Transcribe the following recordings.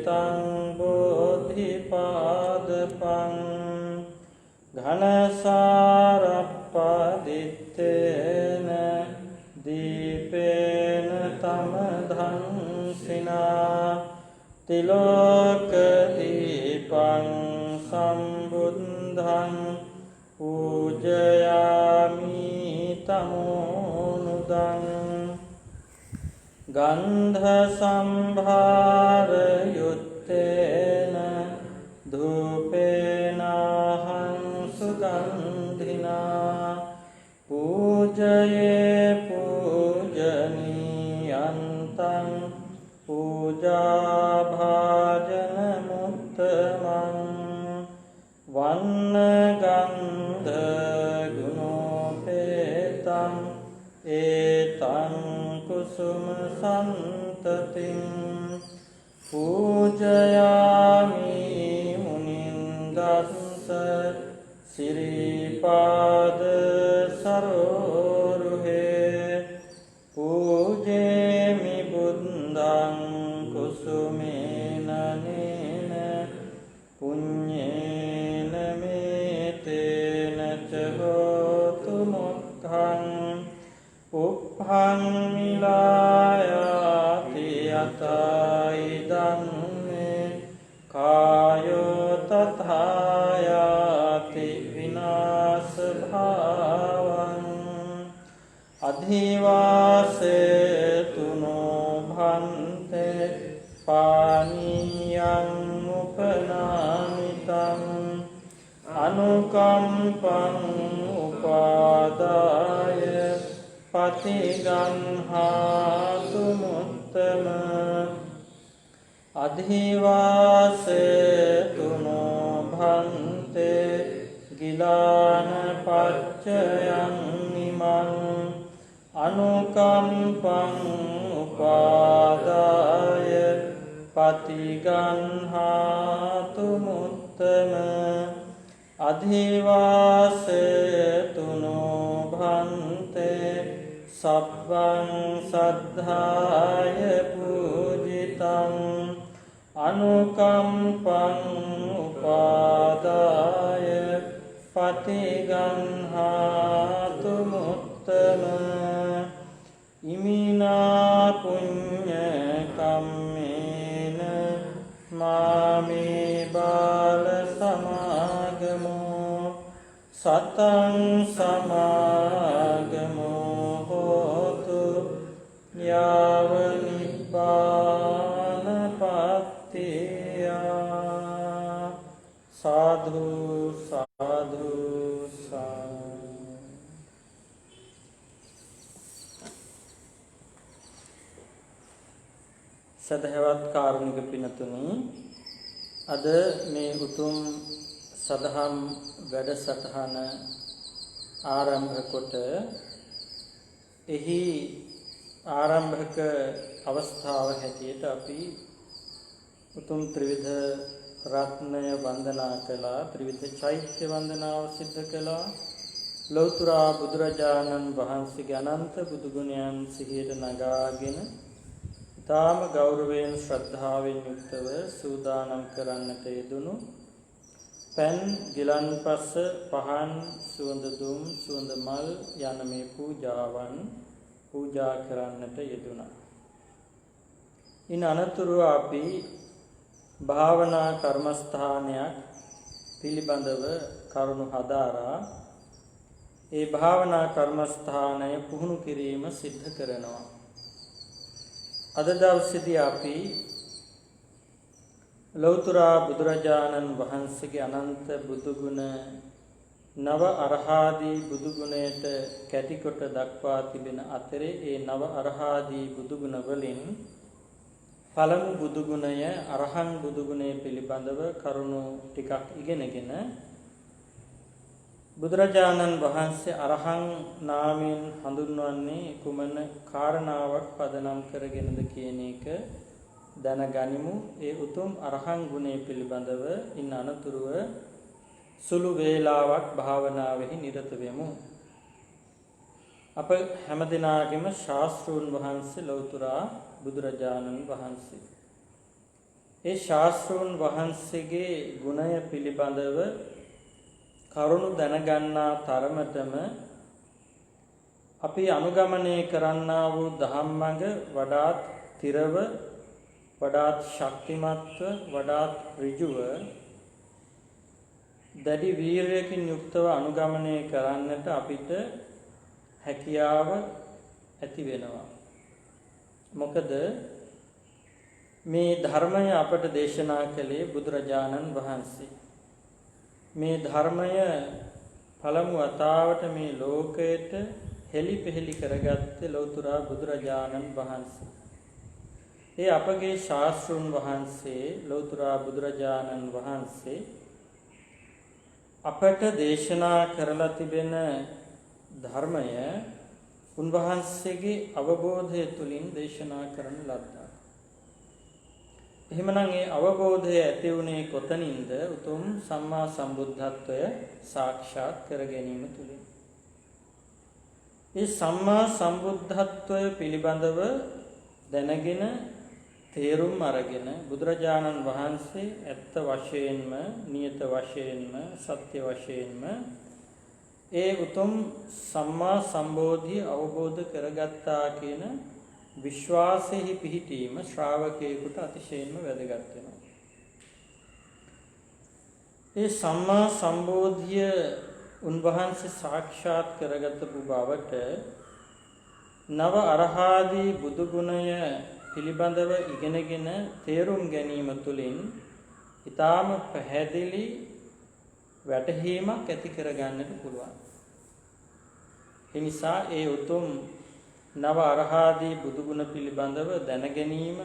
තං බෝධිපාදපං ඝනසාරප්පදිත්තේන දීපේන තමධංසිනා තිලෝක දීපං සම්බුද්ධං පූජයාමි තමෝනුදං ගන්ධ සම්භාර යුත්තේන ධූපේනහං සුගන්ධිනා පූජයේ පූජනීයන්තං පූජා භාජන මුත්තමං වන්න ගන්ධ ගුණෝපේතං ඒතං කුසුම සන්තතින් පූජයාමි මුනින්දස්ස සිරිපාද සරෝරුහේ පූජේමි බුද්ධං කුසුමේන නේන පුඤ්ඤේන මේතේන ච හෝතු මොක්ඛං උප්පං මිලායාති යතයිදං මේ කායෝ තථායාති විනාශ භාවං අධිවාසේතුනෝ භන්තේ පානියං උපනාමිතං අනුකම්පං උපාදාය පතිගන්හාතු මුත්තම අධිවාසේතුනෝ භන්තේ ගිලාන පච්චයං ඉමං අනුකම්පං උපාදාය පතිගන්හාතු මුත්තම අධිවාසේතුනෝ භන්තේ සබ්බං සද්ධාය පූජිතං අනුකම්පං උපාදාය පතිගන්හාතු මුත්තම ඉමිනා පුඤ්ඤ කම්මේන මාමේ බාල සමාගමෝ සතං සමාගමෝ හෝතු යාව නිබ්බානපත්තිය සාධු සාධු සදහවත් කාරුණික පිනතුනි අද මේ උතුම් සදහම් වැඩසටහන ආරම්භ කොට එහි ආරම්භක අවස්ථාව හැටියට අපි උතුම් ත්‍රිවිධ රත්නය වන්දනා කළා ත්‍රිවිධ චෛත්‍ය වන්දනාව සිද්ධ කළා ලෞතර බුදුරජාණන් වහන්සේගේ අනන්ත බුදු ගුණයන් සිහියට නගාගෙන තාම ගෞරවයෙන් ශ්‍රද්ධාවෙන් යුක්තව සූදානම් කරන්නට යෙදුණු පෙන් ගිලන්පස පහන් සුවඳ දුම් සුවඳ මල් යන මේ පූජාවන් පූජා කරන්නට යෙදුණා. ඉන් අනතුරුව අපි භාවනා කර්මස්ථානයක් පිළිබඳව කරුණු හදාරා ඒ භාවනා කර්මස්ථානය පුහුණු කිරීම සිද්ධ කරනවා. අද දවසේදී අපි ලෞතර බුදුරජාණන් වහන්සේගේ අනන්ත බුදු ගුණ නව අරහාදී බුදු ගුණයට කැටිකොට දක්වා තිබෙන අතරේ ඒ නව අරහාදී බුදු ගුණ වලින් පළමු බුදු ගුණය අරහං බුදු ගුණය පිළිබඳව කරුණු ටිකක් ඉගෙනගෙන බුදුරජාණන් වහන්සේ අරහං නාමයෙන් හඳුන්වන්නේ කුමන කාරණාවක් පදනම් කරගෙනද කියන එක දැනගනිමු. ඒ උතුම් අරහං ගුණය පිළිබඳව ඉන්න අනතුරුව සුළු වේලාවක් භාවනාවෙහි නිරත වෙමු. අප හැමදෙනාගේම ශාස්ත්‍රූන් වහන්සේ ලෞතර බුදුරජාණන් වහන්සේ. ඒ ශාස්ත්‍රෝන් වහන්සේගේ ගුණය පිළිබඳව කරුණු දැනගන්නා තරමටම අපි අනුගමනය කරන්නා වූ ධම්මඟ වඩාත් තිරව වඩාත් ශක්තිමත්ව වඩාත් ඍජුව දැඩි වීරයකින් යුක්තව අනුගමනය කරන්නට අපිට හැකියාව ඇති වෙනවා. මොකද මේ ධර්මය අපට දේශනා කළේ බුදුරජාණන් වහන්සේ. මේ ධර්මය පළමු වතාවට මේ ලෝකයට හෙළිපෙහෙළි කරගත්තේ ලෞතර බුදුරජාණන් වහන්සේ. ඒ අපගේ ශාස්ත්‍රුන් වහන්සේ ලෞතර බුදුරජාණන් වහන්සේ අපට දේශනා කරලා තිබෙන ධර්මය උන්වහන්සේගේ අවබෝධය තුලින් දේශනා කරන ලද්දා. එහෙමනම් ඒ අවබෝධය ඇති වුණේ කොතනින්ද? උතුම් සම්මා සම්බුද්ධත්වය සාක්ෂාත් කර ගැනීම තුලින්. ඒ සම්මා සම්බුද්ධත්වය පිළිබඳව දැනගෙන තේරුම් අරගෙන බුදුරජාණන් වහන්සේ ඇත්ත වශයෙන්ම නියත වශයෙන්ම සත්‍ය වශයෙන්ම ඒ උතුම් සම්මා සම්බෝධිය අවබෝධ කරගත්තා කියන විශ්වාසෙහි පිහිටීම ශ්‍රාවකයෙකුට අතිශයින්ම වැදගත් වෙනවා. ඒ සම්මා සම්බෝධිය උන්වහන්සේ සාක්ෂාත් කරගත්තු බවට නව අරහාදී බුදු ගුණය පිළිබඳව ඉගෙනගෙන තේරුම් ගැනීම තුළින් ඊටාම පැහැදිලි වැටහීමක් ඇති කරගන්නට පුළුවන්. ඒ නිසා ඒ උතුම් නව අරහාදී බුදු ගුණ පිළිබඳව දැන ගැනීම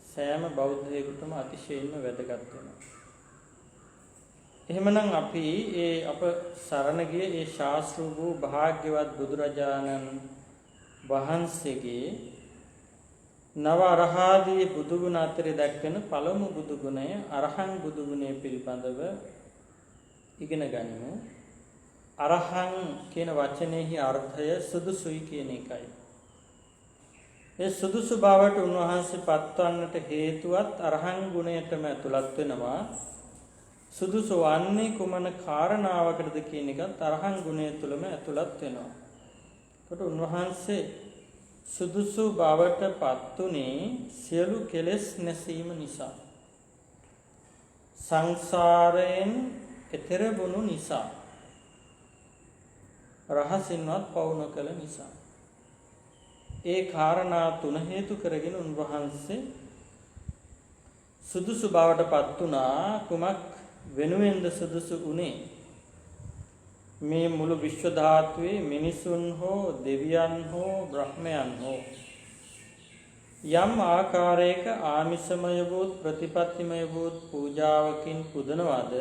සෑම බෞද්ධයෙකුටම අතිශයින්ම වැදගත් වෙනවා. එහෙමනම් අපි අප සරණ ගිය ඒ ශාස්ත්‍ර වූ භාග්‍යවත් බුදුරජාණන් වහන්සේගේ නව අරහාදී බුදු ගුණ අතරේ දැක්වෙන පළමු බුදු ගුණය අරහං බුදු ගුණය පිළිබඳව ඉගෙන ගනිමු. අරහං කියන වචනේහි අර්ථය සුදුසුයි කියන එකයි. ඒ සුදුසු බවට උන්වහන්සේ පත්වන්නට හේතුවත් අරහං ගුණයටම ඇතුළත් වෙනවා. සුදුසු වන්නේ කුමන කාරණාවකටද කියන එකත් අරහං ගුණය තුළම ඇතුළත් වෙනවා. ඒකට උන්වහන්සේ සුදුසු බවට පත්ුනේ සියලු කෙලෙස් නැසීම නිසා. සංසාරයෙන් එතෙර වුණු නිසා. රහසින්වත් පවු නොකළ නිසා. ඒ කාරණා තුන හේතු කරගෙන උන්වහන්සේ සුදුසු බවට පත් වුණා. කුමක් වෙනුවෙන්ද සුදුසු උනේ? මේ මුළු විශ්ව ධාතුවේ මිනිසුන් හෝ දෙවියන් හෝ බ්‍රහ්මයන් හෝ යම් ආකාරයක ආමිෂමය වූ ප්‍රතිපත්තිමය වූ පූජාවකින් පුදනවාද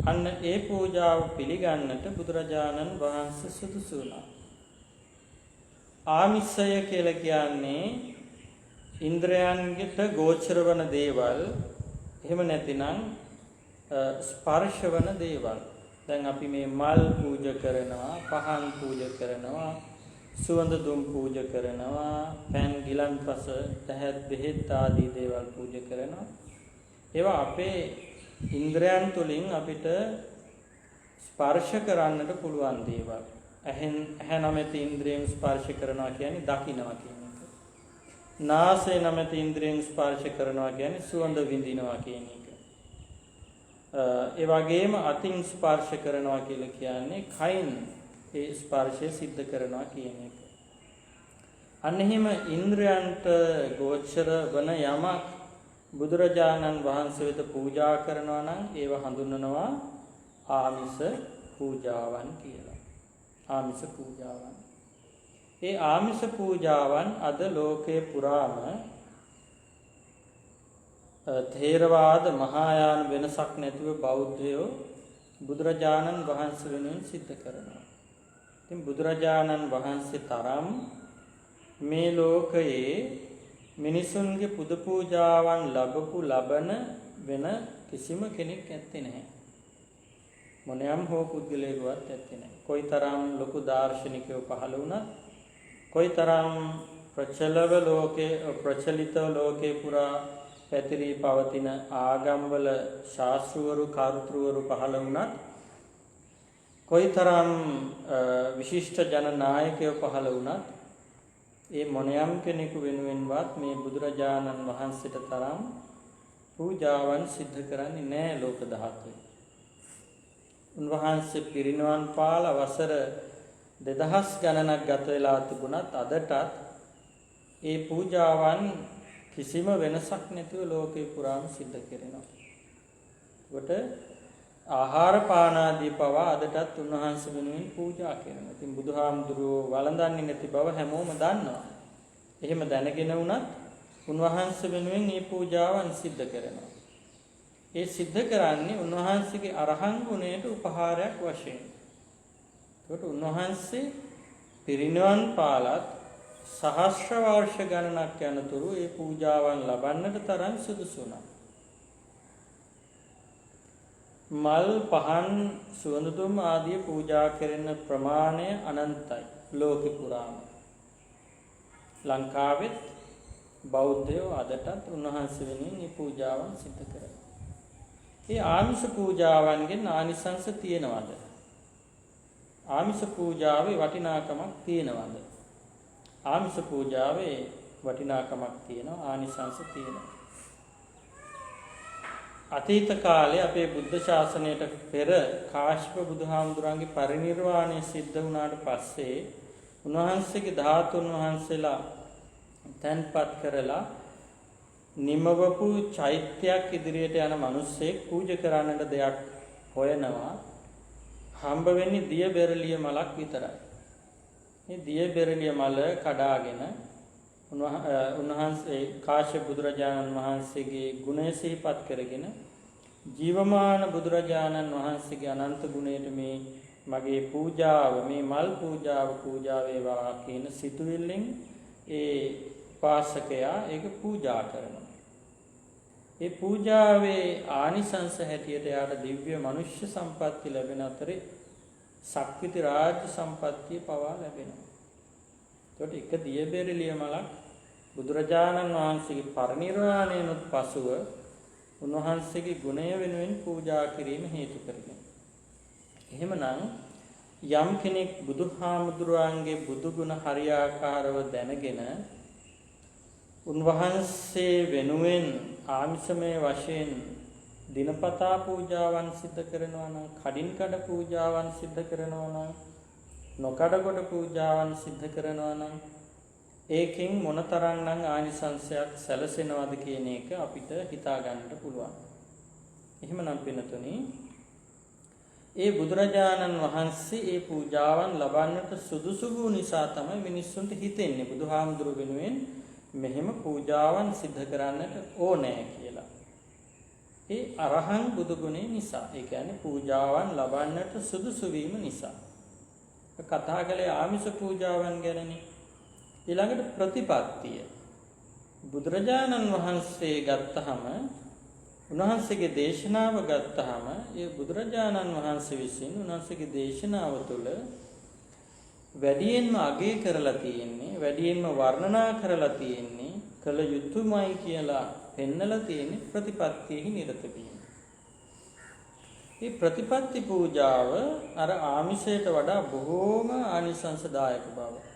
අන්න ඒ පූජාව පිළිගන්නට බුදුරජාණන් වහන්සේ සුදුසු වුණා. ආමිෂය කියලා කියන්නේ ඉන්ද්‍රයන්ට ගෝචර වන දේවල්, එහෙම නැතිනම් ස්පර්ශ වන දේවල්. දැන් අපි මේ මල් පූජා කරනවා, පහන් පූජා කරනවා, සුවඳ දුම් පූජා කරනවා, පෑන් ගිලන්පස, තැහැත් බෙහෙත් ආදී දේවල් පූජා කරනවා. ඒවා අපේ ඉන්ද්‍රයන් තුලින් අපිට ස්පර්ශ කරන්නට පුළුවන් දේවල්. ඇහැ නැමැති ඉන්ද්‍රියෙන් ස්පර්ශ කරනවා කියන්නේ දකින්නවා කියන එක. නාසය නැමැති ඉන්ද්‍රියෙන් ස්පර්ශ කරනවා කියන්නේ සුවඳ විඳිනවා කියන එක. ඒ වගේම අතින් ස්පර්ශ කරනවා කියලා කියන්නේ කයින් ඒ ස්පර්ශය සිද්ධ කරනවා කියන එක. අන්න එහෙම ඉන්ද්‍රයන්ට ගෝචර වන යමක් බුදුරජාණන් වහන්සේ වෙත පූජා කරනවා නම් ඒව හඳුන්වනවා ආමිෂ පූජාවන් කියලා. ආමිෂ පූජාවන්. ඒ ආමිෂ පූජාවන් අද ලෝකේ පුරාම ථේරවාද මහායාන වෙනසක් නැතිව බෞද්ධයෝ බුදුරජාණන් වහන්සේ වෙනුවෙන් සිද්ධ කරනවා. ඉතින් බුදුරජාණන් වහන්සේ තරම් මේ ලෝකයේ මිනිසුන්ගේ පුද පූජාවන් ලබන වෙන කිසිම කෙනෙක් ඇත්තේ නැහැ. මොනියම් හෝ පුද්ගලයෙකුවත් ඇත්තේ නැහැ. කොයිතරම් ලොකු දාර්ශනිකයෝ පහළ වුණත්, කොයිතරම් ප්‍රචලිත ලෝකේ පුරා පැතිරී පවතින ආගම්වල ශාස්ත්‍රවරු කාර්තෘවරු පහළ වුණත් කොයිතරම් විශිෂ්ට ජන නායකයෝ පහළ වුණත් ඒ මොනියම් කෙනෙකු වෙනුවෙන්වත් මේ බුදුරජාණන් වහන්සේට තරම් පූජාවන් සිද්ධ කරන්නේ නැහැ ලෝක ධාතුවේ. උන්වහන්සේ පිරිනිවන් පාල වසර 2000 ගණනක් ගත වෙලා තිබුණත් අදටත් ඒ පූජාවන් කිසිම වෙනසක් නැතිව ලෝකේ පුරාම සිද්ධ කරනවා. කොට ආහාර පාන ආදී පවා අදටත් උන්වහන්සේ වෙනුවෙන් පූජා කරනවා. ඉතින් බුදුහාමුදුරුවෝ වළඳන්නේ නැති බව හැමෝම දන්නවා. එහෙම දැනගෙන වුණත් උන්වහන්සේ වෙනුවෙන් මේ පූජාවන් සිද්ධ කරනවා. ඒ සිද්ධ කරන්නේ උන්වහන්සේගේ අරහන් ගුණයට උපහාරයක් වශයෙන්. ඒකට උන්වහන්සේ පිරිනිවන් පාලත් සහස්‍ර වර්ෂ ගණනක් යනතුරු මේ පූජාවන් ලබන්නට තරම් සුදුසු වුණා. මල් පහන් සුවඳ ආදී පූජා කරන ප්‍රමාණය අනන්තයි ලෝකෙ පුරාම. ලංකාවෙත් බෞද්ධයෝ අදටත් උන්වහන්සේ වෙනුවෙන් මේ පූජාවන් සිදු කරනවා. මේ ආමිෂ පූජාවන්ගෙන් ආනිසංස තියෙනවද? ආමිෂ පූජාවේ වටිනාකමක් තියෙනවද? ආමිෂ පූජාවේ වටිනාකමක් තියෙනවා, ආනිසංස තියෙනවා. අතීත කාලේ අපේ බුද්ධ ශාසනයට පෙර කාශ්‍යප බුදුහාමුදුරන්ගේ පරිනිර්වාණය සිද්ධ වුණාට පස්සේ උන්වහන්සේගේ ධාතුන් වහන්සේලා තැන්පත් කරලා නිමවපු චෛත්‍යයක් ඉදිරියට යන මිනිස්සෙක් පූජා කරන්නට දෙයක් හොයනවා. හම්බ වෙන්නේ දිය බෙරළිය මලක් විතරයි. මේ දිය බෙරළිය මල කඩාගෙන උන්වහන්සේ කාශ්‍යප බුදුරජාණන් වහන්සේගේ ගුණය සිහිපත් කරගෙන ජීවමාන බුදුරජාණන් වහන්සේගේ අනන්ත ගුණයට මේ මගේ පූජාව, මේ මල් පූජාව පූජා වේවා කියන සිතුවිල්ලෙන් ඒ උපාසකයා ඒක පූජා කරනවා. ඒ පූජාවේ ආනිසංස හැටියට යාට දිව්‍ය මනුෂ්‍ය සම්පatti ලැබෙන අතරේ සක්විති රාජ්‍ය සම්පත්තිය පවා ලැබෙනවා. ඒකට එක දියබෙරළිය මලක් බුදුරජාණන් වහන්සේගේ පරිනිර්වාණයනොත් පසුව උන්වහන්සේගේ ගුණය වෙනුවෙන් පූජා කිරීම හේතු කරගෙන. එහෙමනම් යම් කෙනෙක් බුදුහාමුදුරුවන්ගේ බුදු ගුණ හරියාකාරව දැනගෙන උන්වහන්සේ වෙනුවෙන් ආමිෂමය වශයෙන් දිනපතා පූජාවන් සිද්ධ කරනවා නම්, කඩින් කඩ පූජාවන් සිද්ධ කරනවා නම්, නොකඩ කොට පූජාවන් සිද්ධ කරනවා නම් ඒකෙන් මොනතරම්නම් ආනිසංසයක් සැලසෙනවද කියන එක අපිට හිතා ගන්නට පුළුවන්. එහෙමනම් පින්තුනි, ඒ බුදුරජාණන් වහන්සේ ඒ පූජාවන් ලබන්නට සුදුසු වූ නිසා තමයි මිනිස්සුන්ට හිතෙන්නේ බුදුහාමුදුරු වෙනුවෙන් මෙහෙම පූජාවන් සිද්ධ කරන්නට ඕනෑ කියලා. ඒ අරහං බුදු ගුණේ නිසා, ඒ කියන්නේ පූජාවන් ලබන්නට සුදුසු වීම නිසා. කතා කළේ ආමිෂ පූජාවන් ගැනනේ. ඊළඟට ප්‍රතිපත්තිය. බුදුරජාණන් වහන්සේ ගත්තහම, උන්වහන්සේගේ දේශනාව ගත්තහම, ඒ බුදුරජාණන් වහන්සේ විසින් උන්වහන්සේගේ දේශනාව තුළ වැඩියෙන්ම අගය කරලා තියෙන්නේ, වැඩියෙන්ම වර්ණනා කරලා තියෙන්නේ, කළ යුතුමයි කියලා පෙන්නලා තියෙන්නේ ප්‍රතිපත්තියෙහි නිරත වීම. මේ ප්‍රතිපත්ති පූජාව අර ආමිෂයට වඩා බොහෝම ආනිසංසදායක බව,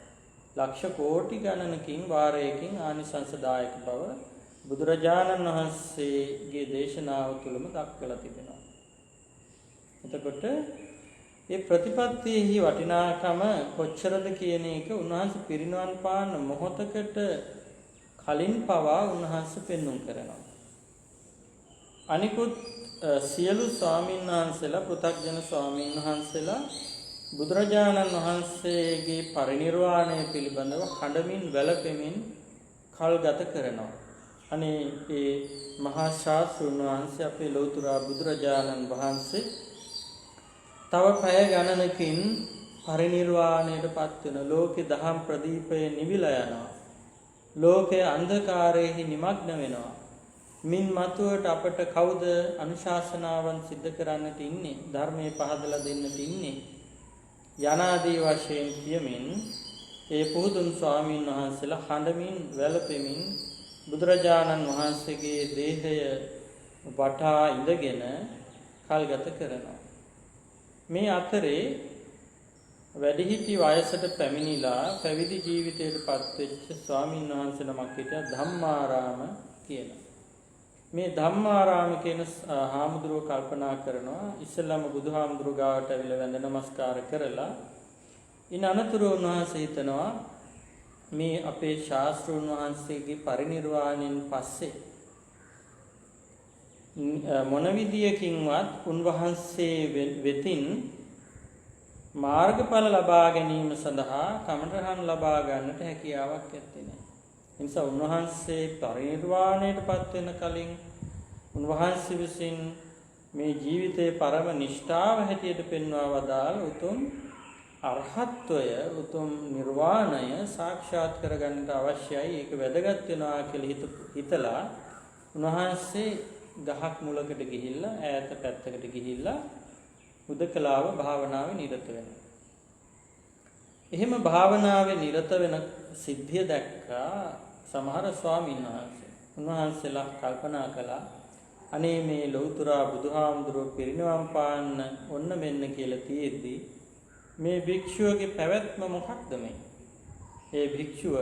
ලක්ෂ කෝටි ගණනකින් වාරයකින් ආනිසංසදායක බව බුදුරජාණන් වහන්සේගේ දේශනාව තුළම දක්වලා තිබෙනවා. එතකොට මේ ප්‍රතිපත්තියෙහි වටිනාකම කොච්චරද කියන එක උන්වහන්සේ පිරිනිවන් පාන මොහොතකට කලින් පවා උන්වහන්සේ පෙන්වුම් කරනවා. අනිකුත් සියලු ස්වාමීන් වහන්සේලා, පෘථග්ජන ස්වාමීන් වහන්සේලා බුදුරජාණන් වහන්සේගේ පරිනිර්වාණය පිළිබඳව හඬමින් වැළපෙමින් කල් ගත කරනවා. අනේ ඒ මහා ශාස්ත්‍රඥ වහන්සේ, අපේ ලෞතර බුදුරජාණන් වහන්සේ තව පැය ගණනකින් පරිනිර්වාණයටපත් වෙන, ලෝකේ දහම් ප්‍රදීපය නිවිලා යනවා, ලෝකයේ අන්ධකාරයේ නිමග්න වෙනවා. මින් මතුවට අපට කවුද අනුශාසනාවන් සිද්ධ කරන්නට ඉන්නේ, ධර්මයේ පහදලා දෙන්නට ඉන්නේ යනාදී වශයෙන් කියමින් ඒ පුදුන් ස්වාමීන් වහන්සේලා හඬමින් වැළපෙමින් බුදුරජාණන් වහන්සේගේ දේහය වටා ඉඳගෙන කල්ගත කරනවා. මේ අතරේ වැඩිහිටි වයසට පැමිණිලා පැවිදි ජීවිතයට පත්වෙච්ච ස්වාමීන් වහන්සේ නමක් හිටියා ධම්මාරාම කියලා. මේ ධම්මාරාම කියන හාමුදුරුව කල්පනා කරනවා ඉස්සෙල්ලාම බුදුහාමුදුරුව ගාවට ඇවිල්ලා වැඳ නමස්කාර කරලා ඉන් අනතුරු උන්වහන්සේ හිතනවා මේ අපේ ශාස්ත්‍රඥ වහන්සේගේ පරිනිර්වාණයෙන් පස්සේ මොන විදියකින්වත් උන්වහන්සේ වෙතින් මාර්ගඵල ලබා ගැනීම සඳහා කමඨහන් ලබා ගන්නට හැකියාවක් ඇත්තේ නැහැ. ඒ නිසා උන්වහන්සේ පරිනිර්වාණයට පත් වෙන කලින් උන්වහන්සේ විසින් මේ ජීවිතයේ පරම නිෂ්ඨාව හැටියට පෙන්වා වදාළ උතුම් අරහත්වය උතුම් නිර්වාණය සාක්ෂාත් කරගන්නට අවශ්‍යයි. ඒක වැදගත් වෙනවා කියලා හිතලා උන්වහන්සේ ගහක් මුලකට ගිහිල්ලා ඈත පැත්තකට ගිහිල්ලා උදකලාව භාවනාවේ නිරත වෙනවා. එහෙම භාවනාවේ නිරත වෙන සිද්ධිය දැක්කා සමහර ස්වාමීන් වහන්සේ. උන්වහන්සේලා කල්පනා කළා අනේ මේ ලෞතර බුදුහාමුදුරුවෝ පිරිනිවන් පාන්න ඔන්න මෙන්න කියලා තියෙද්දී මේ භික්ෂුවගේ පැවැත්ම මොකක්ද මේ? ඒ භික්ෂුව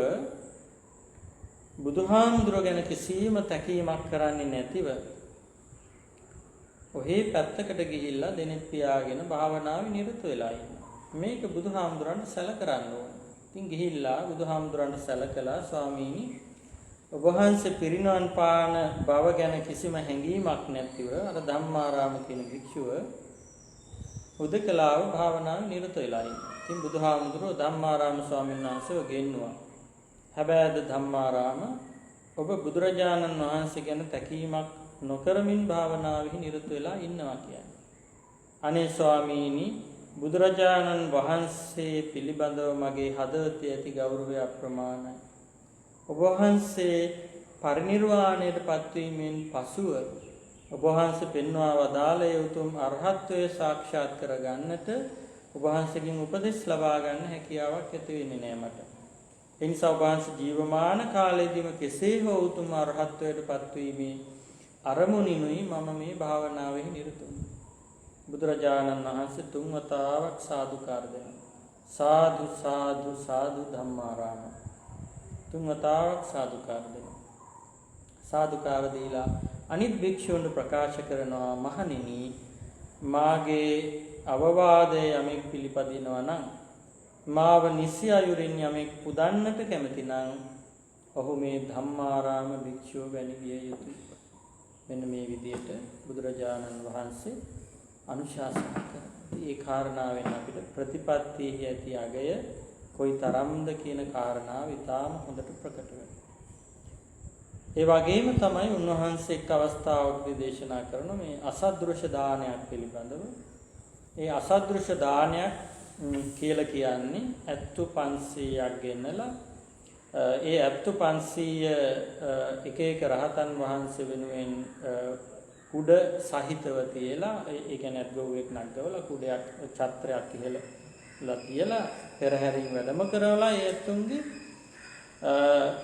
බුදුහාමුදුරුවෝ ගැන කිසිම තැකීමක් කරන්නේ නැතිව ඔහේ පැත්තකට ගිහිල්ලා දෙනෙත් පියාගෙන භාවනාවේ නිරත වෙලා ඉන්නවා. මේක බුදුහාමුදුරන්ට සැලකරන්න ඕන. ඉතින් ගිහිල්ලා බුදුහාමුදුරන්ට සැලකලා ස්වාමීනි ඔබ වහන්සේ පිරිනවන් පාන බව ගැන කිසිම හැඟීමක් නැතිව අර ධම්මාරාම කියන භික්ෂුව උදකලාව භාවනාවේ නිරත වෙලා ඉන්නවා. ඉතින් බුදුහාමුදුරුවෝ ධම්මාරාම ස්වාමීන් වහන්සේව ගෙන්නුවා. හැබැයිද ධම්මාරාම ඔබ බුදුරජාණන් වහන්සේ ගැන තැකීමක් නොකරමින් භාවනාවෙහි නිරත වෙලා ඉන්නවා කියන්නේ. අනේ ස්වාමීනි බුදුරජාණන් වහන්සේ පිළිබඳව මගේ හදවතේ ඇති ගෞරවය අප්‍රමාණයි. ඔබ වහන්සේ පරිනිර්වාණයට පත්වීමෙන් පසුව ඔබ වහන්සේ පෙන්වා වදාළේ උතුම් අරහත්ත්වයේ සාක්ෂාත් කරගන්නට ඔබ වහන්සේගෙන් උපදෙස් ලබා ගන්න හැකියාවක් ඇති වෙන්නේ නැහැ මට. ඒ නිසා ඔබ වහන්සේ ජීවමාන කාලයේදීම කෙසේ හෝ උතුම් අරහත්ත්වයට පත්වීමේ අරමුණිනුයි මම මේ භාවනාවෙහි නිරත වුනේ. බුදුරජාණන් වහන්සේ තුන් වතාවක් සාදුකාර දෙනවා. සාදු සාදු සාදු ධම්මාරාම. තුන් වතාවක් සාදුකාර දෙනවා. සාදුකාර දීලා අනිත් භික්ෂුන්ට ප්‍රකාශ කරනවා මහණෙනි මාගේ අවවාදය යමෙක් පිළිපදිනවා නම් මාව නිසි අයුරින් යමෙක් පුදන්නට කැමති නම් ඔහු මේ ධම්මාරාම භික්ෂුව වැනි විය යුතුයි. මෙන්න මේ විදිහට බුදුරජාණන් වහන්සේ අනුශාසනා කරා. මේ කාරණාවෙන් අපිට ප්‍රතිපත්තියේ ඇති අගය කොයි තරම්ද කියන කාරණාව ඉතාම හොඳට ප්‍රකට වෙනවා. ඒ වගේම තමයි උන්වහන්සේ එක් අවස්ථාවකදී දේශනා කරන මේ අසද්දෘශ දානයක් පිළිබඳව. ඒ අසද්දෘශ දානයක් කියලා කියන්නේ ඇත්තු 500ක් ගෙන්නලා ඒ ඇත්තු 500 එක එක රහතන් වහන්සේ වෙනුවෙන් කුඩ සහිතව තියලා ඒ කියන්නේ ගොවෙක් නග්ගවලා කුඩයක් ඡත්‍රයක් ඉහළලා තියලා පෙරහැරින් වැඩම කරවලා ඒ ඇත්තුන්ගේ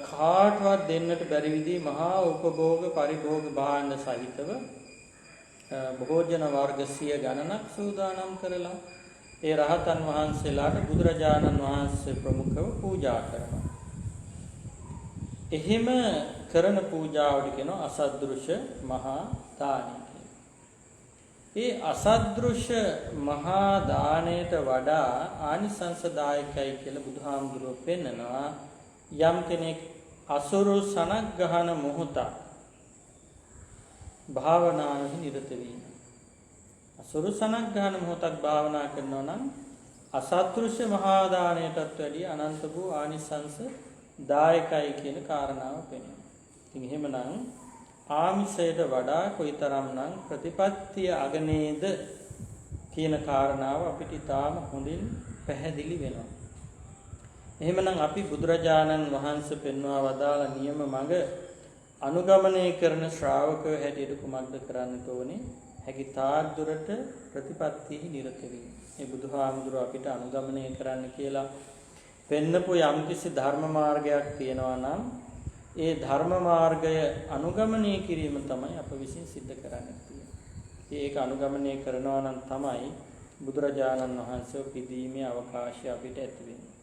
කාටවත් දෙන්නට බැරි විදිහේ මහා උපභෝග පරිභෝග භාණ්ඩ සහිතව භෝජන වර්ග 100 ගණනක් සූදානම් කරලා ඒ රහතන් වහන්සේලාට බුදුරජාණන් වහන්සේ ප්‍රමුඛව පූජා කරනවා. එහෙම කරන පූජාවට කියනවා අසද්දෘශ මහා දානය කියලා. ඒ අසද්දෘශ මහා දාණයට වඩා ආනිසංසදායකයි කියලා බුදුහාමුදුරුවෝ පෙන්නනවා. යම් කෙනෙක් අසුරු සනක් ගහන මොහොතක් භාවනාවෙහි නිරත වීම. අසුරු සනක් ගහන මොහොතක් භාවනා කරනවා නම් අසද්දෘශ මහා දාණයටත් වැඩිය අනන්ත වූ ආනිසංස දායකයි කියන කාරණාව පෙනෙනවා. ඉතින් එහෙමනම් ආමිෂයට වඩා කොයිතරම්නම් ප්‍රතිපත්තිය අගනේද කියන කාරණාව අපිට ඊටාම හොඳින් පැහැදිලි වෙනවා. එහෙමනම් අපි බුදුරජාණන් වහන්සේ පෙන්වා වදාළ නියම මඟ අනුගමනය කරන ශ්‍රාවකයෝ හැටියට කුමක්ද කරන්නට ඕනේ? හැකි තාක් දුරට ප්‍රතිපත්තියෙහි නිරත වීම. මේ බුදුහාමුදුරුවෝ අපිට අනුගමනය කරන්න කියලා පෙන්නපු යම්කිසි ධර්ම මාර්ගයක් තියෙනවා නම් ඒ ධර්ම මාර්ගය අනුගමනය කිරීම තමයි අප විසින් සිද්ධ කරන්න තියෙන්නේ. ඒක අනුගමනය කරනවා නම් තමයි බුදුරජාණන් වහන්සේ පිදීමේ අවකාශය අපිට ඇති වෙන්නේ.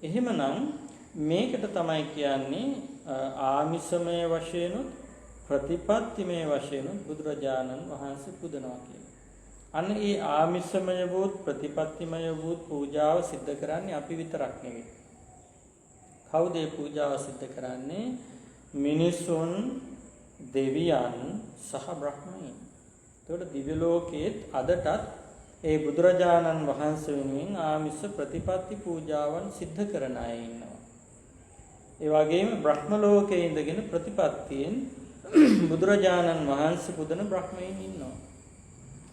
එහෙමනම් මේකට තමයි කියන්නේ ආමිසමය වශයෙන් ප්‍රතිපත්තිමය වශයෙන් බුදුරජාණන් වහන්සේ පුදනවා කියන්නේ. අන්න ඒ ආමිසමය වූත් ප්‍රතිපත්තිමය වූත් පූජාව සිද්ධ කරන්නේ අපි විතරක් නෙවෙයි. කවුද මේ පූජාව සිද්ධ කරන්නේ? මිනිසුන්, දෙවියන් සහ බ්‍රහ්මයන්. ඒතකොට දිව්‍ය ලෝකයේත් අදටත් ඒ බුදුරජාණන් වහන්සේ වෙනුවෙන් ආමිස ප්‍රතිපත්ති පූජාවන් සිද්ධ කරන අය ඉන්නවා. ඒ වගේම බ්‍රහ්ම ලෝකයේ ඉඳගෙන ප්‍රතිපත්තියෙන් බුදුරජාණන් වහන්සේ පුදන බ්‍රහ්මයන් ඉන්නවා.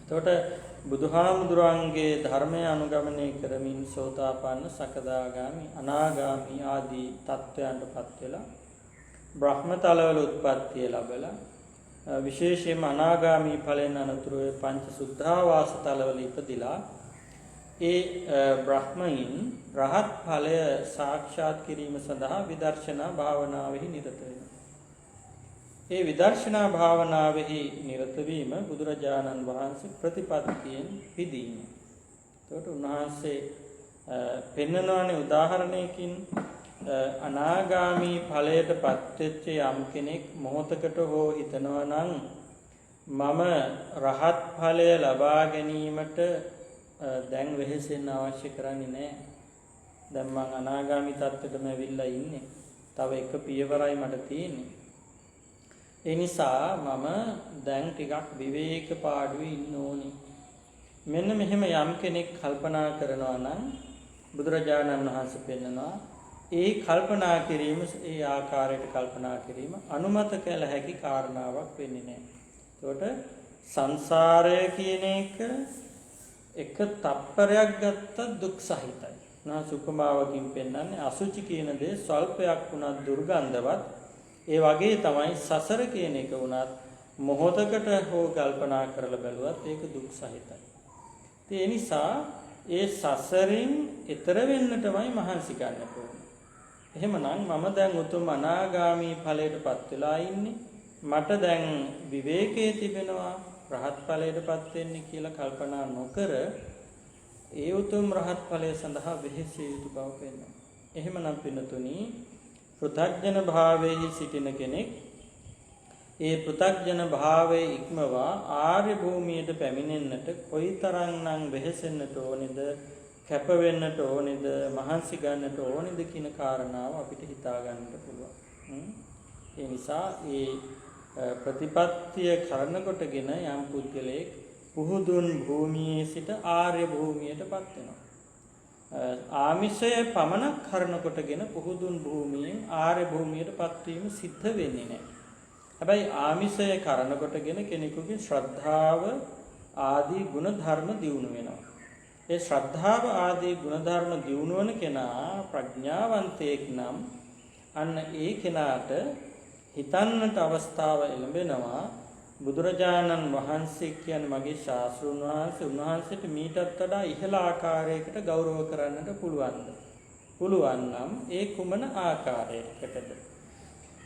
එතකොට බුදුහාමුදුරන්ගේ ධර්මය අනුගමනය කරමින් සෝතාපන්න, සකදාගාමි, අනාගාමි ආදී තත්වයන්ටපත් වෙලා බ්‍රහ්මතලවල උත්පත්තිය ලැබලා විශේෂයෙන්ම අනාගාමී ඵලෙන් අනතුරු පංච සුද්ධාවාස තලවල ඉපදිලා ඒ බ්‍රහ්මයින් රහත් ඵලය සාක්ෂාත් කිරීම සඳහා විදර්ශනා භාවනාවෙහි නිරත වෙනවා. ඒ විදර්ශනා භාවනාවෙහි නිරත වීම බුදුරජාණන් වහන්සේ ප්‍රතිපත්තියෙන් පිදීම. ඒකට උන්වහන්සේ පෙන්වනවානේ උදාහරණයකින් අනාගාමී ඵලයටපත් වෙච්ච යම් කෙනෙක් මොහොතකට හෝ හිතනවා නම් මම රහත් ඵලය ලබා ගැනීමට දැන් වෙහෙසෙන්න අවශ්‍ය කරන්නේ නැහැ. දැන් මං අනාගාමී තත්ත්වෙටම ඇවිල්ලා ඉන්නේ. තව එක පියවරයි මට තියෙන්නේ. ඒ නිසා මම දැන් ටිකක් විවේක පාඩුවේ ඉන්න ඕනේ. මෙන්න මෙහෙම යම් කෙනෙක් කල්පනා කරනවා නම් බුදුරජාණන් වහන්සේ පෙන්නනවා ඒ කල්පනා කිරීම, ඒ ආකාරයට කල්පනා කිරීම අනුමත කළ හැකි කාරණාවක් වෙන්නේ නැහැ. ඒකට සංසාරය කියන එක තප්පරයක් ගත්ත දුක් සහිතයි. නා සුකුමාවකින් පෙන්වන්නේ අසුචි කියන දේ ස්වල්පයක් වුණත් දුර්ගන්ධවත්. ඒ වගේ තමයි සසර කියන එක වුණත් මොහොතකට හෝ කල්පනා කරලා බැලුවත් ඒක දුක් සහිතයි. ඒ නිසා ඒ සසරින් එතර වෙන්නටමයි මහන්සි ගන්න ඕනේ. එහෙමනම් මම දැන් උතුම් අනාගාමී ඵලයටපත් වෙලා ඉන්නේ. මට දැන් විවේකයේ තිබෙනවා රහත් ඵලයටපත් වෙන්නේ කියලා කල්පනා නොකර ඒ උතුම් රහත් ඵලය සඳහා වෙහෙසිය යුතු බව පෙන්වනවා. එහෙමනම් පින්නතුනි පෘථග්ජන භාවයේ සිටින කෙනෙක් ඒ පෘථග්ජන භාවයේ ඉක්මවා ආර්ය භූමියට පැමිණෙන්නට කොයිතරම්නම් වෙහෙසෙන්නට ඕනේද, කැප වෙන්නට ඕනේද, මහන්සි ගන්නට ඕනේද කියන කාරණාව අපිට හිතා ගන්නට පුළුවන්. ඒ නිසා ඒ ප්‍රතිපත්තිය කරන කොටගෙන යම් පුද්ගලයෙක් පුහුදුන් භූමියේ සිට ආර්ය භූමියටපත් වෙනවා. ආමිෂය පමණක් කරන කොටගෙන පුහුදුන් භූමියෙන් ආර්ය භූමියටපත් වීම සිද්ධ වෙන්නේ නැහැ. හැබැයි ආමිෂය කරන කොටගෙන කෙනෙකුගේ ශ්‍රද්ධාව ආදී ගුණ ධර්ම දියුණු වෙනවා. ඒ ශ්‍රද්ධාව ආදී ගුණ ධර්ම දියුණු වන කෙනා ප්‍රඥාවන්තයෙක් නම් අන්න ඒ කෙනාට හිතන්නට අවස්ථාව එළඹෙනවා බුදුරජාණන් වහන්සේ කියන්නේ මගේ ශාස්ත්‍රඥ වහන්සේ, උන්වහන්සේට මීටත් වඩා ඉහළ ආකාරයකට ගෞරව කරන්නට පුළුවන්ද? පුළුවන් නම් ඒ කුමන ආකාරයකටද?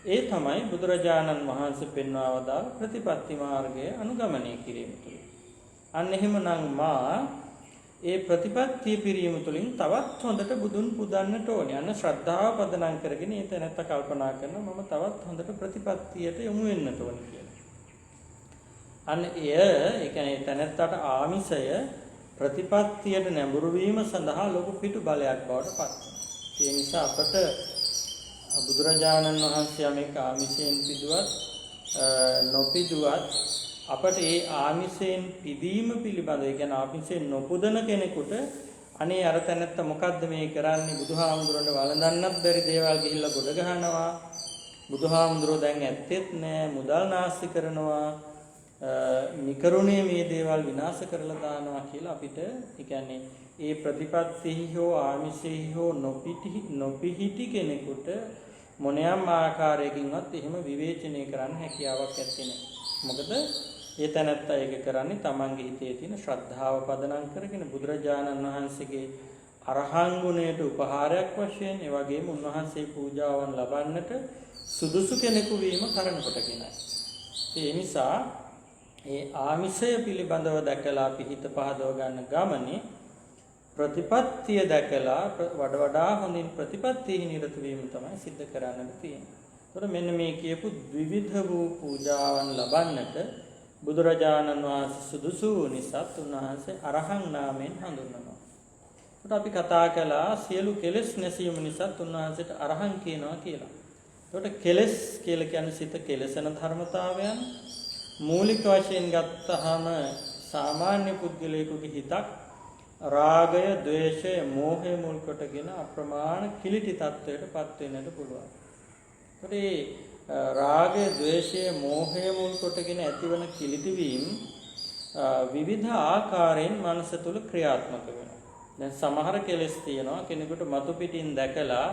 ඒ තමයි බුදුරජාණන් වහන්සේ පෙන්වා වදාළ ප්‍රතිපත්ති මාර්ගය අනුගමනය කිරීම තුළ. අන්න එහෙමනම් මා ඒ ප්‍රතිපත්තිය පිරීම තුළින් තවත් හොඳට බුදුන් පුදන්නට ඕනේ. අන්න ශ්‍රද්ධාව පදනම් කරගෙන ඒ තැනත්ත කල්පනා කරනවා මම තවත් හොඳට ප්‍රතිපත්තියට යොමු වෙන්නට ඕනේ කියලා. අන්න ඒ කියන්නේ තැනත්තට ආමිෂය ප්‍රතිපත්තියට නැඹුරු වීම සඳහා ලොකු පිටු බලයක් බවට පත් වෙනවා. ඒ නිසා අපට බුදුරජාණන් වහන්සේ මේක ආමිෂයෙන් පිදුවත් නොපිදුවත් අපට ඒ ආමිෂයෙන් පිදීම පිළිබඳව, ඒ කියන්නේ ආමිෂයෙන් නොපුදන කෙනෙකුට අනේ අර තැනත්ත මොකද්ද මේ කරන්නේ, බුදුහාමුදුරන්ට වළඳන්නත් බැරි දේවල් ගිහිල්ලා ගොඩ ගහනවා, බුදුහාමුදුරෝ දැන් ඇත්තෙත් නෑ, මුදල් නාස්ති කරනවා, නිකරුණේ මේ දේවල් විනාශ කරලා දානවා කියලා අපිට ඒ කියන්නේ ඒ ප්‍රතිපත්තිහි හෝ ආමිෂෙහි හෝ නොපිහිටි කෙනෙකුට මොනියම් ආකාරයකින්වත් එහෙම විවේචනය කරන්න හැකියාවක් නැත්තේ නේ. මොකද ඒ තැනත්තා ඒක කරන්නේ තමන්ගේ හිතේ තියෙන ශ්‍රද්ධාව පදනම් කරගෙන බුදුරජාණන් වහන්සේගේ අරහං ගුණයට උපහාරයක් වශයෙන්, ඒ වගේම උන්වහන්සේ පූජාවන් ලබන්නට සුදුසු කෙනෙකු වීම කරන කොටගෙනයි. ඒ නිසා ඒ ආමිෂය පිළිබඳව දැකලා අපි හිත පහදව ගන්න ගමනේ ප්‍රතිපත්තිය දැකලා වඩා හොඳින් ප්‍රතිපත්තියෙහි නිරත වීම තමයි සිද්ධ කරන්නට තියෙන්නේ. ඒතකොට මෙන්න මේ කියපු ද්විවිධ වූ පූජාවන් ලබන්නට බුදුරජාණන් වහන්සේ සුදුසු නිසා උන්වහන්සේ අරහං නාමයෙන් හඳුන්වනවා. ඒකට අපි කතා කළා සියලු කෙලෙස් නැසීම නිසා උන්වහන්සේට අරහං කියනවා කියලා. ඒකට කෙලෙස් කියලා කියන්නේ සිත කෙලසන ධර්මතාවයන්. මූලික වශයෙන් ගත්තාම සාමාන්‍ය පුද්ගලයෙකුගේ හිතක් රාගය, ద్వේෂය, මෝහය මුල් කොටගෙන අප්‍රමාණ කිලිටි තත්වයකටපත් වෙන්නට පුළුවන්. ඒකට රාගය, ద్వේෂය, මෝහය මුල් කොටගෙන ඇතිවන කිලිටි වීම විවිධ ආකාරයෙන් මනස තුල ක්‍රියාත්මක වෙනවා. දැන් සමහර කෙලෙස් තියෙනවා කෙනෙකුට මතු පිටින් දැකලා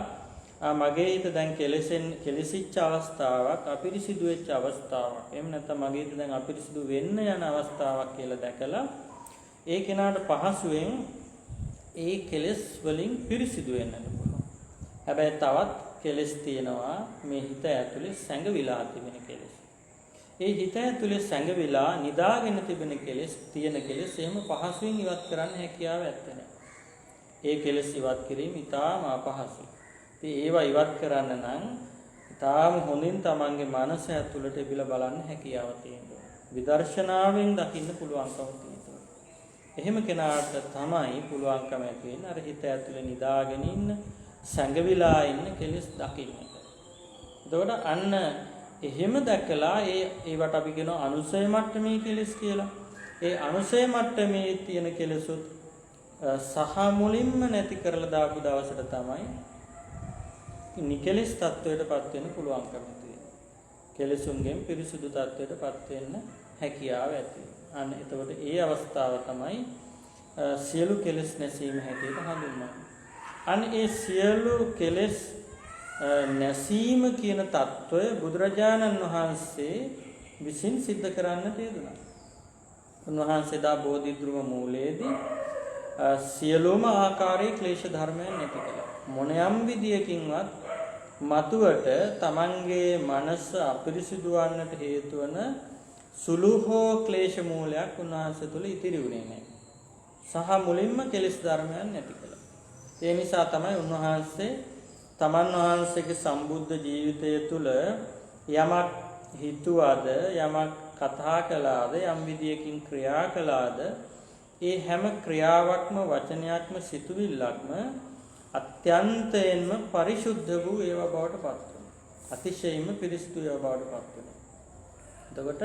මගේ හිත දැන් කෙලෙසිච්ච අවස්ථාවක්, අපිරිසිදු වෙච්ච අවස්ථාවක්. එහෙම නැත්නම් මගේ හිත දැන් අපිරිසිදු වෙන්න යන අවස්ථාවක් කියලා දැකලා ඒ කෙනාට පහසුවෙන් ඒ කෙලෙස් වලින් පිරිසිදු වෙන්නට පුළුවන්. හැබැයි තවත් කෙලෙස් තියෙනවා මේ හිත ඇතුලේ සැඟවිලා තිබෙන කෙලෙස්. ඒ හිත ඇතුලේ සැඟවිලා නිදාගෙන තිබෙන කෙලෙස් එහෙම පහසුවෙන් ඉවත් කරන්න හැකියාව ඇත්තේ නැහැ. ඒ කෙලෙස් ඉවත් කිරීම ඉතාම අපහසුයි. ඉතින් ඒවා ඉවත් කරන්න නම් ඉතාම හොඳින් තමන්ගේ මනස ඇතුළට එබිලා බලන්න හැකියාව තියෙනවා. විදර්ශනාවෙන් දකින්න පුළුවන්කම තියෙනවා. එහෙම කෙනාට තමයි පුළුවන්කම ඇති වෙන්නේ අර හිත ඇතුලේ නිදාගෙන ඉන්න, සැඟවිලා ඉන්න කෙලෙස් දකින්නට. එතකොට අන්න එහෙම දැකලා ඒවට අපි කියනවා අනුසය මට්ටමේ කෙලෙස් කියලා. ඒ අනුසය මට්ටමේ තියෙන කෙලෙසුත් සහ මුලින්ම නැති කරලා දාපු දවසට තමයි නිකලෙස් තත්වයටපත් වෙන්න පුළුවන්කම තියෙනවා. කෙලෙසුන්ගෙන් පිරිසුදු තත්වයටපත් වෙන්න හැකියාව ඇති. අන්න එතකොට ඒ අවස්ථාව තමයි සියලු කෙලෙස් නැසීම හැටියට හඳුන්වන්නේ. අන්න ඒ සියලු කෙලෙස් නැසීම කියන తত্ত্বය බුදුරජාණන් වහන්සේ විසින් සිද්ධ කරන්නට යෙදුණා. උන්වහන්සේ දා බෝධිධ්‍රුව මූලයේදී සියලුම ආකාරයේ ක්ලේශ ධර්මයන් නැති කළා. මොනියම් විදියකින්වත් මතුවට තමන්ගේ මනස අපිරිසිදු වන්නට හේතු වන සුළු හෝ ක්ලේශ මූලයක් උන්වහන්සේ තුල ඉතිරි වුණේ නැහැ. සහ මුලින්ම කෙලෙස් ධර්මයන් නැති කළා. ඒ නිසා තමයි උන්වහන්සේ තමන් වහන්සේගේ සම්බුද්ධ ජීවිතය තුළ යමක් හිතුවද, යමක් කතා කළාද, යම් විදියකින් ක්‍රියා කළාද, ඒ හැම ක්‍රියාවක්ම, වචනයක්ම, සිතුවිල්ලක්ම අත්‍යන්තයෙන්ම පරිශුද්ධ වූ ඒවා බවට පත් වෙනවා. අතිශයින්ම පිරිසිදු ඒවා බවට පත් වෙනවා. එතකොට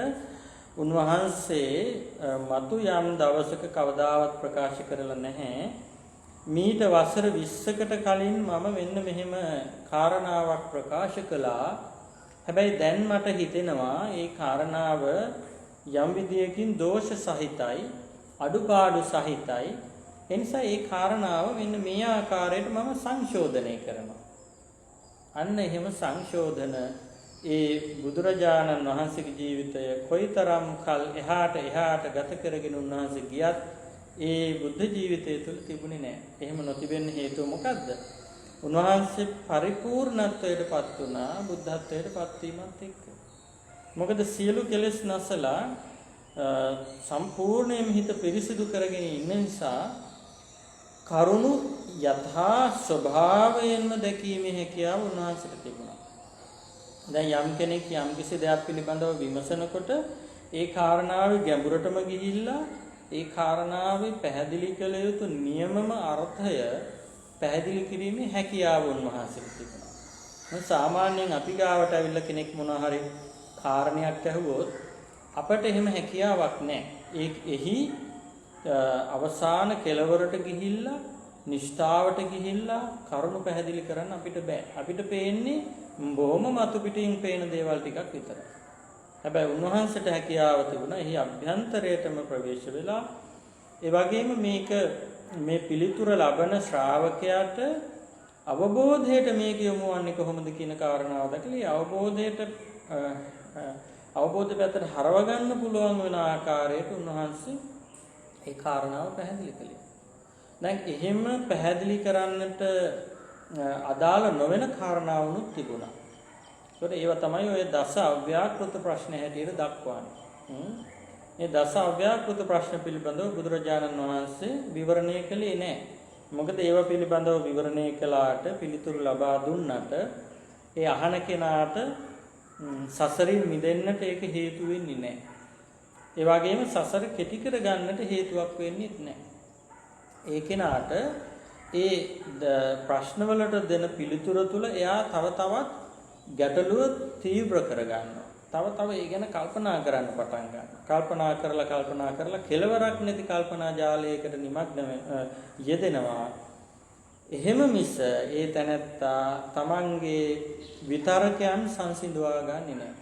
උන්වහන්සේ මතු යම් දවසක කවදාවත් ප්‍රකාශ කරලා නැහැ මීට වසර 20කට කලින් මම මෙන්න මෙහෙම කාරණාවක් ප්‍රකාශ කළා. හැබැයි දැන් මට හිතෙනවා ඒ කාරණාව යම් විදියකින් දෝෂ සහිතයි, අඩුපාඩු සහිතයි. එනිසා ඒ කාරණාව මෙන්න මේ ආකාරයට මම සංශෝධනය කරනවා. අන්න එහෙම සංශෝධන ඒ බුදුරජාණන් වහන්සේගේ ජීවිතය කොයිතරම් කල් එහාට ගත කරගෙන උන්වහන්සේ ගියත් ඒ බුද්ධ ජීවිතය තුළ තිබුණේ නැහැ. එහෙම නොතිබෙන්න හේතුව මොකද්ද? උන්වහන්සේ පරිපූර්ණත්වයටපත් වුණා බුද්ධත්වයටපත් වීමත් එක්ක. මොකද සියලු කෙලෙස් නැසලා සම්පූර්ණයෙන්ම හිත පිරිසිදු කරගෙන ඉන්න නිසා කරුණු යථා ස්වභාවයෙන්ම දැකීමේ හැකියාව උන්වහන්සේට තිබුණා. දැන් යම් කෙනෙක් යම් කිසි දෙයක් පිළිබඳව විමසනකොට ඒ කාරණාවේ ගැඹුරටම ගිහිල්ලා ඒ කාරණාවේ පැහැදිලි කළ යුතු නියමම අර්ථය පැහැදිලි කිරීමේ හැකියාව උන්වහන්සේට තිබුණා. මොකද සාමාන්‍යයෙන් අපි ගාවට ඇවිල්ලා කෙනෙක් මොනවා හරි කාරණයක් අහුවොත් අපට එහෙම හැකියාවක් නැහැ. එහි අවසාන කෙලවරට ගිහිල්ලා නිෂ්ඨාවට ගිහිල්ලා කරුණු පැහැදිලි කරන්න අපිට බෑ. අපිට පේන්නේ බොහොම මතු පිටින් පේන දේවල් ටිකක් විතරයි. හැබැයි උන්වහන්සේට හැකියාව තිබුණා එහි අභ්‍යන්තරයටම ප්‍රවේශ වෙලා ඒ වගේම මේ පිළිතුර ලබන ශ්‍රාවකයාට අවබෝධයට මේක යොමු වන්නේ කොහොමද කියන කාරණාව දැකලා අවබෝධ පැත්තට හරව ගන්න පුළුවන් වෙන ආකාරයට උන්වහන්සේ ඒ කාරණාව පැහැදිලි කළේ. දැන් එහෙම පැහැදිලි කරන්නට අදාළ නොවන කාරණාවනුත් තිබුණා. ඒකට ඒවා තමයි ඔය දස අව්‍යාකෘත ප්‍රශ්න හැටියට දක්වන්නේ. මේ දස අව්‍යාකෘත ප්‍රශ්න පිළිබඳව බුදුරජාණන් වහන්සේ විවරණය කළේ නැහැ. මොකද ඒවා පිළිබඳව විවරණය කළාට පිළිතුරු ලබා දුන්නට ඒ අහන කෙනාට සසරින් මිදෙන්නට ඒක හේතු වෙන්නේ නැහැ. ඒ වගේම සසර කෙටි කර ගන්නට හේතුවක් වෙන්නේ නැහැ. ඒ කෙනාට ඒ ප්‍රශ්නවලට දෙන පිළිතුර තුළ එයා තව තවත් ගැටලුව තීව්‍ර කර ගන්නවා. තව ඒ ගැන කල්පනා කරන්න පටන් ගන්නවා. කල්පනා කරලා කෙලවරක් නැති කල්පනා ජාලයකට නිමග්න යෙදෙනවා. එහෙම මිස ඒ තැනැත්තා තමන්ගේ විතරකයන් සංසිඳවා ගන්නේ නැහැ.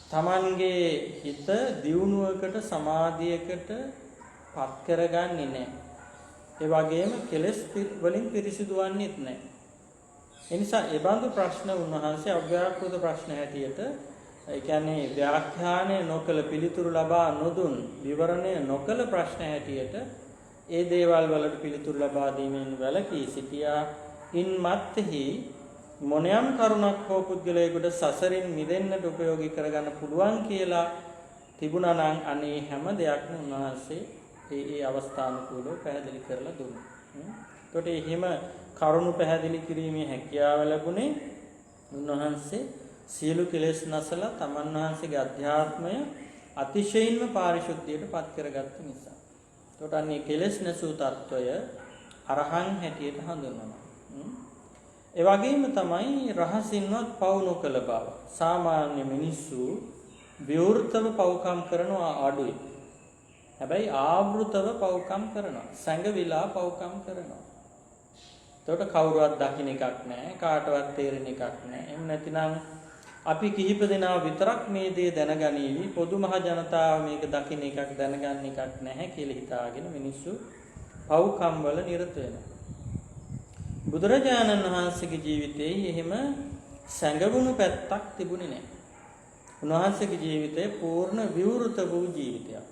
තමන්ගේ හිත දියුණුවකට සමාධියකට පත් කරගන්නේ නැහැ. ඒ වගේම කෙලෙස් වලින් පිරිසිදු වන්නේත් නැහැ. ඒ නිසා ඒ බඳු ප්‍රශ්න උන්වහන්සේ අව්‍යාකෘත ප්‍රශ්න හැටියට ඒ කියන්නේ ව්‍යාඛ්‍යානය නොකළ පිළිතුරු ලබා නොදුන් විවරණය නොකළ ප්‍රශ්න හැටියට ඒ දේවල් වලට පිළිතුරු ලබා දීමෙන් වැළකී සිටියා. ඉන් මත්ෙහි මොනියම් කරුණක් හෝ පුද්ගලයෙකුට සසරින් මිදෙන්නට උපයෝගී කරගන්න පුළුවන් කියලා තිබුණා නම් අනේ හැම දෙයක්ම උන්වහන්සේ ඒ අවස්ථානුකූලව පැහැදිලි කරලා දුන්නා. ඒකට එහෙම කරුණු පැහැදිලි කිරීමේ හැකියාව ලැබුණේ උන්වහන්සේ සියලු කෙලෙස් නැසලා තමන් වහන්සේගේ අධ්‍යාත්මය අතිශයින්ම පාරිශුද්ධියට පත් කරගත්ත නිසා. ඒකට අන්නේ කෙලෙස් නැසූ తত্ত্বය අරහං හැටියට හඳුන්වනවා. ඒ වගේම තමයි රහසින්වත් පව් නොකළ බව. සාමාන්‍ය මිනිස්සු විවෘතව පව්කම් කරනවා අඩුයි. හැබැයි ආවෘතව පව්කම් කරනවා. සංගවිලා පව්කම් කරනවා. එතකොට කවුරුවත් දකින්න එකක් නැහැ, කාටවත් තේරෙන එකක් නැහැ. එහෙම නැතිනම් අපි කිහිප දෙනා විතරක් මේ දේ දැනගනීවි, පොදු මහ ජනතාව මේක දකින්න එකක් දැනගන්න එකක් නැහැ කියලා හිතාගෙන මිනිස්සු පව්කම් වල නිරත වෙනවා. බුදුරජාණන් වහන්සේගේ ජීවිතයේ එහෙම සංගවුණු පැත්තක් තිබුණේ නැහැ. උන්වහන්සේගේ ජීවිතය පූර්ණ විවෘත වූ ජීවිතයක්.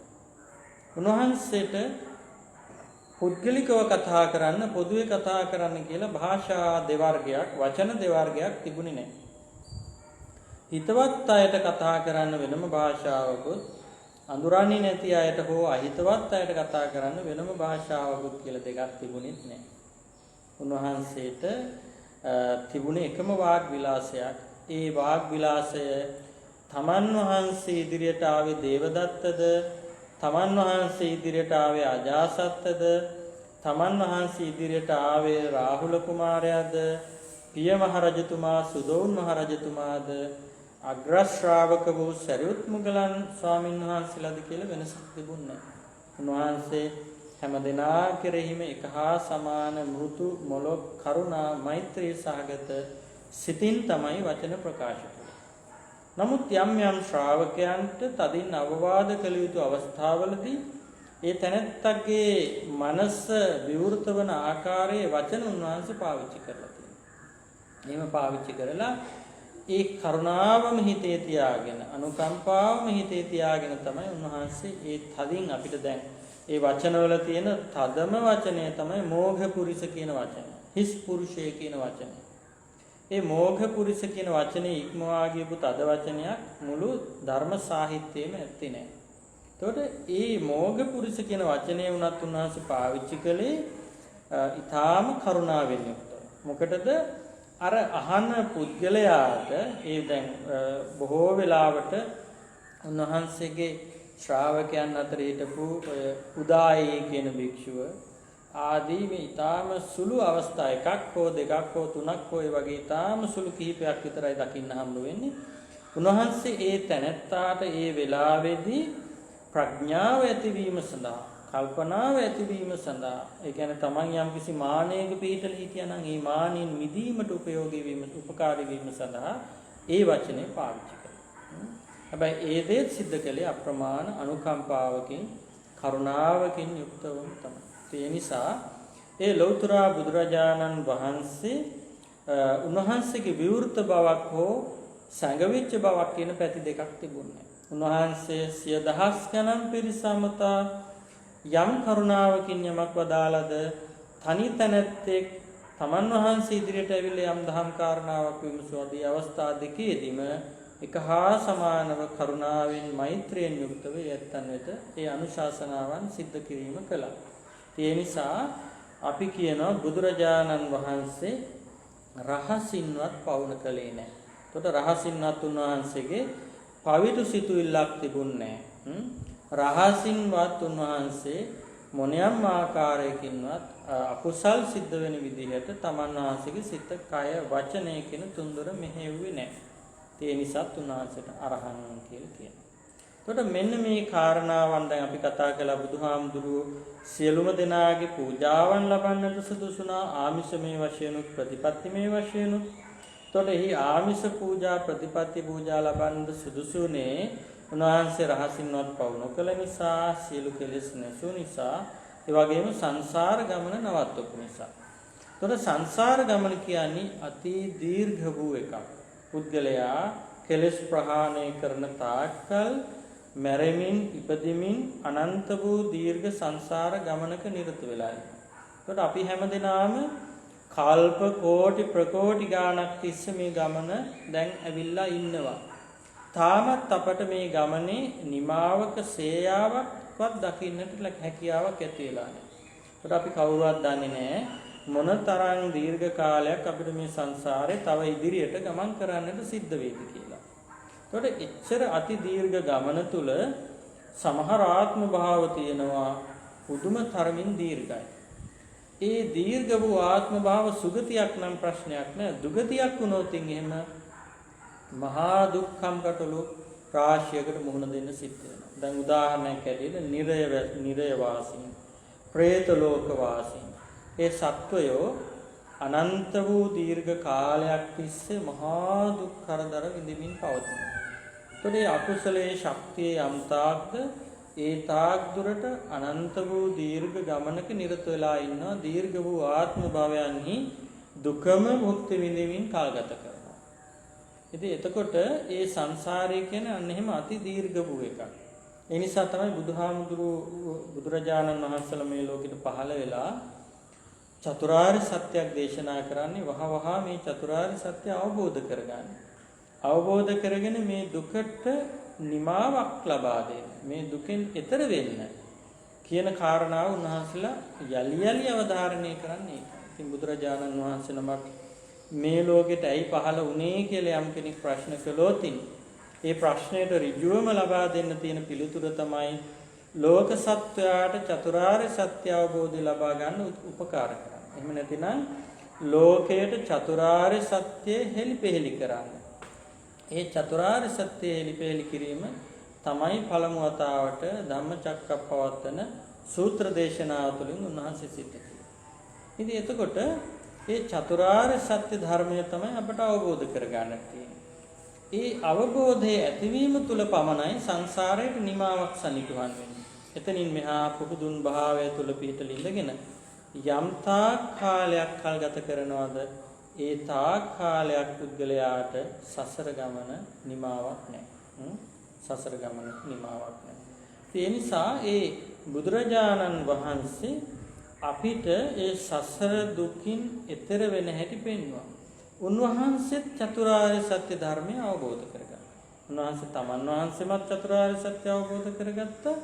උන්වහන්සේට පුද්ගලිකව කතා කරන්න, පොදුවේ කතා කරන්න කියලා භාෂා දෙවර්ගයක්, වචන දෙවර්ගයක් තිබුණේ නැහැ. හිතවත් අයට කතා කරන්න වෙනම භාෂාවකුත්, අඳුරන්නේ නැති අයට හෝ අහිතවත් අයට කතා කරන්න වෙනම භාෂාවකුත් කියලා දෙකක් තිබුණෙත් නැහැ. උන්වහන්සේට තිබුණේ එකම වාග් විලාසයක්. ඒ වාග් විලාසය තමන් වහන්සේ ඉදිරියට ආවේ දේවදත්තද, තමන් වහන්සේ ඉදිරියට ආවේ අජාසත්තද, තමන් වහන්සේ ඉදිරියට ආවේ රාහුල කුමාරයාද, පිය මහ රජතුමා, සුදෝන් මහ රජතුමාද, අග්‍ර ශ්‍රාවක වූ සරියුත් මුගලන් ස්වාමීන් වහන්සේලාද කියලා වෙනසක් තිබුණේ නැහැ. උන්වහන්සේ හැම දෙනා කෙරෙහිම එක හා සමාන මෘදු මොළොක් කරුණා මෛත්‍රී සහගත සිතින් තමයි වචන ප්‍රකාශ කළේ. නමුත් යම් යම් ශ්‍රාවකයන්ට තදින් අවවාද කළ යුතු අවස්ථාවලදී ඒ තැනැත්තගේ මනස විවෘත වන ආකාරයේ වචන උන්වහන්සේ පාවිච්චි කරලා තියෙනවා. එහෙම පාවිච්චි කරලා ඒ කරුණාවම හිතේ තියාගෙන, අනුකම්පාවම හිතේ තියාගෙන තමයි උන්වහන්සේ ඒ තදින් අපිට දැන් ඒ වචනවල තියෙන තදම වචනය තමයි මෝඝ පුරිස කියන වචනය. හිස් පුරුෂය කියන වචනය. ඒ මෝඝ පුරිස කියන වචනේ ඉක්මවා ගියපු තද වචනයක් මුළු ධර්ම සාහිත්‍යයේම ඇත්තේ නැහැ. එතකොට මේ මෝඝ පුරිස කියන වචනේ වුණත් උන්වහන්සේ පාවිච්චි කළේ ඊටාම කරුණාවෙන් යුක්තව. මොකටද? අර අහන පුද්ගලයාට ඒ දැන් බොහෝ වෙලාවට උන්වහන්සේගේ ශ්‍රාවකයන් අතර හිටපු උදායි කියන භික්ෂුව ආදී මේ ඊටාම සුළු අවස්ථා එකක් හෝ දෙකක් හෝ තුනක් හෝ ඒ වගේ ඊටාම සුළු කිහිපයක් විතරයි දකින්න හම්බ වෙන්නේ. උන්වහන්සේ ඒ තැනැත්තාට ඒ වෙලාවේදී ප්‍රඥාව ඇතිවීම සඳහා, කල්පනාව ඇතිවීම සඳහා, ඒ කියන්නේ තමන් යම්කිසි මානයක පිහිටලා හිටියනම් ඒ මානෙන් මිදීමට උපයෝගී වීම, උපකාරී වීම සඳහා ඒ වචනේ පාවිච්චි කළා. හැබැයි ඒ දේ සිද්ධ කළේ අප්‍රමාණ අනුකම්පාවකින්, කරුණාවකින් යුක්තවම තමයි. ඒ නිසා ඒ ලෞතර බුදුරජාණන් වහන්සේ උන්වහන්සේගේ විවෘත බවක් හෝ සංගවිච්ච බවක් කියන පැති දෙකක් තිබුණේ. උන්වහන්සේ සිය දහස් ගණන් පිරිසමතා යම් කරුණාවකින් යමක් වදාළද තනි තැනැත්තෙක් තමන් වහන්සේ ඉදිරියට ඇවිල්ලා යම් දහම් කාරණාවක් විමසුවාදී අවස්ථා දෙකේදීම එක හා සමානව කරුණාවෙන් මෛත්‍රියෙන් යුක්තව යැත්තන් වෙත ඒ අනුශාසනාවන් සිද්ධ කිරීම කළා. ඒ නිසා අපි කියනවා බුදුරජාණන් වහන්සේ රහසින්වත් පවුන කළේ නැහැ. එතකොට රහසින්වත් උන්වහන්සේගේ පවිතු සිතුවිල්ලක් තිබුණේ නැහැ. රහසින්වත් උන්වහන්සේ මොනියම් ආකාරයකින්වත් අකුසල් සිද්ධ වෙන විදිහට තමන් වහන්සේගේ සිත, කය, වචනය කියන තුන්දොර මෙහෙව්වේ නැහැ. ඒ නිසා උන්වහන්සේට අරහං කියලා කියනවා. එතකොට මෙන්න මේ කාරණාවන් දැන් අපි කතා කළා බුදුහාමුදුරුවෝ සියලුම දෙනාගේ පූජාවන් ලබන්නට සුදුසුනා ආමිෂමේ වශයෙන් උත් ප්‍රතිපත්තිමේ වශයෙන් උත්. එතකොට එහි ආමිෂ පූජා ප්‍රතිපත්ති පූජා ලබන්නට සුදුසුනේ උන්වහන්සේ රහසින්වත් පවු නොකළ නිසා, සියලු කෙලෙස් නැසු නිසා, ඒ වගේම සංසාර ගමන නවත්වපු නිසා. එතකොට සංසාර ගමන කියන්නේ අති දීර්ඝ වූ එකක්. පුද්ගලයා කෙලෙස් ප්‍රහාණය කරන තාක්කල් මැරෙමින් ඉපදෙමින් අනන්ත වූ දීර්ඝ සංසාර ගමනක නිරත වෙලා ඉන්නවා. ඒකට අපි හැමදෙනාම කල්ප කෝටි ප්‍රකෝටි ගාණක් තිස්සේ මේ ගමන දැන් ඇවිල්ලා ඉන්නවා. තාමත් අපට මේ ගමනේ නිමාවක සේයාවක්වත් දකින්නට හැකියාවක් ඇති වෙලා නැහැ. ඒකට අපි කවුරුවත් දන්නේ නැහැ මොනතරම් දීර්ඝ කාලයක් අපිට මේ සංසාරේ තව ඉදිරියට ගමන් කරන්නට සිද්ධ වෙයිද කියලා. එතකොට එච්චර අති දීර්ඝ ගමන තුල සමහර ආත්ම භාව තියෙනවා පුදුම තරමින් දීර්ඝයි. ඒ දීර්ඝ වූ ආත්ම භාව සුගතියක් නම් ප්‍රශ්නයක් නෑ. දුගතියක් වුණොත් එහෙම මහා දුක්ඛම් කටළු රාශියකට මුහුණ දෙන්න සිද්ධ වෙනවා. දැන් උදාහරණයක් ඇටියට නිරය වාසීන්, പ്രേත ලෝක වාසීන්, ඒ සත්වයෝ අනන්ත වූ දීර්ඝ කාලයක් තිස්සේ මහා දුක් කරදර විඳින්මින් පවතිනවා. එතකොට මේ අකුසලයේ ශක්තිය යම් තාක්ද ඒ තාක් දුරට අනන්ත වූ දීර්ඝ ගමනක නිරත වෙලා ඉන්නවා. දීර්ඝ වූ ආත්ම භවයන්හි දුකම භුක්ති විඳින්මින් කාල ගත කරනවා. ඉතින් එතකොට ඒ සංසාරය කියන්නේ අන්න එහෙම අති දීර්ඝ වූ එකක්. ඒ නිසා තමයි බුදුරජාණන් වහන්සේලා මේ ලෝකෙට පහළ වෙලා චතුරාර්ය සත්‍යයක් දේශනා කරන්නේ වහවහ මේ චතුරාර්ය සත්‍ය අවබෝධ කරගන්න. අවබෝධ කරගෙන මේ දුකට නිමාවක් ලබා දෙන්න. මේ දුකෙන් එතර වෙන්න කියන කාරණාව උන්වහන්සේලා යලි යලි අවධාරණය කරන්නේ. ඉතින් බුදුරජාණන් වහන්සේ නමක් මේ ලෝකෙට ඇයි පහළ වුණේ කියලා යම් කෙනෙක් ප්‍රශ්න කළොත් ඒ ප්‍රශ්නයට ඍජුවම ලබා දෙන්න තියෙන පිළිතුර තමයි ලෝක සත්වයාට චතුරාර්ය සත්‍ය අවබෝධය ලබා ගන්න උපකාර කරන්නේ. එහෙම නැතිනම් ලෝකයට චතුරාර්ය සත්‍ය හෙළිපෙහෙළි කරන්න. ඒ චතුරාර්ය සත්‍ය හෙළිපෙහෙළි කිරීම තමයි පළමු වතාවට ධම්මචක්කප්පවත්තන සූත්‍ර දේශනාව තුළින් උන්වහන්සේ සිද්ධ කළේ. ඉතින් එතකොට මේ චතුරාර්ය සත්‍ය ධර්මය තමයි අපට අවබෝධ කරගන්න තියෙන්නේ. ඒ අවබෝධයේ ඇතිවීම තුළ පමණයි සංසාරයට නිමාවක් සනිටුහන් වෙන්නේ. එතනින් මෙහා පුදුන් භාවය තුළ පිහිටල ඉඳගෙන යම් තාක් කාලයක් කල් ගත කරනවද ඒ තාක් කාලයක් පුද්ගලයාට සසර ගමන නිමාවක් නැහැ. සසර ගමන නිමාවක් නැහැ. ඒ නිසා ඒ බුදුරජාණන් වහන්සේ අපිට ඒ සසර දුකින් එතර වෙන හැටි පෙන්වනවා. උන්වහන්සේත් චතුරාර්ය සත්‍ය ධර්මය අවබෝධ කරගත්තා. උන්වහන්සේ තමන් වහන්සේමත් චතුරාර්ය සත්‍ය අවබෝධ කරගත්තා.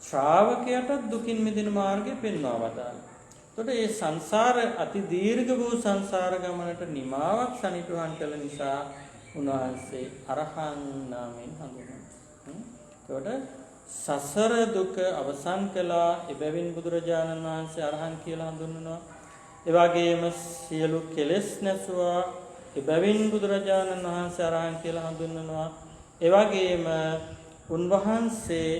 ශ්‍රාවකයට දුකින් මිදෙන මාර්ගය පෙන්වා වදාළා. එතකොට මේ සංසාර අති දීර්ඝ වූ සංසාර ගමනට නිමාවක් සනිටුහන් කළ නිසා උන්වහන්සේ අරහං නාමයෙන් හඳුන්වනවා. එතකොට සසර දුක අවසන් කළා. එබැවින් බුදුරජාණන් වහන්සේ අරහං කියලා හඳුන්වනවා. ඒ වගේම සියලු කෙලෙස් නැසුවා. එබැවින් බුදුරජාණන් වහන්සේ අරහං කියලා හඳුන්වනවා. ඒ වගේම උන්වහන්සේ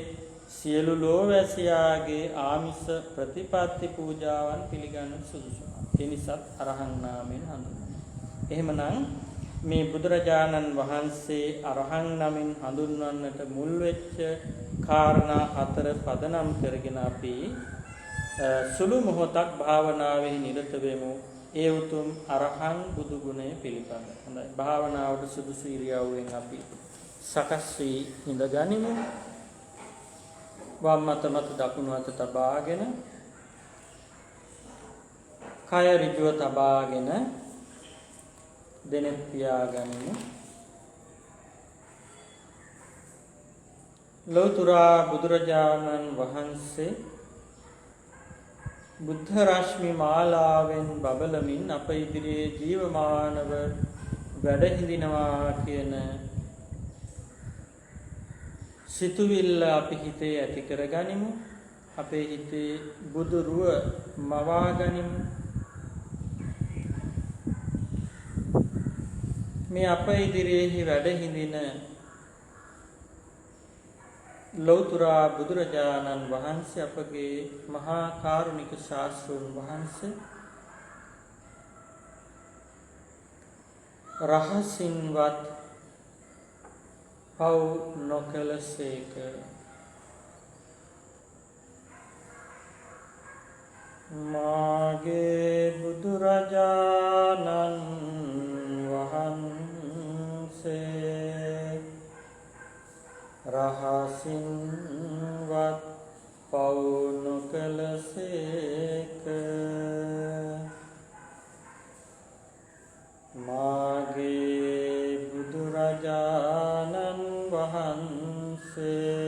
සියලු ලෝවැසියාගේ ආමිෂ ප්‍රතිපත්ති පූජාවන් පිළිගන්න සුදුසුයි. ඒ නිසා අරහං නාමයෙන් හඳුන්වනවා. එහෙමනම් මේ බුදුරජාණන් වහන්සේ අරහං නමින් හඳුන්වන්නට මුල් වෙච්ච කාරණා 4 පදනම් කරගෙන අපි සුළු මොහොතක් භාවනාවේ නිරත වෙමු. ඒ උතුම් අරහං බුදු ගුණය පිළිබඳ. හොඳයි. භාවනාවට සුදුසු ඉරියව්වෙන් අපි සකස් වී ඉඳගනිමු. වම් අත මත දකුණු අත තබාගෙන කය ඍජුව තබාගෙන දෙනෙත් පියාගනිමු. ලෞතර බුදුරජාණන් වහන්සේ බුද්ධ රශ්මි මාලාවෙන් බබලමින් අප ඉදිරියේ ජීවමානව වැඩ හිඳිනවා කියන සිතුවිල්ල අපි හිතේ ඇති කරගනිමු. අපේ හිතේ බුදු රුව මවා ගනිමු. මේ අප ඉදිරියේ වැඩ හිඳින ලෞතර බුදුරජාණන් වහන්සේ අපගේ මහා කාරුණික ශාස්ත්‍රඥ වහන්සේ රහසින්වත් පව් නොකලසේක. මාගේ බුදුරජාණන් වහන්සේ රහසින්වත් පව් නොකලසේක. මාගේ බුදුරජාණන් වහන්සේ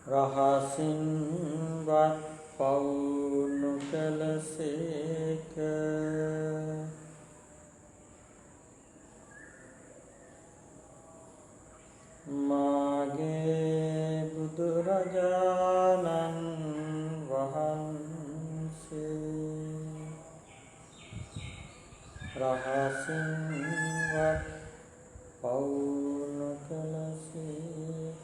රහසින්වත් පව් නොකලසේක. මාගේ බුදුරජාණන් වහන්සේ රහසින්වත් පව් නොකලසේක.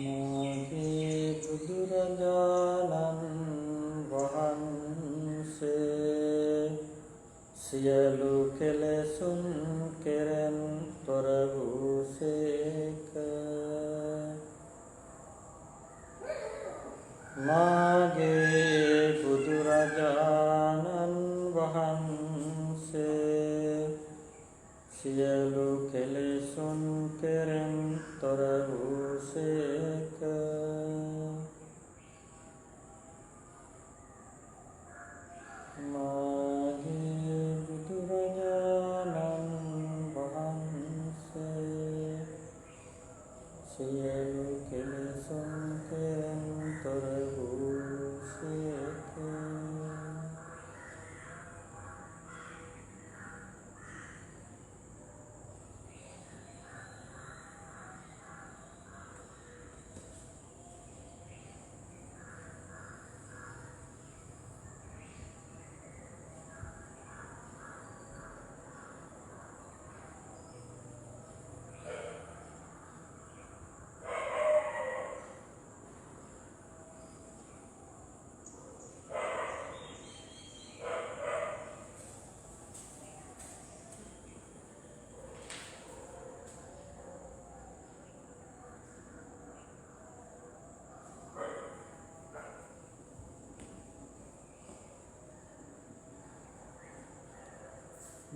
මාගේ බුදුරජාණන් වහන්සේ සියලු කෙලෙසුන් කෙරෙන් තොර වූසේක. මාගේ බුදුරජාණන් වහන්සේ සියලු කෙලෙසුන් කෙරෙන් තොර වූසේක. මාගේ බුදුරජාණන් වහන්සේ සියලු කෙලෙසුන් කෙරෙන් තොර වූසේක.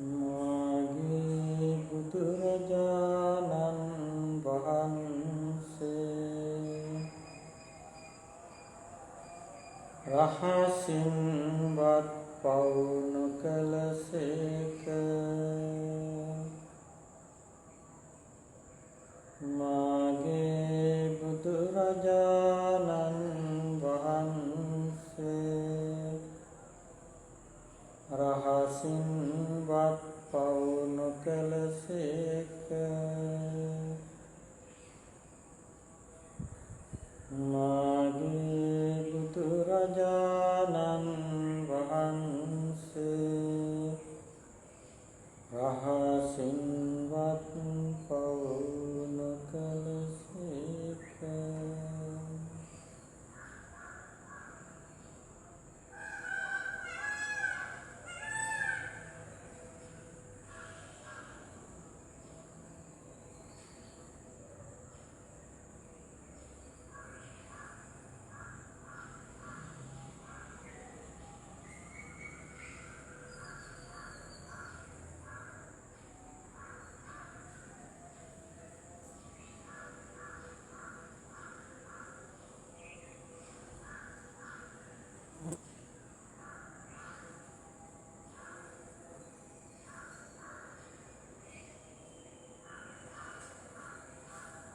මාගේ බුදුරජාණන් වහන්සේ රහසින්වත් පව් නොකලසේක. මාගේ බුදුරජාණන් වහන්සේ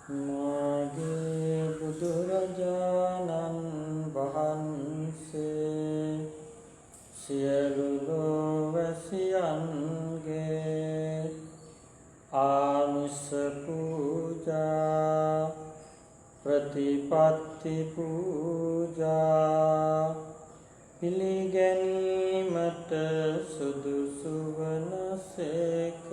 මාගේ බුදුරජාණන් වහන්සේ සියලු ලෝවැසියන්ගේ ආමිස පූජා ප්‍රතිපත්ති පූජා පිළිගැනීමට සුදුසු වනසේක.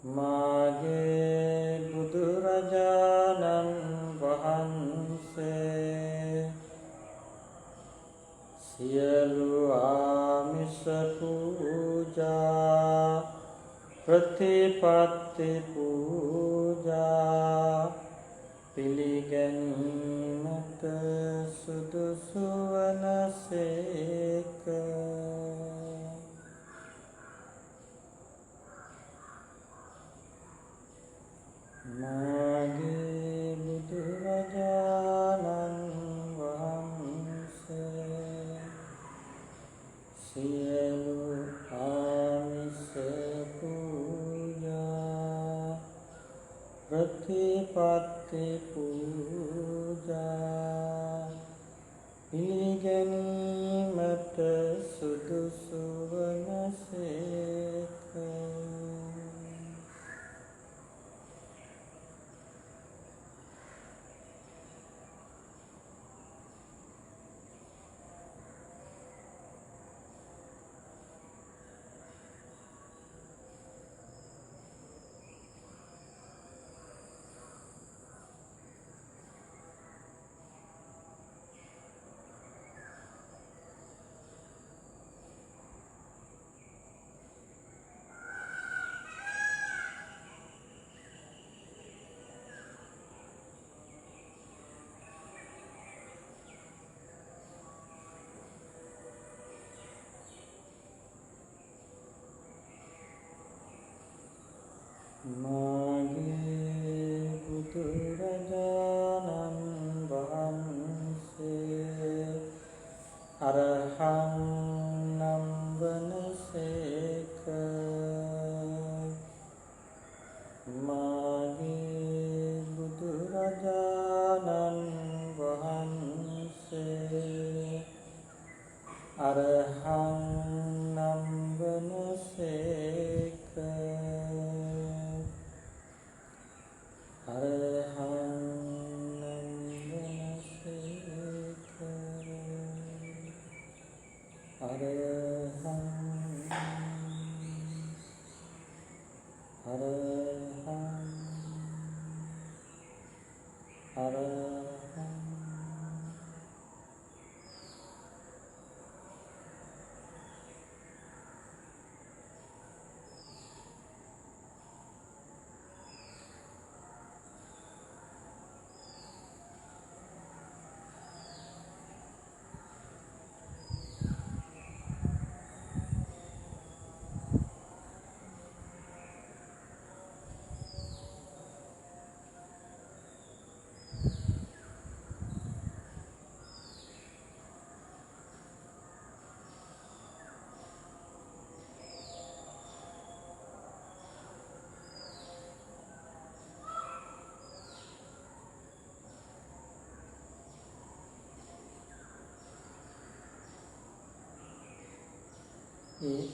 මාගේ බුදුරජාණන් වහන්සේ සියලු ආමිස පූජා ප්‍රතිපත්ති පූජා පිළිගැනීමට සුදුසු වනසේක. මාගේ බුදුරජාණන් වහන්සේ සියලු ආමිස පූජා ප්‍රතිපත්ති පූජා පිළිගැනීමට සුදුසු වනසේක. මාගේ බුදුරජාණන් වහන්සේ අරහං නම් වනසේක. මාගේ බුදුරජාණන් වහන්සේ අරහං නම් වනසේක. අරහං නම් වනසේක. අරහං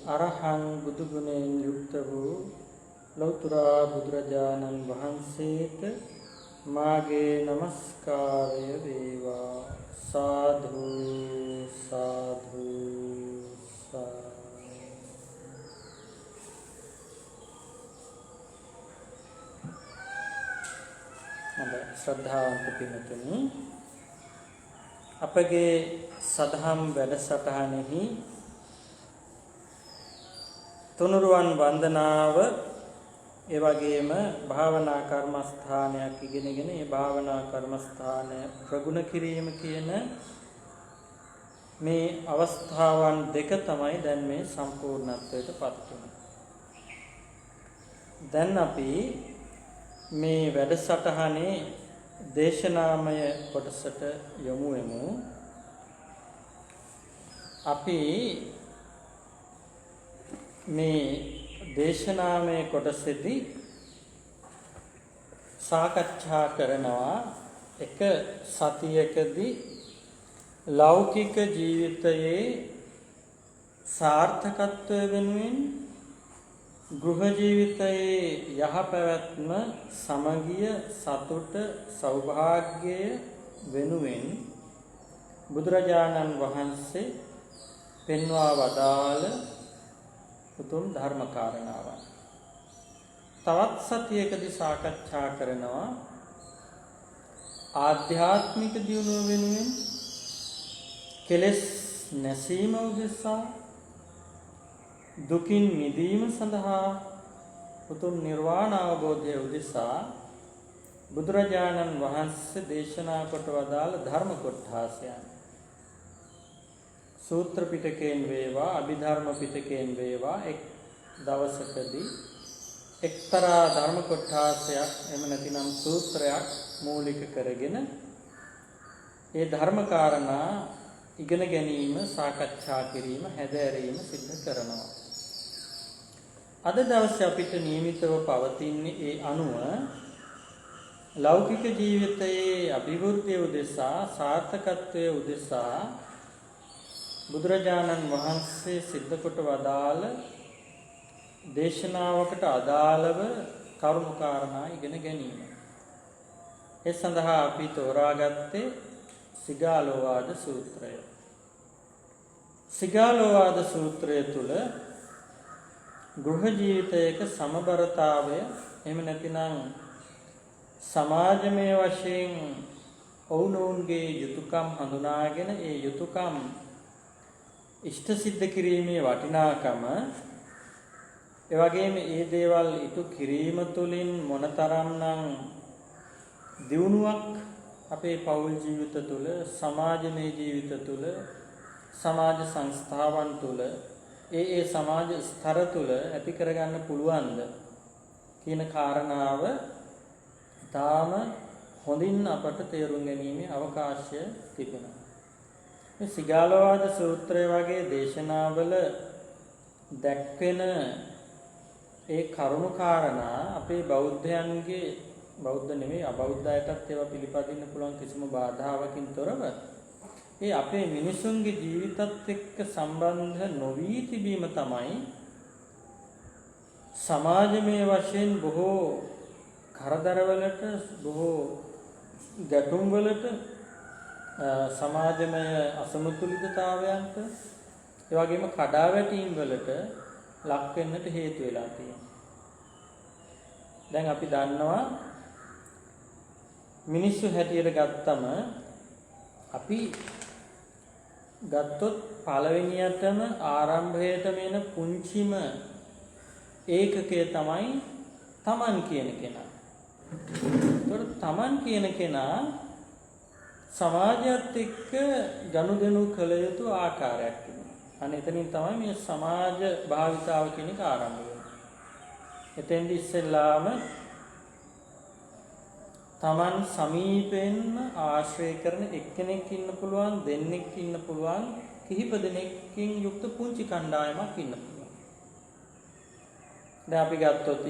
අරහං බුදු ගුණයෙන් යුක්ත වූ ලෞතර බුදුරජාණන් වහන්සේට මාගේ নমස්කාරය වේවා. සාදු සාදු සාදු. ශ්‍රද්ධාවන්ත පින්තුනි, අපගේ සදහම් වැඩසටහනෙහි තුනුරුවන් වන්දනාව ඒ වගේම භාවනා කර්මස්ථානයක් ඉගෙනගෙන ඒ භාවනා කර්මස්ථානය ප්‍රගුණ කිරීම කියන මේ අවස්ථාවන් දෙක තමයි දැන් මේ සම්පූර්ණත්වයට පත් වෙන්නේ. දැන් අපි මේ වැඩසටහනේ දේශනාමය කොටසට යොමු වෙමු. අපි මේ දේශනාමය කොටසෙදී සාකච්ඡා කරනවා එක සතියකදී ලෞකික ජීවිතයේ සාර්ථකත්වය වෙනුවෙන් ගෘහ ජීවිතයේ යහපැවැත්ම සමගිය සතුට සෞභාග්‍යය වෙනුවෙන් බුදුරජාණන් වහන්සේ පෙන්වා වදාළ උතුම් ධර්ම කාරණාවන්. තවත් සතියකදී සාකච්ඡා කරනවා ආධ්‍යාත්මික දියුණුව වෙනුවෙන් කෙලෙස් නැසීම උදෙසා දුකින් මිදීම සඳහා උතුම් නිර්වාණ අවබෝධය උදෙසා බුදුරජාණන් වහන්සේ දේශනා කොට වදාළ ධර්ම කොටාසයන් සූත්‍ර පිටකයෙන් වේවා අභිධර්ම පිටකයෙන් වේවා එක් දවසකදී එක්තරා ධර්ම කොටාසයක් එහෙම නැතිනම් සූත්‍රයක් මූලික කරගෙන ඒ ධර්ම කාරණා ඉගෙන ගැනීම සාකච්ඡා කිරීම හැදෑරීම සිදු කරනවා. අද දවසේ අපිට නියමිතව පවතින්නේ ඒ අනුව ලෞකික ජීවිතයේ අභිවෘද්ධිය උදෙසා සාර්ථකත්වයේ උදෙසා බුදුරජාණන් වහන්සේ සිද්ධ කොට වදාළ දේශනාවකට අදාළව කරුණු කාරණා ඉගෙන ගැනීම. ඒ සඳහා අපි තෝරාගත්තේ සිගාලෝවාද සූත්‍රය. සිගාලෝවාද සූත්‍රය තුල ගෘහ ජීවිතයක සමබරතාවය එහෙම නැතිනම් සමාජමය වශයෙන් ඔවුනොවුන්ගේ යුතුයකම් හඳුනාගෙන ඒ යුතුයකම් ඉෂ්ට සිද්ධ කිරීමේ වටිනාකම එවැගේම ඒ දේවල් ඉටු කිරීම තුළින් මොනතරම්නම් දියුණුවක් අපේ පෞල් ජීවිත තුළ සමාජමය ජීවිත තුළ සමාජ සංස්ථාවන් තුළ ඒ සමාජ ස්තර තුළ ඇති කරගන්න පුළුවන්ද කියන කාරණාව තාම හොඳින් අපට තේරුම් ගැනීමේ අවකාශය තිබෙනවා. මේ සිගාලෝවාද සූත්‍රය වගේ දේශනාවල දැක්වෙන ඒ කරුණු කාරණා අපේ බෞද්ධයන්ගේ බෞද්ධ නෙමෙයි අබෞද්ධ අයටත් ඒවා පිළිපදින්න පුළුවන් කිසිම බාධාවකින් තොරව ඒ අපේ මිනිසුන්ගේ ජීවිතත් එක්ක සම්බන්ධ නොවි තිබීම තමයි සමාජමය වශයෙන් බොහෝ කරදරවලට බොහෝ ගැටුම්වලට සමාජමය අසමතුලිතතාවයන්ට ඒ වගේම කඩාවැටීම් වලට ලක් වෙන්නට හේතු වෙලා තියෙනවා. දැන් අපි දන්නවා මිනිස්සු හැටියට ගත්තම අපි ගත්තොත් පළවෙනියටම ආරම්භයටම එන පුංචිම ඒකකය තමයි තමන් කියන කෙනා. ඒතකොට තමන් කියන කෙනා සමාජයත් එක්ක ගනුදෙනු කළ යුතු ආකාරයක් තිබෙනවා. අනේ එතනින් තමයි මේ සමාජ භාවිතාව කියන එක ආරම්භ වෙන්නේ. එතෙන්දි ඉස්සෙල්ලාම තමන් සමීපෙන්ම ආශ්‍රය කරන එක්කෙනෙක් ඉන්න පුළුවන්, දෙන්නෙක් ඉන්න පුළුවන්, කිහිප දෙනෙක්කින් යුක්ත පුංචි කණ්ඩායමක් ඉන්න පුළුවන්. දැන් අපි ගත්තොත්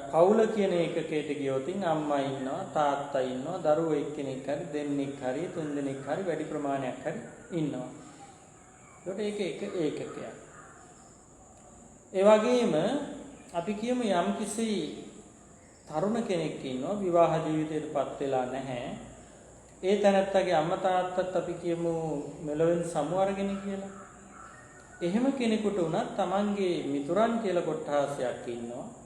පවුල කියන එකකයට ගියොත් අම්මා ඉන්නවා, තාත්තා ඉන්නවා, දරුවෝ එක්කෙනෙක් හරි, දෙන්නෙක් හරි, තුන් දෙනෙක් හරි, වැඩි ප්‍රමාණයක් හරි ඉන්නවා. ඒකට ඒක ඒකකයක්. ඒ වගේම අපි කියමු යම්කිසි තරුණ කෙනෙක් ඉන්නවා විවාහ ජීවිතයටපත් වෙලා නැහැ. ඒ තැනත්තගේ අම්මා තාත්තත් අපි කියමු මෙලොවෙන් සමු අරගෙන කියලා. එහෙම කෙනෙකුට උනත් Tamanගේ මිතුරන් කියලා කොට්ටාසයක් ඉන්නවා.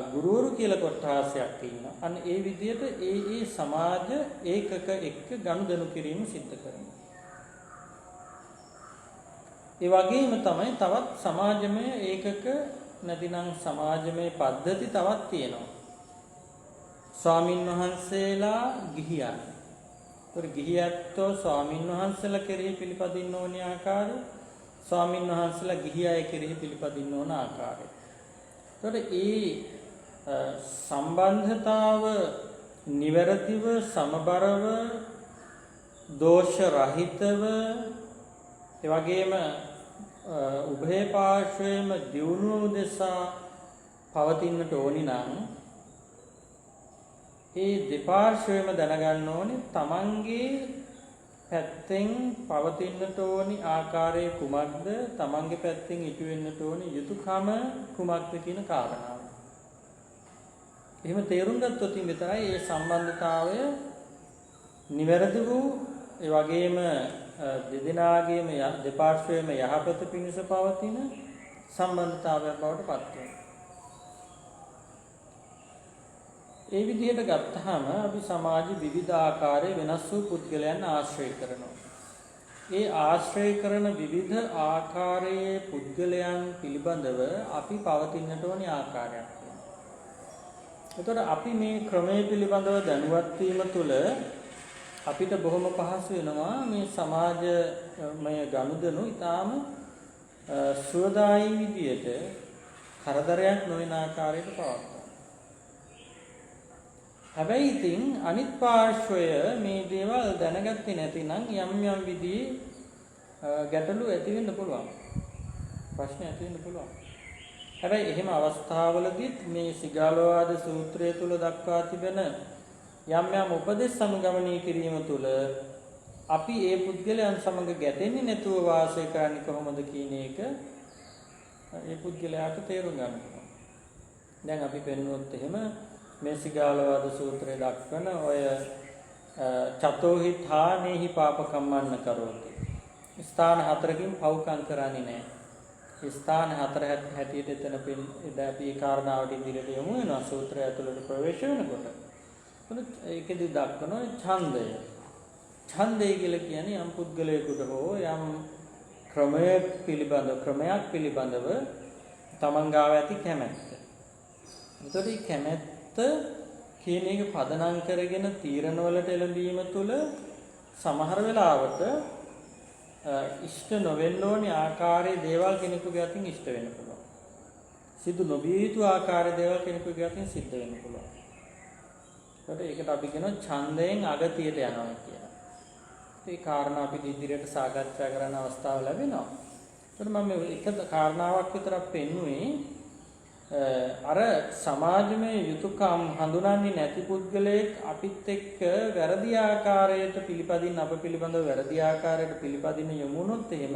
ගුරුවරු කියලා කොට්ටාසයක් ඉන්නවා. අන්න ඒ විදිහට ඒ සමාජ ඒකක එක්ක ගනුදෙනු කිරීම සිද්ධ කරනවා. ඒ වගේම තමයි තවත් සමාජමය ඒකක නැතිනම් සමාජමය පද්ධති තවත් තියෙනවා. ස්වාමින් වහන්සේලා ගිහියන්. ඒතර ගිහියත්ෝ ස්වාමින් වහන්සේලා කෙරෙහි පිළිපදින්න ඕන ආකාරය, ස්වාමින් වහන්සේලා ගිහි අය කෙරෙහි පිළිපදින්න ඕන ආකාරය. ඒතර සම්බන්ධතාව නිවැරදිව සමබරව දෝෂ රහිතව ඒ වගේම උභය පාර්ශ්වයේම දියුණුව දෙසා පවතින්නට ඕනි නම් ඒ දෙපාර්ශ්වයේම දැනගන්න ඕනේ තමන්ගේ පැත්තෙන් පවතින්නට ඕනි ආකාරය කුමක්ද, තමන්ගේ පැත්තෙන් ඉටු වෙන්නට ඕනි යුතුයකම කුමක්ද කියන කාරණාව. එහෙම තේරුම් ගත්තොත් විතරයි මේ සම්බන්ධතාවය නිවැරදි වූ, ඒ වගේම දෙදෙනාගේම දෙපාර්ශ්වයේම යහපත පිණිස පවතින සම්බන්ධතාවයක් බවට පත් වෙනවා. ඒ විදිහට ගත්තාම අපි සමාජ විවිධ ආකාරයේ වෙනස් වූ පුද්ගලයන් ආශ්‍රය කරනවා. ඒ ආශ්‍රය කරන විවිධ ආකාරයේ පුද්ගලයන් පිළිබඳව අපි පවතින්නට ඕනි ආකාරයක් තියෙනවා. එතකොට අපි මේ ක්‍රමයේ පිළිබඳව දැනුවත් වීම තුළ අපිට බොහොම පහසු වෙනවා මේ සමාජමය ගනුදෙනු ඊටාම සුවදායී විදියට කරදරයක් නොවන ආකාරයට පවත්වනවා. හැබැයි ඉතින් අනිත් පාර්ශ්වය මේ දේවල් දැනගත්තේ නැතිනම් යම් යම් විදිහේ ගැටලු ඇති වෙන්න පුළුවන්. ප්‍රශ්න ඇති වෙන්න පුළුවන්. හැබැයි එහෙම අවස්ථාවලදීත් මේ සිගාලෝවාද සූත්‍රය තුල දක්වා තිබෙන යම් යම් උපදේශ සමගමනය කිරීම තුළ අපි ඒ පුද්ගලයන් සමග ගැටෙන්නේ නැතුව වාසය කරන්නේ කොහොමද කියන එක ඒ පුද්ගලයාට තේරුම් ගන්න ඕනේ. දැන් අපි පෙන්වුවොත් එහෙම මේ සිගාලෝවාද සූත්‍රයේ දක්වන ඔය චතෝහි ථානේහි පාපකම්මන්න කරෝති. ස්ථාන හතරකින් පව්කම් කරන්නේ නැහැ. ස්ථාන හතර හැටියට එතන අපි ඒ කාරණාවට ඉදිරියට යමු වෙනවා සූත්‍රය ඇතුළට ප්‍රවේශ වෙනකොට. ඒකෙදි දක්වන ඡන්දය. ඡන්දය කියලා කියන්නේ යම් පුද්ගලයෙකුට හෝ යම් ක්‍රමයක් පිළිබඳව තමන් ගාව ඇති කැමැත්ත. එතකොට මේ කැමැත්ත කියන එක පදනම් කරගෙන තීරණවලට එළඹීම තුළ සමහර වෙලාවට ඉෂ්ට නොවෙන්න ඕනි ආකාරයේ දේවල් කෙනෙකුගේ අතින් ඉෂ්ට වෙන්න පුළුවන්. සිදු නොවිය යුතු ආකාරයේ දේවල් කෙනෙකුගේ අතින් සිද්ධ වෙන්න පුළුවන්. ඒකට අපි කියනවා ඡන්දයෙන් අගතියට යනවා කියලා. ඒ කාරණා අපි ඉදිරියට සාකච්ඡා කරන්න අවස්ථාව ලැබෙනවා. ඒකට මම එක කාරණාවක් විතරක් පෙන්නුවේ අර සමාජමය යුතුයකම් හඳුනන්නේ නැති පුද්ගලයෙක් අපිත් එක්ක වැරදි ආකාරයට පිළිපදින්න අප පිළිබඳව වැරදි ආකාරයට පිළිපදින්න යමුනොත් එහෙම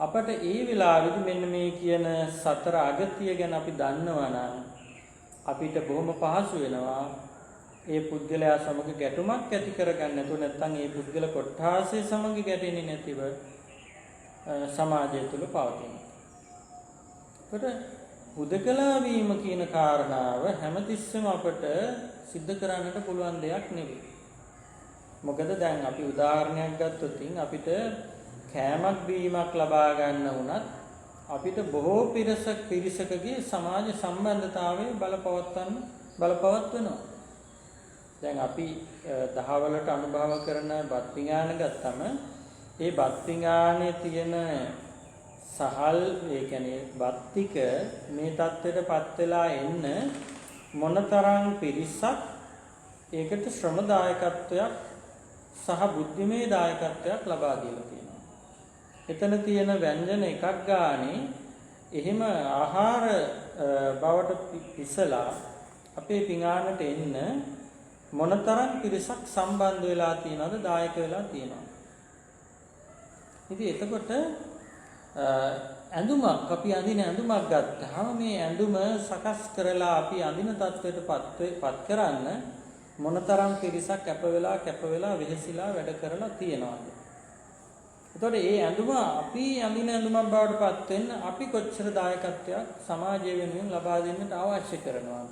අපට ඒ වෙලාවෙදි මෙන්න මේ කියන සතර අගතිය ගැන අපි දන්නවා නම් අපිට බොහොම පහසු වෙනවා ඒ පුද්ගලයා සමග ගැටුමක් ඇති කරගන්න නැතුව නැත්නම් ඒ පුද්ගල කොට්ඨාසය සමග ගැටෙන්නේ නැතිව සමාජය තුළ පවතින. ඒකට හුදකලා වීම කියන කාරණාව හැමතිස්සෙම අපට सिद्ध කරන්නට පුළුවන් දෙයක් නෙවෙයි. මොකද දැන් අපි උදාහරණයක් ගත්තොත් අපිට කෑමක් බීමක් ලබා ගන්න වුණත් අපිට බොහෝ පිරිසකගේ සමාජ සම්බන්ධතාවයේ බලපවත්වනවා. දැන් අපි දහවලට අනුභව කරන බත් පිඟාන ගත්තම ඒ බත් පිඟානේ තියෙන සහල් ඒ කියන්නේ බත් ටික මේ தත්ත්වයටපත් වෙලා එන්න මොනතරම් පිරිසක් ඒකට ශ්‍රම දායකත්වයක් සහ බුද්ධිමය දායකත්වයක් ලබා දීලා තියෙනවා. එතන තියෙන ව්‍යංජන එකක් ගානේ එහෙම ආහාර බවට පිසලා අපේ පිඟානට එන්න මොනතරම් පිරිසක් සම්බන්ධ වෙලා තියෙනවද දායක වෙලා තියෙනවද? ඉතින් එතකොට ඇඳුමක් අපි අඳින ඇඳුමක් ගත්තාම මේ ඇඳුම සකස් කරලා අපි අඳින තත්ත්වයටපත් කරන්න මොනතරම් පිරිසක් කැප වෙලා වෙහෙසිලා වැඩ කරලා තියෙනවද? එතකොට මේ ඇඳුම අපි අඳින ඇඳුමක් බවට පත් වෙන්න අපි කොච්චර දායකත්වයක් සමාජය වෙනුවෙන් ලබා දෙන්නට අවශ්‍ය කරනවද?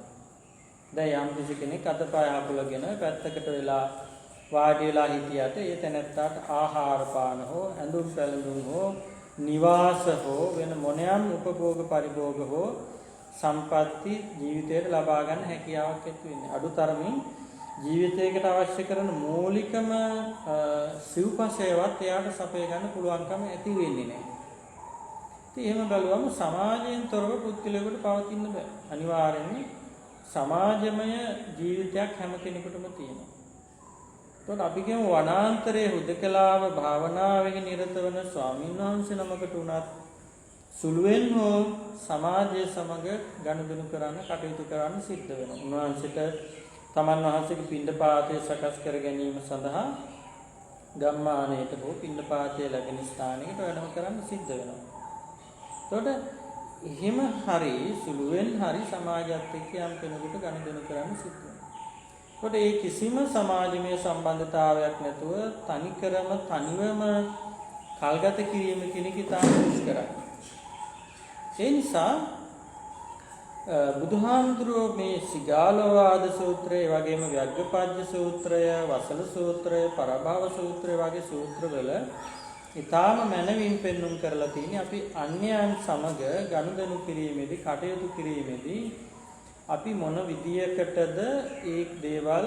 දැන් යම් කෙනෙක් අතපය හපුලගෙන පැත්තකට වෙලා වාඩි වෙලා හිටියට ඒ තැනත්තාට ආහාර පාන හෝ ඇඳුම් පැළඳුම් හෝ නිවාස හෝ වෙන මොනියම් උපභෝග පරිභෝග හෝ සම්පatti ජීවිතයට ලබා ගන්න හැකියාවක් ඇති වෙන්නේ. අඩුතරමින් ජීවිතයකට අවශ්‍ය කරන මූලිකම සිව්පසේවත් එයාට සපය ගන්න පුළුවන්කම ඇති වෙන්නේ නැහැ. ඉතින් එහෙම බලුවම සමාජයෙන් තොරව පුද්ගලයෙකුට පවතින්න බෑ. අනිවාර්යෙන්ම සමාජමය ජීවිතයක් හැම කෙනෙකුටම තියෙනවා. එතකොට අපි කියමු වනාන්තරයේ හුදකලාව භාවනාවෙහි නිරත වන ස්වාමීන් වහන්සේ නමකට උනත් සුළුවෙන් හෝ සමාජය සමග ගනුදෙනු කරන්න කටයුතු කරන්න සිද්ධ වෙනවා. උන්වහන්සේට තමන් වහන්සේගේ පින්ඩපාතය සකස් කර ගැනීම සඳහා ගම්මානයට හෝ පින්ඩපාතය ලැබෙන ස්ථානයකට වැඩම කරන්න සිද්ධ වෙනවා. එතකොට එහෙම හරි සුළුවෙන් හරි සමාජයත් එක්ක යම් කෙනෙකුට ගනුදෙනු කරන්න සිද්ධ වෙනවා. එතකොට ඒ කිසිම සමාජමය සම්බන්ධතාවයක් නැතුව තනිවම කල්ගත කිරීම කියන එක ඉතාම දුෂ්කරයි. ඒ නිසා බුදුහාමුදුරුවෝ මේ සිගාලෝවාද සූත්‍රය, වගේම ව්‍යග්ගපජ්ජ සූත්‍රය, වසල සූත්‍රය, පරභව සූත්‍රය වගේ සූත්‍රවල ඊටාම මනවින් පෙන්눔 කරලා තියෙන්නේ අපි අන්‍යයන් සමග ගනුදෙනු කිරීමේදී, කටයුතු කිරීමේදී අපි මොන විදියකටද ඒ දේවල්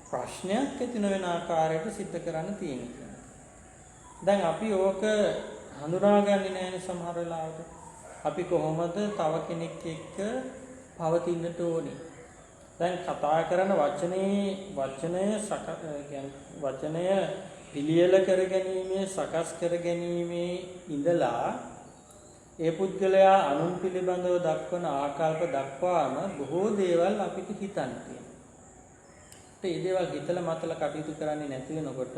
ප්‍රශ්නයක් ඇති නොවන ආකාරයට සිද්ධ කරන්න තියෙන්නේ. දැන් අපි ඕක හඳුනාගන්නේ නැහැ සමහර වෙලාවට. අපි කොහොමද තව කෙනෙක් එක්ක පවතින්නට ඕනේ? දැන් කතා කරන වචනය පිළියෙල කරගැනීමේ, සකස් කරගැනීමේ ඉඳලා ඒ පුද්ගලයා අනුන් පිළිබඳව දක්වන ආකල්ප දක්වාම බොහෝ දේවල් අපිට හිතන්න තියෙනවා. ඒ දේවල් හිතලා මතලා කටයුතු කරන්නේ නැති වෙනකොට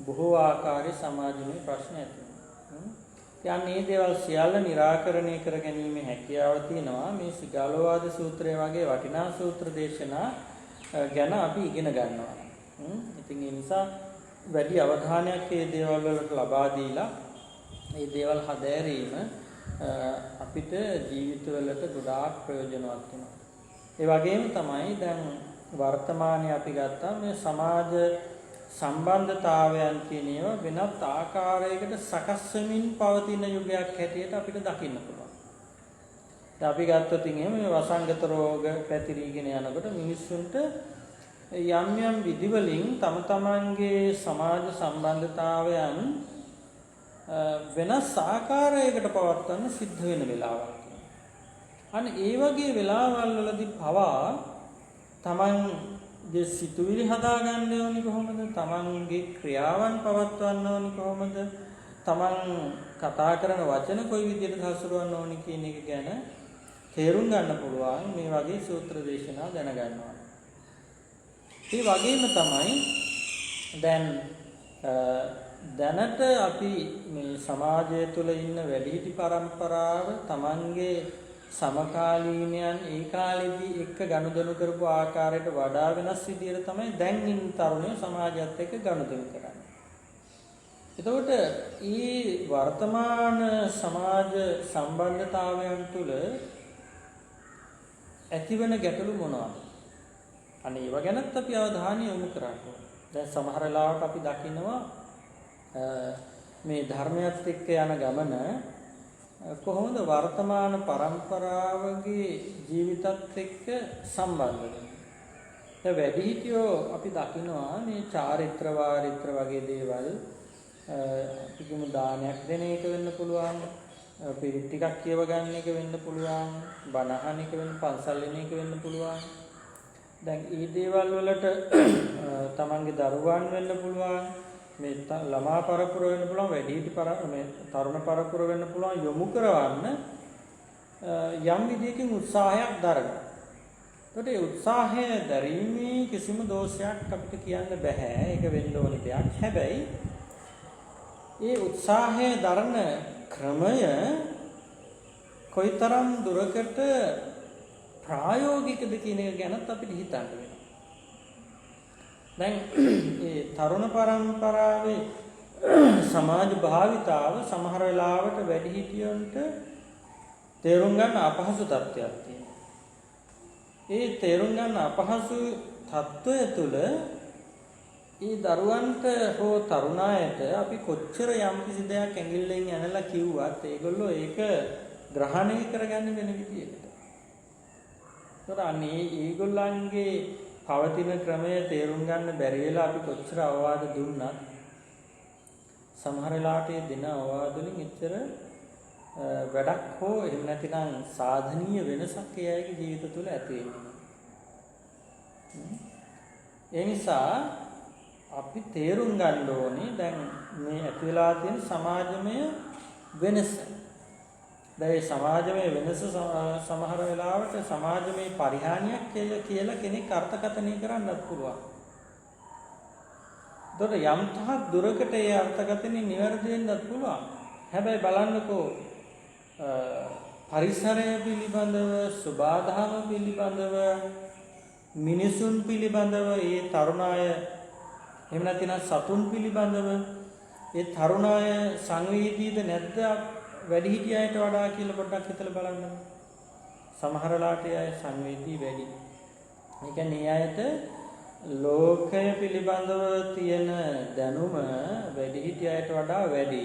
බොහෝ ආකාරයේ සමාජමය ප්‍රශ්න ඇති වෙනවා. යන්නේ මේ දේවල් සියල්ල निराකරණය කර ගැනීම හැකියාව තියෙනවා මේ සිගාලෝවාද සූත්‍රය වගේ වටිනා සූත්‍ර දේශනා ගැන අපි ඉගෙන ගන්නවා. ඉතින් ඒ නිසා වැඩි අවධානයක් මේ දේවල් වලට ලබා දීලා මේ දේවල් හදාරීම අපිට ජීවිතවලට ගොඩාක් ප්‍රයෝජනවත් වෙනවා. ඒ වගේම තමයි දැන් වර්තමානයේ අපි ගත්තා මේ සමාජ සම්බන්ධතාවයන් කියන ඒවා වෙනත් ආකාරයකට සකස් වෙමින් පවතින යුගයක් හැටියට අපිට දකින්න පුළුවන්. දැන් අපි ගත්තොත් එහෙම මේ වසංගත රෝග පැතිරීගෙන යනකොට මිනිස්සුන්ට යම් යම් විදිවලින් තම තමන්ගේ සමාජ සම්බන්ධතාවයන් වෙනස් ආකාරයකට පවත්වන්න සිද්ධ වෙන වෙලාවක්. අන්න ඒ වගේ වෙලාවල් වලදී පවා තමන්ගේ සිතුවිලි හදාගන්න ඕනි කොහොමද? තමන්ගේ ක්‍රියාවන් පවත්වන්න ඕනි කොහොමද? තමන් කතා කරන වචන කොයි විදිහට හසුරවන්න ඕනි කියන එක ගැන තේරුම් ගන්න පුළුවන් මේ වගේ සූත්‍ර දේශනා දැනගන්නවා. ඒ වගේම තමයි දැනට අපි මේ සමාජය තුළ ඉන්න වැඩිහිටි පරම්පරාව තමන්ගේ සමකාලීනයන් ඒ කාලෙදී එක්ක ගනුදෙනු කරපු ආකාරයට වඩා වෙනස් විදිහට තමයි දැන් ඉන්න තරුණයෝ සමාජයත් එක්ක ගනුදෙනු කරන්නේ. එතකොට මේ වර්තමාන සමාජ සම්බන්ධතාවයන් තුළ ඇතිවන ගැටලු මොනවාද? අනේ ඒව ගැනත් අපි අවධානය යොමු කරන්න. දැන් සමහර වෙලාවට අපි දකිනවා මේ ධර්මයත් එක්ක යන ගමන කොහොමද වර්තමාන පරම්පරාවගේ ජීවිතත් එක්ක සම්බන්ධ වෙන්නේ. දැන් වැඩිහිටියෝ අපි දකිනවා මේ චාරිත්‍ර වාරිත්‍ර වගේ දේවල් අපි කියමු දානයක් දෙන එක වෙන්න පුළුවන්, පිරිත් ටිකක් කියව ගන්න එක වෙන්න පුළුවන්, බණ අහන එක වෙන්න, පන්සල් යන එක වෙන්න පුළුවන්. දැන් මේ දේවල් වලට තමන්ගේ දරුවන් වෙන්න පුළුවන්, මේ ළමා පරපුර වෙන්න පුළුවන්, වැඩිහිටි මේ තරුණ පරපුර වෙන්න පුළුවන් යොමු කරවන්න යම් විදියකින් උත්සාහයක් දරනවා. ඒකට ඒ උත්සාහය දැරීමේ කිසිම දෝෂයක් අපිට කියන්න බෑ. ඒක වෙන්න ඕන දෙයක්. හැබැයි ඒ උත්සාහය දරන ක්‍රමය කොයිතරම් දුරකට ප්‍රායෝගිකද කියන එක ගැනත් අපිට හිතන්න වෙනවා. දැන් මේ තරුණ පරම්පරාවේ සමාජ භාවිතාව සමහර වෙලාවට වැඩිහිටියන්ට තේරුම් ගන්න අපහසු තත්ත්වයක් තියෙනවා. ඒ තේරුම් ගන්න අපහසු තත්ත්වය තුළ ඒ දරුවන්ට හෝ තරුණායට අපි කොච්චර යම් කිසි දෙයක් ඇඟිල්ලෙන් ඇනලා කිව්වත් ඒගොල්ලෝ ඒක ග්‍රහණය කරගන්නේ වෙන විදියකට. ඒතර අනේ ඒගොල්ලන්ගේ පවතින ක්‍රමය තේරුම් ගන්න බැරි වෙලා අපි කොච්චර අවවාද දුන්නත් සමහර වෙලාවට දෙන අවවාද වලින් එච්චර වැඩක් හෝ එහෙම නැතිනම් සාධනීය වෙනසක් ඒ අයගේ ජීවිත තුළ ඇති වෙන්නේ. ඒ නිසා අපි තේරුම් ගන්න ඕනේ දැන් මේ ඇති වෙලා තියෙන සමාජමය වෙනස. දැන් මේ සමාජමය වෙනස සමහර වෙලාවට සමාජමය පරිහානියක් කියලා කෙනෙක් අර්ථකථනය කරන්නත් පුළුවන්. ඒතකොට යම් තාක් දුරකට ඒ අර්ථකථනය නිවැරදි වෙන්නත් පුළුවන්. හැබැයි බලන්නකෝ පරිසරය පිළිබඳව, සුබාධම පිළිබඳව, මිනිසුන් පිළිබඳව, ඒ තරුණ අය එහෙම නැතිනම් සතුන් පිළිබඳව ඒ තරුණ අය සංවේදීද නැද්ද වැඩිහිටියන්ට වඩා කියලා පොඩ්ඩක් හිතලා බලන්න. සමහරලාට අය සංවේදී වැඩි. ඒ කියන්නේ අයට ලෝකය පිළිබඳව තියෙන දැනුම වැඩිහිටියන්ට වඩා වැඩි.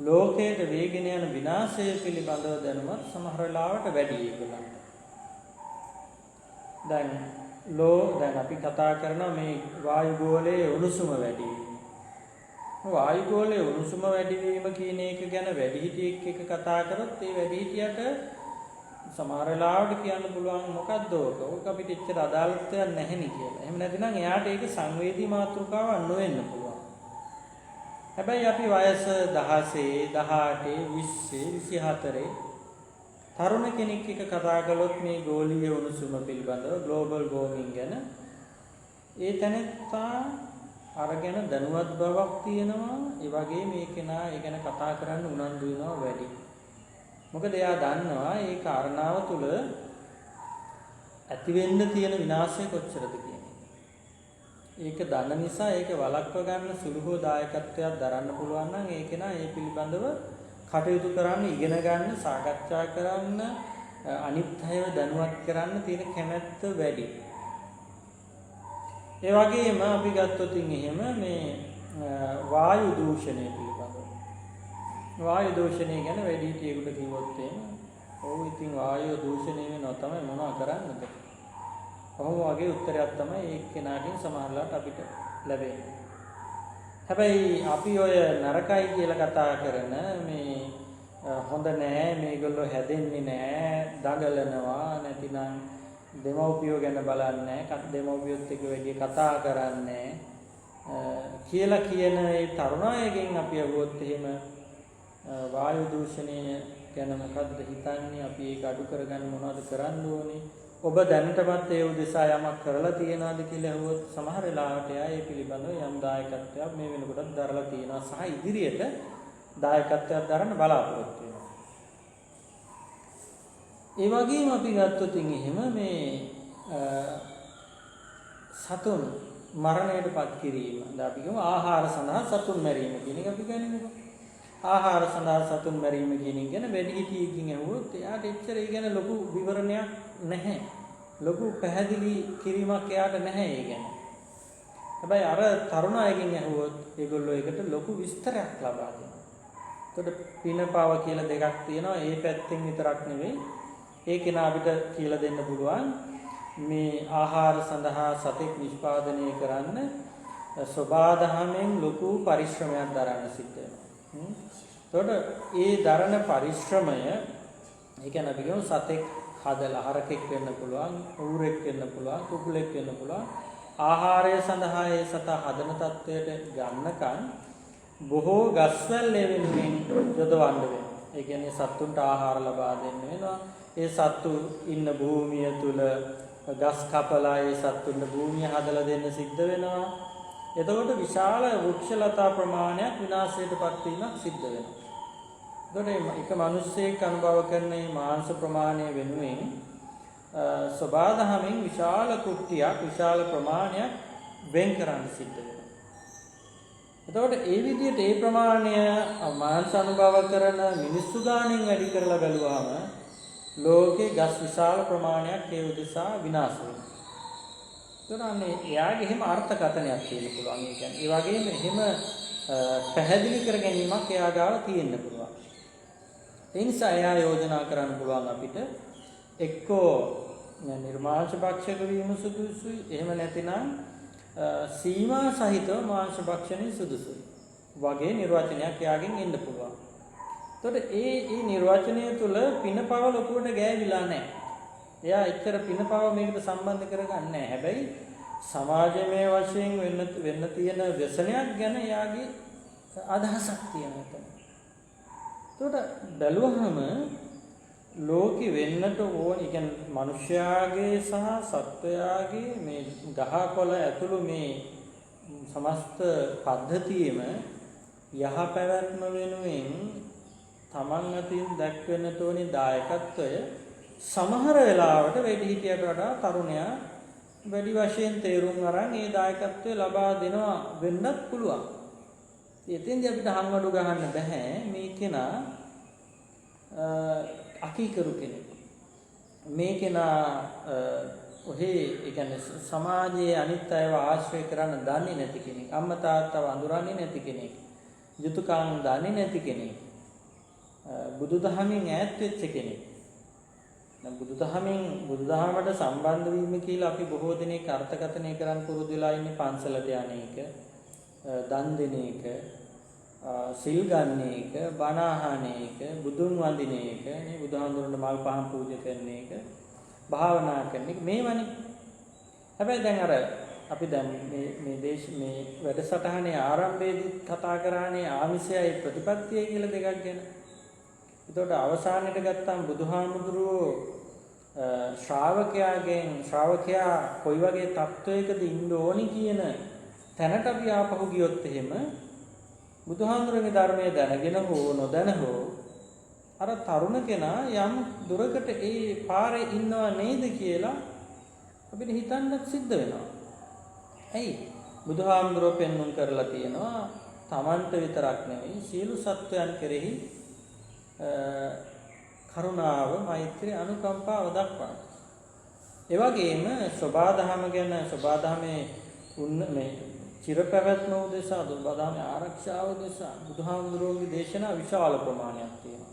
ලෝකයට වේගෙන යන විනාශය පිළිබඳව දැනුමත් සමහර වෙලාවට වැඩි ඒගොල්ලන්ට. දැන් අපි කතා කරනවා මේ වායු ගෝලයේ උණුසුම වැඩි වීම. වායු ගෝලයේ උණුසුම වැඩි වීම කියන එක ගැන වැඩිහිටියෙක් එක්ක කතා කරොත් ඒ වැඩිහිටියට සමහර වෙලාවට කියන්න පුළුවන් මොකද්ද ඕක? ඕක අපිට එච්චර අදාළත්වයක් නැහැ නේ කියලා. එහෙම නැතිනම් එයාට ඒක සංවේදී මාතෘකාවක් නොවෙන්න පුළුවන්. හැබැයි අපි වයස 16, 18, 20, 24 තරුණ කෙනෙක් එක්ක කතා කළොත් මේ ගෝලීය උණුසුම පිළිබඳව ග්ලෝබල් වෝමින් ගැන ඒ තැනත්තා අරගෙන දැනුවත් බවක් තියෙනවා. ඒ වගේ මේ කෙනා ඒ ගැන කතා කරන්න උනන්දු වෙනවා වැඩි. මොකද එයා දන්නවා මේ කාරණාව තුළ ඇති වෙන්න තියෙන විනාශය කොච්චරද කියන්නේ. ඒක දන්න නිසා ඒක වළක්ව ගන්න සුළු හෝ දායකත්වයක් දරන්න පුළුවන් නම් ඒ කෙනා ඒ පිළිබඳව කටයුතු කරන්න, ඉගෙන ගන්න, සාකච්ඡා කරන්න, අනිත් අයව දැනුවත් කරන්න තියෙන කැමැත්ත වැඩි. ඒ වගේම අපි ගත්තොත් එහෙම මේ වායු දූෂණය පිළිබඳව. වායු දූෂණය ගැන වැඩිහිටියෙකුට කිව්වොත් එහෙම ඔව් ඉතින් වායු දූෂණය වෙනවා තමයි මොනවා කරන්නද? ඔහොම වගේ උත්තරයක් තමයි ඒ කෙනාගෙන් සමහරවිට අපිට ලැබෙන්නේ. හැබැයි අපි ඔය නරකයි කියලා කතා කරන මේ හොඳ නෑ මේගොල්ලෝ හැදෙන්නේ නෑ දඟලනවා නැතිනම් දෙමව්පියෝ ගැන බලන්නේ නෑ දෙමව්පියොත් එක්ක වැඩි කතා කරන්නේ කියලා කියන ඒ තරුණ අයගෙන් අපි අහුවොත් එහෙම වායු දූෂණය ගැන මොකද්ද හිතන්නේ? අපි ඒක අඩු කරගන්න මොනවද කරන්න ඕනේ? ඔබ දැනටමත් ඒ උදෙසා යමක් කරලා තියනවාද කියලා අහුවොත් සමහර වෙලාවට ඒ පිළිබඳව යම් දායකත්වයක් මේ වෙනකොටත් දරලා තියෙනවා සහ ඉදිරියට දායකත්වයක් දරන්න බලාපොරොත්තු වෙනවා. ඒ වගේම අපි ගත්තොත් එහෙම මේ සතුන් මරණයටපත් කිරීම. දැන් අපි කියමු ආහාර සඳහා සතුන් මැරීම කියන එක අපි ගන්නකො. ආහාර සඳහා සතුන් මැරීම කියන එක ගැන වැඩිහිටියෙක්ගෙන් අහුවොත් එයාට එච්චර ඒ ගැන ලොකු විවරණයක් නැහැ. ලොකු පැහැදිලි කිරීමක් එයාට නැහැ ඒ ගැන. හැබැයි අර තරුණ අයගෙන් අහුවොත් ඒගොල්ලෝ ඒකට ලොකු විස්තරයක් ලබා දෙනවා. එතකොට පිනපාව කියලා දෙකක් තියෙනවා. ඒ පැත්තෙන් විතරක් නෙවෙයි. ඒ කෙනා අපිට කියලා දෙන්න පුළුවන් මේ ආහාර සඳහා සතෙක් නිෂ්පාදනය කරන්න සබාධමෙන් ලොකු පරිශ්‍රමයක් දරන්න සිද්ධ වෙනවා. එතකොට ඒ දරන පරිශ්‍රමය ඒ කියන්නේ අපි කියමු සතෙක් හදලා හරකෙක් වෙන්න පුළුවන්, ඌරෙක් වෙන්න පුළුවන්, කුකුලෙක් වෙන්න පුළුවන්. ආහාරය සඳහා ඒ සතා හදන තත්වයට ගන්නකන් බොහෝ ගස්වැල් වෙනුවෙන් යොදවන්න වෙනවා. ඒ කියන්නේ සත්තුන්ට ආහාර ලබා දෙන්න වෙනවා. ඒ සත්තු ඉන්න භූමිය තුල ගස් කපලා ඒ සත්තුන්ට භූමිය හදලා දෙන්න සිද්ධ වෙනවා. එතකොට විශාල වෘක්ෂලතා ප්‍රමාණයක් විනාශයටපත් වීමක් සිද්ධ වෙනවා. එතකොට එක මිනිස්සෙක් අනුභව කරන මේ මාංශ ප්‍රමාණය වෙනුවෙන් සබාධමෙන් විශාල කුට්ටියක් විශාල ප්‍රමාණයක් වෙන් කරන්න සිද්ධ වෙනවා. එතකොට ඒ විදිහට ඒ ප්‍රමාණය මාංශ අනුභව කරන මිනිස්සු ගාණෙන් වැඩි කරලා බැලුවාම ලෝකේ ගස් විශාල ප්‍රමාණයක් ඒ උදෙසා විනාශ වෙනවා. එතකොට එයාගේ එහෙම අර්ථකථනයක් තියෙන්න පුළුවන්. ඒ කියන්නේ ඒ වගේම එහෙම පැහැදිලි කර ගැනීමක් එයා ගාව තියෙන්න පුළුවන්. ඒ නිසා එයා යෝජනා කරන්න පුළුවන් අපිට එක්කෝ නිර්මාංශ භක්ෂක වීම සුදුසුයි. එහෙම නැතිනම් සීමා සහිතව මාංශ භක්ෂණය සුදුසුයි. වගේ නිර්වචනයක් එයාගෙන් එන්න පුළුවන්. එතකොට ඒ නිර්වචනය තුළ පිනපව ලොකුවට ගෑවිලා නැහැ. එයා එච්චර පිනපව මේකට සම්බන්ධ කරගන්නේ නැහැ. හැබැයි සමාජමය වශයෙන් වෙන්න තියෙන व्यसනයක් ගැන යාගේ අදහසක් තියෙනවා. එතකොට බැලුවහම ලෝකෙ වෙන්නට ඕන, කියන්නේ මිනිස්යාගේ සහ සත්වයාගේ මේ ගහකොළ ඇතුළු මේ සමස්ත පද්ධතියම යහපැවැත්ම වෙනුවෙන් තමන් අතින් දක්වන්න තෝනි දායකත්වය සමහර වෙලාවට වැඩිහිටියට වඩා තරුණයා වැඩි වශයෙන් තේරුම් අරන් ඒ දායකත්වය ලබා දෙනවා වෙන්නත් පුළුවන්. එතෙන්දී අපිට හංවඩු ගහන්න බෑ මේ කෙනා අකීකරු කෙනෙක්. මේ කෙනා ඔහේ ඒ කියන්නේ සමාජයේ අනිත් අයව ආශ්‍රය කරන්න දන්නේ නැති කෙනෙක්. අම්මා තාත්තව අඳුරන්නේ නැති කෙනෙක්. යුතුයකම් දන්නේ නැති කෙනෙක්. බුදුදහමින් ඈත් වෙච්ච කෙනෙක්. දැන් බුදුදහමට සම්බන්ධ වීම කියලා අපි බොහෝ දෙනෙක් අර්ථකථනය කරන් පුරුදු වෙලා ඉන්නේ පන්සලට යන එක, දන් දෙන එක, සිල් ගන්න එක, බණ අහන එක, බුදුන් වඳින එක, මේ බුදුහාමුදුරන්ට මල් පහන් පූජා කරන එක, භාවනා කරන එක මේවනේ. හැබැයි දැන් අර අපි දැන් මේ වැඩසටහනේ ආරම්භයේදී කතා කරානේ ආමිෂයයි ප්‍රතිපත්තියයි කියලා දෙකක් ගැන. එතකොට අවසානයේට ගත්තම බුදුහාමුදුරුවෝ ශ්‍රාවකයා කොයි වගේ තත්වයකද ඉන්න ඕනි කියන තැනට අපි ආපහු ගියොත් එහෙම බුදුහාමුදුරන්ගේ ධර්මයේ දැනගෙන හෝ නොදැන හෝ අර තරුණ කෙනා යම් දුරකට ඒ පාරේ ඉන්නව නේද කියලා අපිට හිතන්නත් සිද්ධ වෙනවා. ඇයි? බුදුහාමුදුරුවෝ පෙන්වුම් කරලා තියෙනවා තමන්ට විතරක් නෙවෙයි සියලු සත්වයන් කෙරෙහි කරුණාව, මෛත්‍රිය, අනුකම්පාව දක්වන. ඒ වගේම සබාධම ගැන සබාධමේ මේ චිරපැවැත්ම උදෙසා සබාධමේ ආරක්ෂාව උදෙසා බුදුහාමුදුරුවෝගේ දේශනා විශාල ප්‍රමාණයක් තියෙනවා.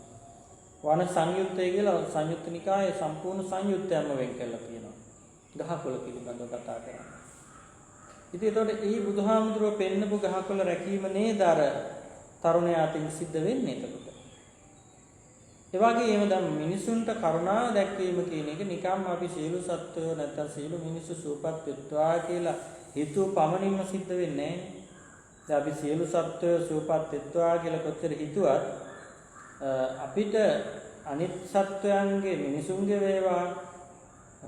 වන සංයුත්තය කියලා සංයුත්ත නිකායේ සම්පූර්ණ සංයුත්තයම වෙන් කරලා තියෙනවා. ගහකොළ පිළිබඳව කතා කරන්නේ. ඉතින් ඒතකොට මේ බුදුහාමුදුරුවෝ පෙන්නපු ගහකොළ රැකීම නේද අර තරුණයා අතින් සිද්ධ වෙන්නේ එතකොට. ඒ වගේම දැන් මිනිසුන්ට කරුණාව දැක්වීම කියන එක නිකම්ම අපි සියලු සත්වයෝ නැත්තම් සියලු මිනිස්සු සූපත් වෙත්වා කියලා හිතුව පමණින්ම සිද්ධ වෙන්නේ නැහැ. දැන් අපි සියලු සත්වයෝ සූපත් වෙත්වා කියලා කොච්චර හිතුවත් අපිට අනිත් සත්වයන්ගේ මිනිසුන්ගේ වේවා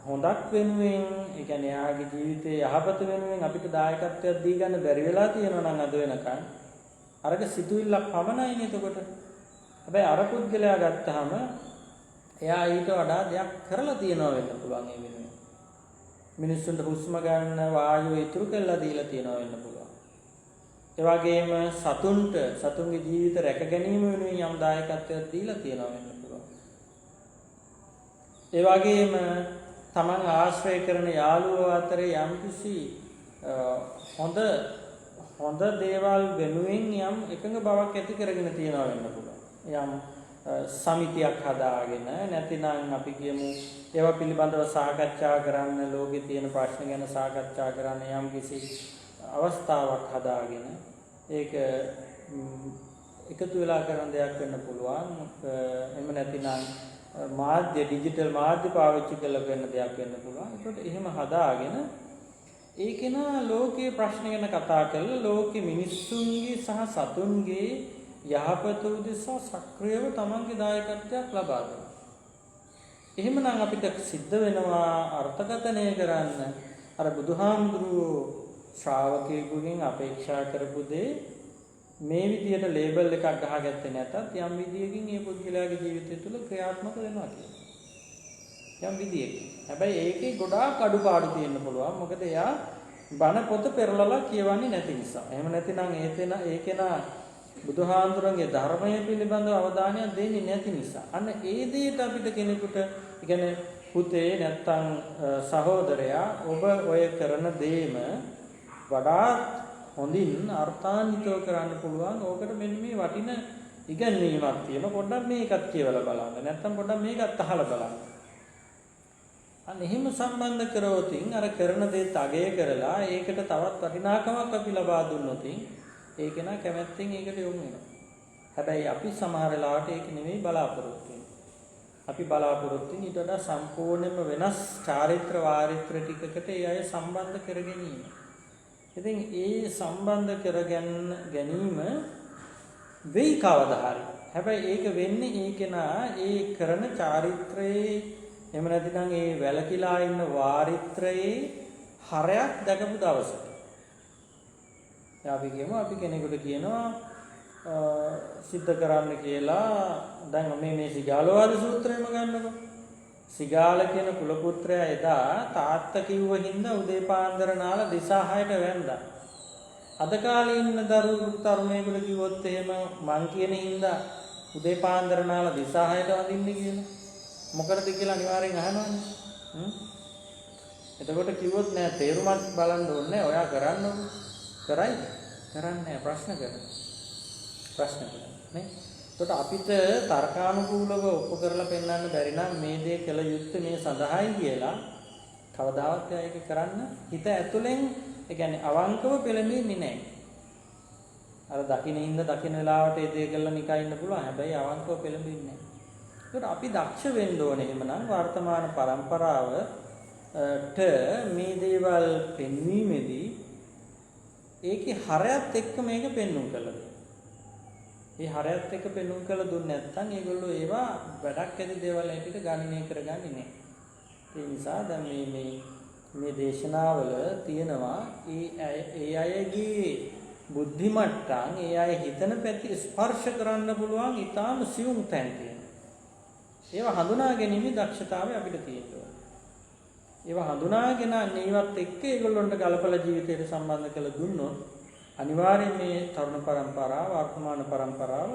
හොඳක් වෙනුවෙන්, ඒ කියන්නේ යාගේ ජීවිතේ යහපත වෙනුවෙන් අපිට දායකත්වයක් දී ගන්න බැරි වෙලා තියෙනවා නම් අද වෙනකන් අරක සිතුවිල්ලක් පමණයිනේ එතකොට. හැබැයි අර පුද්ගලයා ගත්තාම එයා ඊට වඩා දෙයක් කරලා තියනවා වෙන්න පුළුවන් ඒ වෙනුවෙන්. මිනිස්සුන්ට හුස්ම ගන්න වායුව ඉතුරු කරලා දීලා තියනවා වෙන්න පුළුවන්. ඒ වගේම සතුන්ගේ ජීවිත රැක ගැනීම වෙනුවෙන් යම් දායකත්වයක් දීලා තියනවා වෙන්න පුළුවන්. ඒ වගේම තමන් ආශ්‍රය කරන යාළුවෝ අතරේ යම්කිසි හොඳ දේවල් වෙනුවෙන් යම් එකඟ බවක් ඇති කරගෙන තියනවා වෙන්න පුළුවන්. යම් සමිතියක් හදාගෙන නැතිනම් අපි කියමු ඒවා පිළිබඳව සාකච්ඡා කරන්න, ලෝකේ තියෙන ප්‍රශ්න ගැන සාකච්ඡා කරන්න යම් කිසි අවස්ථාවක් හදාගෙන ඒක එකතු වෙලා කරන දෙයක් වෙන්න පුළුවන්. එහෙම නැතිනම් ඩිජිටල් මාධ්‍ය පාවිච්චි කරලා කරන දෙයක් වෙන්න පුළුවන්. ඒකට එහෙම හදාගෙන ඒකේන ලෝකයේ ප්‍රශ්න ගැන කතා කරලා ලෝකෙ මිනිස්සුන්ගේ සහ සතුන්ගේ යහපත උදෙසා සක්‍රියව තමන්ගේ දායකත්වයක් ලබා දෙනවා. එහෙමනම් අපිට සිද්ධ වෙනවා අර්ථකථනය කරන්න අර බුදුහාමුදුරුවෝ ශ්‍රාවකයෙකුගෙන් අපේක්ෂා කරපු දේ මේ විදියට ලේබල් එකක් ගහගත්තේ නැතත් යම් විදියකින් මේ පුද්ගලයාගේ ජීවිතය තුළ ක්‍රියාත්මක වෙනවා කියනවා. යම් විදියකින්. හැබැයි ඒකේ ගොඩාක් අඩුපාඩු තියෙන්න පුළුවන්. මොකද එයා බණ පොත පෙරලලා කියවන්නේ නැති නිසා. එහෙම නැතිනම් ඒකේනා බුදුහාමුදුරන්ගේ ධර්මය පිළිබඳව අවධානයක් දෙන්නේ නැති නිසා. අන්න ඒ දෙයට අපිට කෙනෙකුට, කියන්නේ පුතේ නැත්තම් සහෝදරයා ඔබ ඔය කරන දේම වඩා හොඳින් අර්ථාන්විතව කරන්න පුළුවන්. ඕකට මෙන්න මේ වටින ඉගැන්වීමක් තියෙනවා. පොඩ්ඩක් මේකත් කියවලා බලන්න. නැත්තම් පොඩ්ඩක් මේකත් අහලා බලන්න. අන්න එහෙම සම්බන්ධ කරවතින් අර කරන දේත් අගය කරලා ඒකට තවත් වටිනාකමක් අපි ලබා දුන්නොත් ඒක නා කැමැත්තෙන් ඒකට යොමු වෙනවා. හැබැයි අපි සමහර වෙලාවට ඒක නෙමෙයි බලාපොරොත්තු වෙන්නේ. අපි බලාපොරොත්තු වෙන ඊට වඩා සම්පූර්ණයෙන්ම වෙනස් චාරිත්‍ර වාරිත්‍ර ටිකකට ඒ අය සම්බන්ධ කර ගැනීම. ඉතින් ඒ සම්බන්ධ කර ගැනීම වෙයි කවදා හරි. හැබැයි ඒක වෙන්නේ ඒ කෙනා ඒ කරන චාරිත්‍රයේ එහෙම නැතිනම් ඒ වැලකිලා ඉන්න වාරිත්‍රයේ හරයක් දැකපු දවසට. අපි කියමු අපි කෙනෙකුට කියනවා සිද්ධ කරන්න කියලා දැන් මේ සිගාලවාද සූත්‍රයම ගන්නකො. සිගාල කියන කුල පුත්‍රයා එදා තාත්තා කිව්ව හින්දා උදේ පාන්දර නාලා දිසා 6ට වැන්දා. අද කාලේ ඉන්න තරුණයෙකුට කිව්වොත් එහෙම මං කියන හින්දා උදේ පාන්දර නාලා දිසා 6ට වදින්න කියලා. මොකටද කියලා අනිවාර්යෙන් අහනවනේ. එතකොට කිව්වොත් නෑ තේරුමක් බලන්න ඕනේ ඔයා කරන්න ඕනේ. කරයිද? කරන්නේ ප්‍රශ්න කරනවා. ප්‍රශ්න කරනවා නේ. එතකොට අපිට තර්කානුකූලව ඔප්පු කරලා පෙන්වන්න බැරි නම් මේ දේ කළ යුත්තේ මේ සඳහායි කියලා කවදාවත් ඒක කරන්න හිත ඇතුලෙන් ඒ කියන්නේ අවංකව පෙළඹෙන්නේ නැහැ. අර දකින්න දකින්න වෙලාවට ඒ දේ කළා නිකන් ඉන්න පුළුවන්. හැබැයි අවංකව පෙළඹෙන්නේ නැහැ. ඒකට අපි දක්ෂ වෙන්න ඕනේ එහෙමනම් වර්තමාන පරම්පරාවට මේ දේවල් පෙන්වීමේදී ඒකේ හරයත් එක්ක මේක පෙන්වුම් කළා. ඒ හරයත් එක්ක පෙන්වුම් කළා දුන්නේ නැත්නම් ඒගොල්ලෝ ඒවා වැඩක් ඇති දේවල් ඇටිට ගණනය කරගන්නේ නැහැ. ඒ නිසා දැන් මේ දේශනාවල තියෙනවා ඒ අයගේ බුද්ධි මට්ටම් ඒ අය හිතන පැති ස්පර්ශ කරන්න පුළුවන් ඊටාම සියුම් තැන් තියෙනවා. ඒවා හඳුනා ගැනීමේ දක්ෂතාවය අපිට තියෙනවා. ඒවා හඳුනාගෙන නේවත් එක්ක ඒගොල්ලන්ට ගලපලා ජීවිතයට සම්බන්ධ කළ දුන්නොත් අනිවාර්යයෙන් මේ තරුණ පරම්පරාව වර්තමාන පරම්පරාව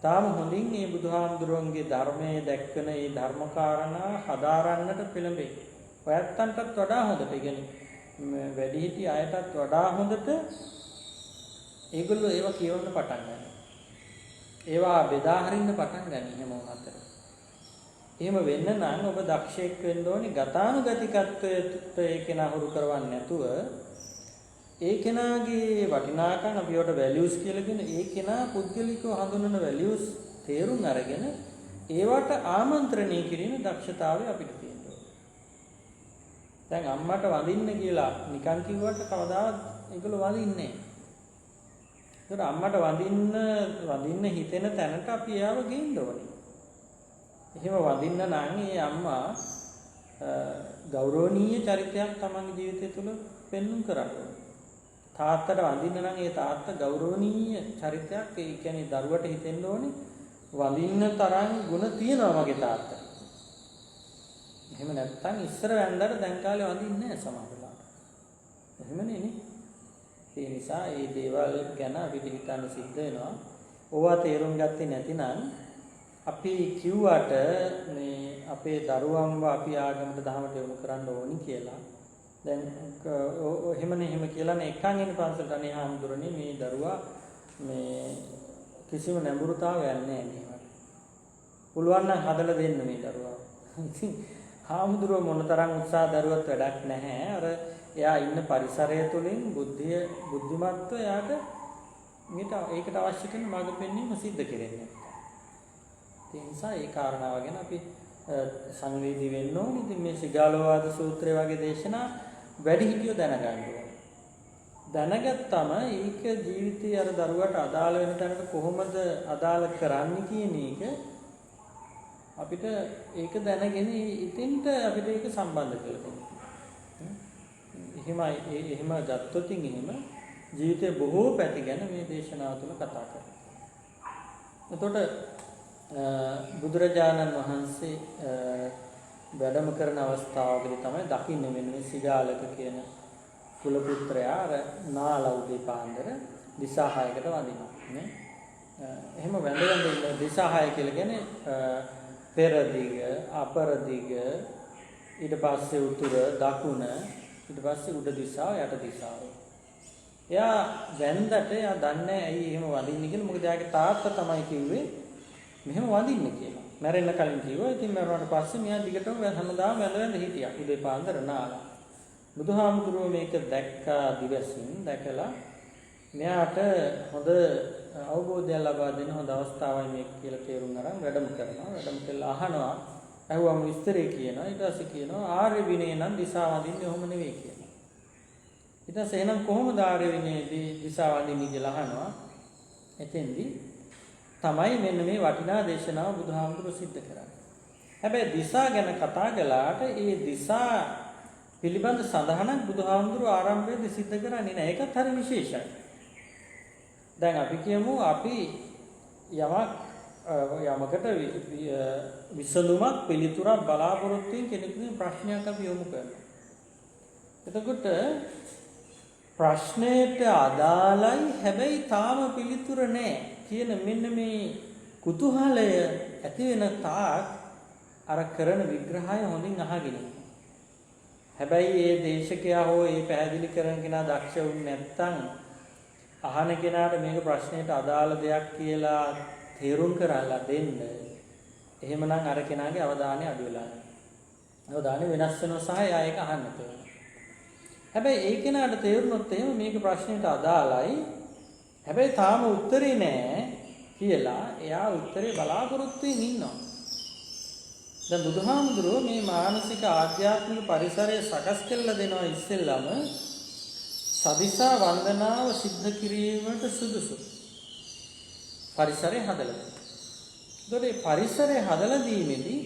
තාම හොඳින් මේ බුදුහාමුදුරුවන්ගේ ධර්මයේ දැක්කන මේ ධර්මකාරණා හදාරන්නට පෙළඹෙයි. ඔයත්තන්ටත් වඩා හොඳට, ඒ කියන්නේ වැඩිහිටි අයටත් වඩා හොඳට ඒගොල්ලෝ ඒවා කියවන්න පටන් ගන්නවා. ඒවා බෙදා හරින්න පටන් ගන්න හැම වුණත්. එහෙම වෙන්න නම් ඔබ දක්ෂයෙක් වෙන්න ඕනේ ගතානුගතිකත්වයට ඒක නහුරු කරවන්නේ නැතුව ඒ කෙනාගේ වටිනාකම් අපි වලට වැලියුස් කියලා කියන ඒ කෙනා පුද්ගලිකව හඳුනන වැලියුස් තේරුම් අරගෙන ඒවට ආමන්ත්‍රණය කිරීමේ දක්ෂතාවය අපිට තියෙනවා. දැන් අම්මට වඳින්න කියලා නිකන් කිව්වට කවදාවත් ඒගොල්ලෝ වඳින්නේ නැහැ. ඒකට අම්මට වඳින්න හිතෙන තැනට අපි එයාව ගේන්න ඕනේ. එහෙම වඳින්න නම් ඒ අම්මා ගෞරවනීය චරිතයක් තමන්ගේ ජීවිතය තුළ පෙන්වන්න කරන්නේ. තාත්තට වඳින්න නම් ඒ තාත්තා ගෞරවනීය චරිතයක්, ඒ කියන්නේ දරුවට හිතෙන්න ඕනේ වඳින්න තරම් ගුණ තියෙනවා මගේ තාත්තා. එහෙම නැත්නම් ඉස්සර වැන්දට දැන් කාලේ වඳින්නේ නැහැ සමහරවිට. එහෙමනේ නේ. ඒ නිසා මේ දේවල් ගැන අපිට හිතන්න සිද්ධ වෙනවා. ඕවා තේරුම් ගත්තේ නැතිනම් අපි කිව්වට මේ අපේ දරුවන්ව අපි ආගමට දහමට යොමු කරන්න ඕනි කියලා. දැන් එහෙම කියලානේ එකන් ඉන්න පන්සලට අනේ හාමුදුරනේ මේ දරුවා මේ කිසිම නැඹුරුතාවයක් නැහැ නේද? පුළුවන් නම් හදලා දෙන්න මේ දරුවා. ඉතින් හාමුදුරුව මොනතරම් උත්සාහ දරුවත් වැඩක් නැහැ. අර එයා ඉන්න පරිසරය තුළින් බුද්ධිමත්ව එයාට ඒකට අවශ්‍ය කරන මාර්ග පෙන්වීම සිද්ධ කෙරෙන්නේ. ඒ නිසා ඒ කාරණාව ගැන අපි සංවේදී වෙන්න ඕනේ. ඉතින් මේ සිගාලවාද සූත්‍රය වගේ දේශනා වැඩිහිටියෝ දැනගන්න ඕනේ. දැනගත්තම ඒක ජීවිතයේ අර දරුවට අදාළ වෙන තැනට කොහොමද අදාළ කරන්නේ කියන එක අපිට ඒක දැනගෙන ඉතින්ට අපිට ඒක සම්බන්ධ කරගන්න. එහෙම ගත්තොත් එහෙම ජීවිතේ බොහෝ පැති ගැන මේ දේශනාව තුළ කතා කරනවා. එතකොට බුදුරජාණන් වහන්සේ වැඩම කරන අවස්ථාවකදී තමයි දකින්න වෙන්නේ සිගාලක කියන කුල පුත්‍රයා අර නාලා උදේ පාන්දර දිසා 6කට වඳිනවා නේ. එහෙම වැඳගෙන ඉන්න දිසා 6 කියලා කියන්නේ පෙර දිග, අපර දිග, ඊට පස්සේ උතුර, දකුණ, ඊට පස්සේ උඩ දිශාව, යට දිශාව. එයා වැඳට එයා දන්නේ ඇයි එහෙම වඳින්නේ කියලා. මොකද එයාගේ තාත්තා තමයි කිව්වේ මෙහෙම වඳින්න කියලා. මැරෙන්න කලින් කිව්වා. ඉතින් මැරුණාට පස්සේ මෙයා දිගටම හැමදාම වැඳ හිටියා. උදේ පාන්දර නාලා. බුදුහාමුදුරුවෝ මේක දැක්කා දිවසින් දැකලා මෙයාට හොඳ අවබෝධයක් ලබා දෙන හොඳ අවස්ථාවයි මේක කියලා තේරුම් අරන් වැඩම කරනවා. වැඩම කළා අහනවා. අහුවම විස්තරේ කියනවා. ඊට පස්සේ කියනවා ආර්ය විනය නම් දිසා වඳින්නේ ඔහොම නෙවෙයි කියනවා. ඊට පස්සේ එහෙනම් කොහොමද ආර්ය විනයේදී දිසා වඳින්නේ කියලා අහනවා. එතෙන්දී තමයි මෙන්න මේ වටිනා දේශනාව බුදුහාමුදුරුවෝ සිද්ධ කරන්නේ. හැබැයි දිසා ගැන කතා කළාට ඒ දිසා පිළිබඳ සඳහනක් බුදුහාමුදුරුවෝ ආරම්භයේදී සිද්ධ කරන්නේ නැහැ. ඒකත් හරි විශේෂයි. දැන් අපි කියමු අපි යමකට විසඳුමක් පිළිතුරක් බලාපොරොත්තු වෙන කෙනෙකුගේ ප්‍රශ්නයක් අපි යොමු කරනවා. එතකොට ප්‍රශ්නයට අදාළයි හැබැයි තාම පිළිතුර නැහැ කියන මෙන්න මේ කුතුහලය ඇති වෙන තාක් අර කරන විග්‍රහය හොඳින් අහගෙන ඉන්න. හැබැයි මේ දේශකයා හෝ මේ පැහැදිලි කරන කෙනා දක්ෂ වුනේ නැත්නම් අහන කෙනාට මේක ප්‍රශ්නයට අදාළ දෙයක් කියලා තේරුම් කරලා දෙන්න. එහෙමනම් අර කෙනාගේ අවධානය අඩු වෙලා යනවා. අවධානය වෙනස් වෙනවා සහ එයා ඒක අහන්න තෝරනවා. හැබැයි ඒ කෙනාට තේරුනොත් එහෙම මේක ප්‍රශ්නයට අදාළයි. හැබැයි තාම උත්තරේ නැහැ කියලා එයා උත්තරේ බලාපොරොත්තු වෙමින් ඉන්නවා. දැන් බුදුහාමුදුරුවෝ මේ මානසික ආධ්‍යාත්මික පරිසරය සකස් කරලා දෙනවා ඉස්සෙල්ලම සදිසා වන්දනාව සිද්ධ කිරීමට සුදුසු පරිසරය හදලා දෙනවා. ඒතකොට මේ පරිසරය හදලා දීමේදී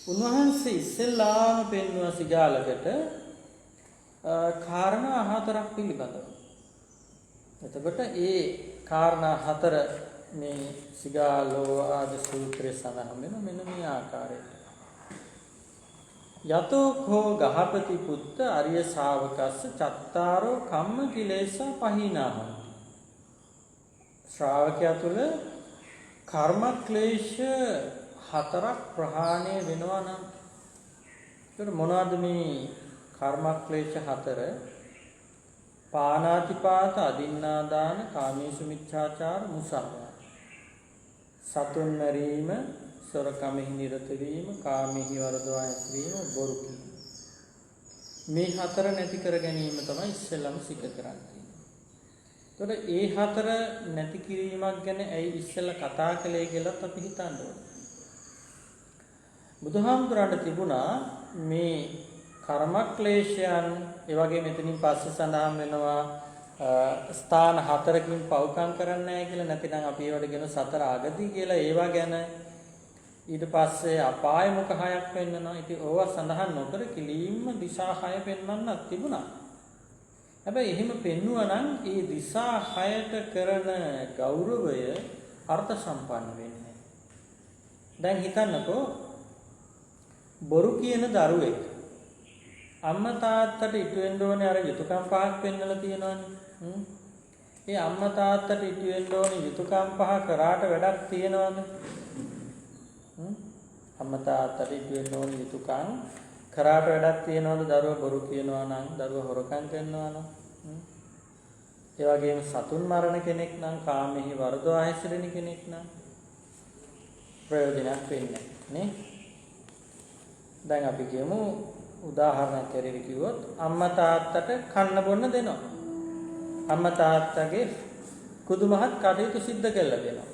උන්වහන්සේ ඉස්සෙල්ලාම පෙන්වන සිගාලකට කාරණා හතරක් පිළිබඳව. එතකොට ඒ කාරණා හතර මේ සිගාලෝ ආද සූත්‍රයේ සඳහන් වෙන මෙන්න මේ ආකාරයට. යතෝ කෝ ගහපති පුත්ත අරිය ශාවකස්ස චත්තාරෝ කම්ම කිලේශ පහිනාහ. ශ්‍රාවකයා තුල කර්ම ක්ලේශ හතරක් ප්‍රහාණය වෙනවා නම් ඒතර මොනවද මේ කර්ම ක්ලේශ හතර? පානාතිපාත අදින්නාදාන කාමේසු මිච්ඡාචාර මුසාවාද. සතුන් මරීම, සොරකමෙහි නිරත වීම, කාමෙහි වරදවා හැසිරීම, බොරු කීම. මේ හතර නැති කර ගැනීම තමයි ඉස්සෙල්ලම සිද්ධ කරන්නේ. එතකොට ඒ හතර නැති කිරීමක් ගැන ඇයි ඉස්සෙල්ලා කතා කළේ කියලාත් අපි හිතන්න ඕනේ. බුදුහාමුදුරන්ට තිබුණා මේ කර්මක්ලේශයන් ඒ වගේ මෙතනින් පස්සේ සඳහන් වෙනවා ස්ථාන හතරකින් පව්කම් කරන්නේ නැහැ කියලා. නැතිනම් අපි ඒවට කියන සතර ආගති කියලා ඒවා ගැන ඊට පස්සේ අපාය මුඛ හයක් වෙන්නනවා. ඉතින් ඕවා සඳහන් නොකර කිලින්ම දිශා හය පෙන්වන්නත් තිබුණා. හැබැයි එහෙම පෙන්නුවා නම් ඒ දිශා හයට කරන ගෞරවය අර්ථ සම්පන්න වෙන්නේ. දැන් හිතන්නකෝ බොරු කියන දරුවෙක් අම්මා තාත්තට ඉටු වෙන්න ඕනේ අර යුතුයකම් පහක් පෙන්වලා තියෙනවනේ. ඒ අම්මා තාත්තට ඉටු වෙන්න ඕනේ යුතුයකම් පහ කරාට වැඩක් තියනවද? අම්මා තාත්තට ඉටු වෙන්න ඕනේ යුතුයකම් කරාට වැඩක් තියනවද? දරුවා බොරු කියනවා නම්, දරුවා හොරකම් කරනවා නම්, ඒ වගේම සතුන් මරණ කෙනෙක් නම්, කාමෙහි වරදවා හැසිරෙන කෙනෙක් නම් ප්‍රයෝජනක් වෙන්නේ නේ. දැන් අපි කියමු උදාහරණයක් ඇරෙවි කිව්වොත් අම්මා තාත්තට කන්න බොන්න දෙනවා. අම්මා තාත්තගේ කුදුමහත් කටයුතු සිද්ධ කරලා දෙනවා.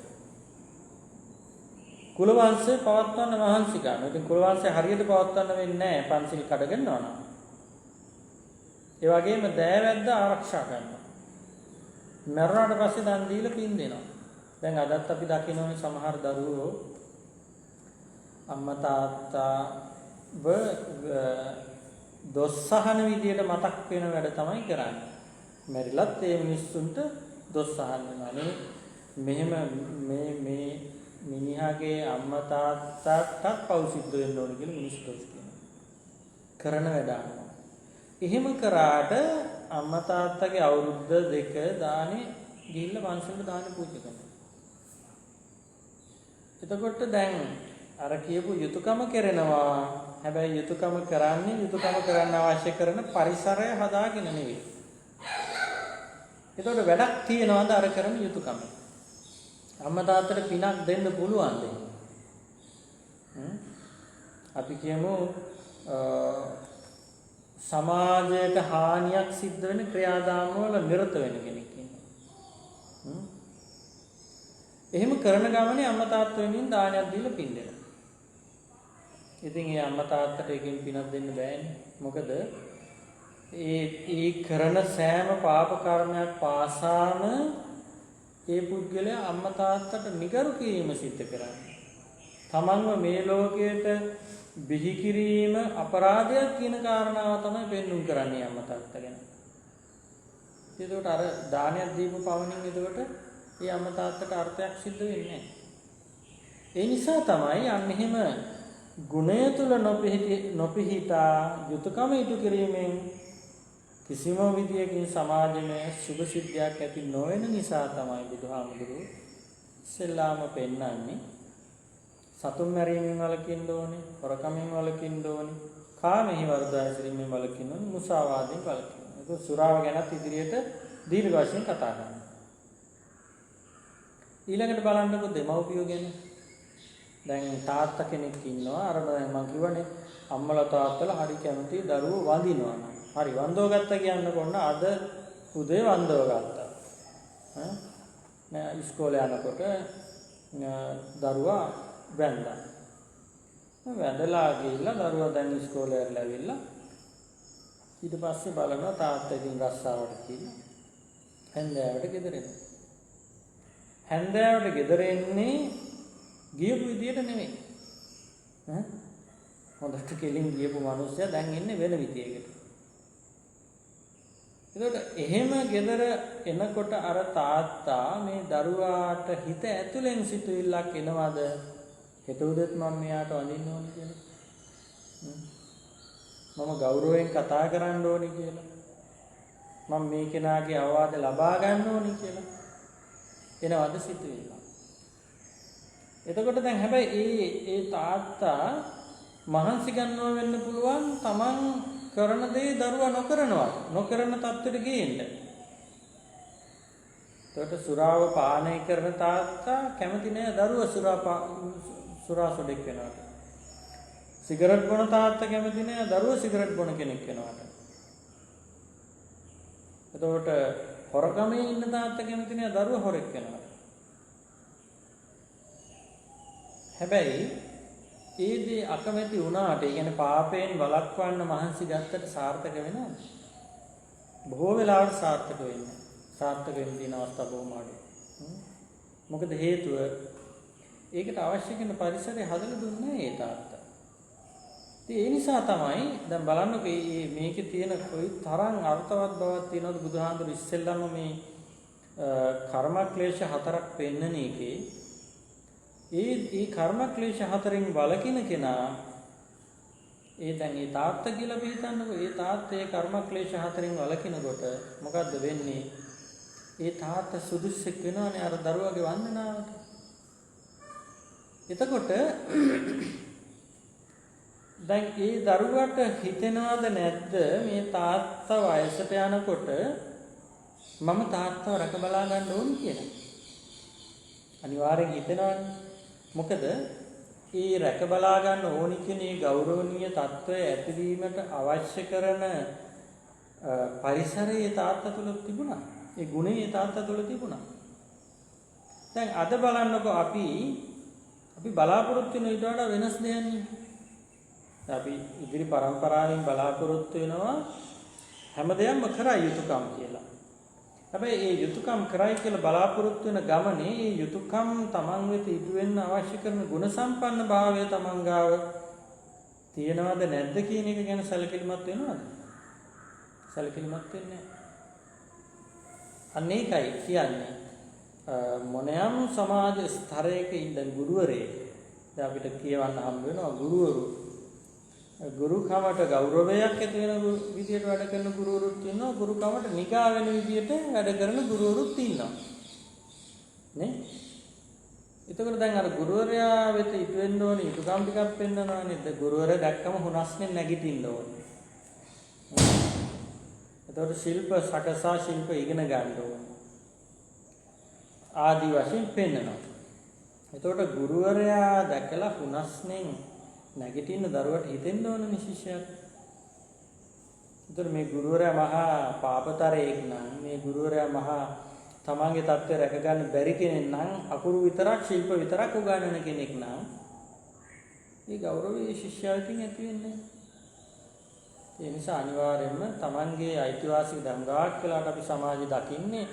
කුල වංශය පවත්වන්න මහන්සි ගන්නවා. ඉතින් කුල වංශය හරියට පවත්වන්න වෙන්නේ නැහැ පන්සිල් කඩගෙනවා නම්. ඒ වගේම දෑවැද්ද ආරක්ෂා කරනවා. මරණයට පස්සේ දන් දීලා පින් දෙනවා. දැන් අදත් අපි දකිනෝනේ සමහර දරුවෝ අම්මා තාත්තා දොස් සහන විදියට මතක් වෙන වැඩ තමයි කරන්නේ. මැරිලත් ඒ මිනිස්සුන්ට දොස් සහන වෙනවා. මෙහෙම මේ මිනිහාගේ අම්මා තාත්තට පව් සිද්ධ වෙන්න ඕන කියලා මිනිස්සු දොස් කියනවා. කරන වැඩ අහනවා. එහෙම කරාට අම්මා තාත්තගේ අවුරුද්ද දෙක දානේ ගිහිල්ලා පන්සලට දානේ පූජා කරනවා. එතකොට දැන් අර කියපු යුතුයකම කරනවා. හැබැයි යුතුයකම කරන්න අවශ්‍ය කරන පරිසරය හදාගෙන නෙවෙයි. එතකොට වැඩක් තියනවාද අර කරන යුතුයකම? අම්මා තාත්තට පිනක් දෙන්න පුළුවන්ද? අපි කියමු සමාජයට හානියක් සිද්ධ වෙන ක්‍රියාදාම වල නිරත වෙන කෙනෙක් ඉන්නවා. එහෙම කරන ගමනේ අම්මා තාත්තා වෙනින් දානයක් දීලා පින් දෙනවා. ඉතින් ඒ අම්මා තාත්තට එකකින් පිනක් දෙන්න බෑනේ. මොකද ඒ කරන සෑම පාප කර්මයක් පාසාම ඒ පුද්ගලයා අම්මා තාත්තට නිගරු කිරීම සිද්ධ කරන්නේ. තමන්ව මේ ලෝකයට බිහි කිරීම අපරාධයක් කියන කාරණාව තමයි පෙන්වුම් කරන්නේ අම්මා තාත්තා ගැන. ඒකට අර දානයක් දීපු පවණින් එතකොට ඒ අම්මා තාත්තට අර්ථයක් සිද්ධ වෙන්නේ නැහැ. ඒ නිසා තමයි අන්න එහෙම ගුණය තුල නොපිහිටා යුතුයකම ඉටු කිරීමෙන් කිසිම විදියකින් සමාජයේ සුභ සිද්ධියක් ඇති නොවන නිසා තමයි බුදුහාමුදුරුවෝ ඉස්සෙල්ලාම පෙන්වන්නේ සතුන් මැරීමෙන් වළකින්න ඕනේ, හොරකමින් වළකින්න ඕනේ, කාමෙහි වර්ධා හැසිරීමෙන් වළකින්න ඕනේ, මුසාවාදයෙන් වළකින්න ඕනේ. ඒක සුරාව ගැනත් ඉදිරියට දීර්ඝ වශයෙන් කතා කරනවා. ඊළඟට බලන්නකො දෙමව්පියෝ ගැන. දැන් තාත්තා කෙනෙක් ඉන්නවා. අර මම කියවනේ අම්මලා තාත්තලා හරි කැමති දරුවෝ වඳිනවා නම්. හරි වන්දව ගත්තා කියන්න කොන්න අද උදේ වන්දව ගත්තා. නෑ ඉස්කෝලේ යනකොට දරුවා වැන්දා. වැඳලා ගිහිල්ලා දරුවා දැන් ඉස්කෝලේ යලා ඇවිල්ලා ඊට පස්සේ බලනවා තාත්තා ඉතින් රස්සාවට ගිහින් හැන්දෑවට ගෙදර එනවා. හැන්දෑවට ගෙදර එන්නේ ගියපු විදියට නෙමෙයි. හොඳට කෙලින් ගියපු මිනිස්සයා දැන් ඉන්නේ වෙන විදියකට. ඒකට එහෙම ගෙදර එනකොට අර තාත්තා මේ දරුවාට හිත ඇතුලෙන් සිතුවිල්ලක් එනවද? හෙට උදේත් මම මෙයාට වඳින්න ඕනේ කියලා. මම ගෞරවයෙන් කතා කරන්න ඕනේ කියලා. මම මේ කෙනාගේ අවවාද ලබා ගන්න ඕනේ කියලා. එනවද සිතුවිල්ල? එතකොට දැන් හැබැයි ඒ තාත්තා මහන්සි ගන්නවා වෙන්න පුළුවන් තමන් කරන දේ දරුවා නොකරන තත්ත්වෙට ගේන්න. එතකොට සුරාව පානය කරන තාත්තා කැමති නෑ දරුවා සුරා සොඩෙක් වෙනවට. සිගරට් බොන තාත්තා කැමති නෑ දරුවා සිගරට් බොන කෙනෙක් වෙනවට. එතකොට හොරකමේ ඉන්න තාත්තා කැමති නෑ දරුවා හොරෙක් වෙනවට. හැබැයි ඒ දේ අකමැති වුණාට, ඒ කියන්නේ පාපයෙන් වළක්වන්න මහන්සි ගත්තට සාර්ථක වෙනවද? බොහෝ වෙලාවට සාර්ථක වෙන්නේ. සාර්ථක වෙන්න තියෙන අවස්ථා බොහොම අඩුයි. මොකද හේතුව ඒකට අවශ්‍ය කරන පරිසරය හදලා දුන්නේ ඒ තාත්තා. ඉතින් ඒ නිසා තමයි දැන් බලන්නකෝ මේකේ තියෙන කොයි තරම් අර්ථවත් බවක් තියෙනවද බුදුහාමුදුරු ඉස්සෙල්ලාම මේ කර්ම ක්ලේශ හතරක් පෙන්නන එකේ ඒ කර්ම ක්ලේශ හතරෙන් වළකින කෙනා දැන් ඒ තාත්තා කියලා අපි හිතන්නකෝ ඒ තාත්තා ඒ කර්ම ක්ලේශ හතරෙන් වළකිනකොට මොකද්ද වෙන්නේ? ඒ තාත්තා සුදුස්සෙක් වෙනවනේ අර දරුවාගේ වන්දනාවට. එතකොට දැන් ඒ දරුවට හිතෙනවද නැද්ද මේ තාත්තා වයසට යනකොට මම තාත්තව රැක බලා ගන්න ඕන කියලා? අනිවාර්යෙන් හිතෙනවනේ. මොකද ඒ රැක බලා ගන්න ඕනි කියන ඒ ගෞරවනීය తত্ত্বය ඇතිවීමට අවශ්‍ය කරන පරිසරය ඒ තාත්තා තුල තිබුණා. ඒ ගුණය ඒ තාත්තා තුල තිබුණා. දැන් අද බලන්නකෝ අපි බලාපොරොත්තු වෙන ඊට වඩා වෙනස් දෙයක් නේ. අපි ඉදිරි පරම්පරාවෙන් බලාපොරොත්තු වෙනවා හැම දෙයක්ම කරා යුතුයකම් කියලා. හැබැයි මේ යුතුයකම් කරයි කියලා බලාපොරොත්තු වෙන ගමනේ මේ යුතුයකම් තමන් වෙත ඉටු වෙන්න අවශ්‍ය කරන ගුණ සම්පන්න භාවය තමන් ගාව තියෙනවද නැද්ද කියන එක ගැන සැලකිලිමත් වෙනවද? සැලකිලිමත් වෙන්නේ නැහැ. අන්න ඒකයි කියන්නේ මොනෑම සමාජ ස්තරයක ඉන්න ගුරුවරයෙක් දැන් අපිට කියවන්න හම්බ වෙනවා ගුරුවරු ගුරුකමට ගෞරවයක් ඇති වෙන විදියට වැඩ කරන ගුරුවරුත් ඉන්නවා ගුරුකමට නිගා වෙන විදියට වැඩ කරන ගුරුවරුත් ඉන්නවා නේ. එතකොට දැන් අර ගුරුවරයා වෙත ඉතු වෙන්න ඕනේ යුතුයකම් ටිකක් පෙන්නනවා නේද? ගුරුවරයා දැක්කම හුනස්නේ නැගිටින්න ඕනේ. එතකොට ශිල්ප සකසා ශිල්ප ඉගෙන ගන්න ඕනේ. ආදි වශයෙන් පෙන්නනවා. එතකොට ගුරුවරයා දැකලා හුනස්නේ නැගිටින්න දරුවට හිතෙන්න ඕනේ ශිෂ්‍යයාට. ඒතර මේ ගුරුවරයා මහා පාපතරයෙක් නම් මේ ගුරුවරයා මහා තමන්ගේ தත්ත්වය රැක ගන්න බැරි කෙනෙක් නම් අකුරු විතරක් ශිල්ප විතරක් උගන්වන කෙනෙක් නම් ඒ ගෞරවය ශිෂ්‍යයන්ගෙන් ඇති වෙන්නේ. ඒ නිසා අනිවාර්යයෙන්ම තමන්ගේ අයිතිවාසිකම් දංගාක් කියලාට අපි සමාජය දකින්නේ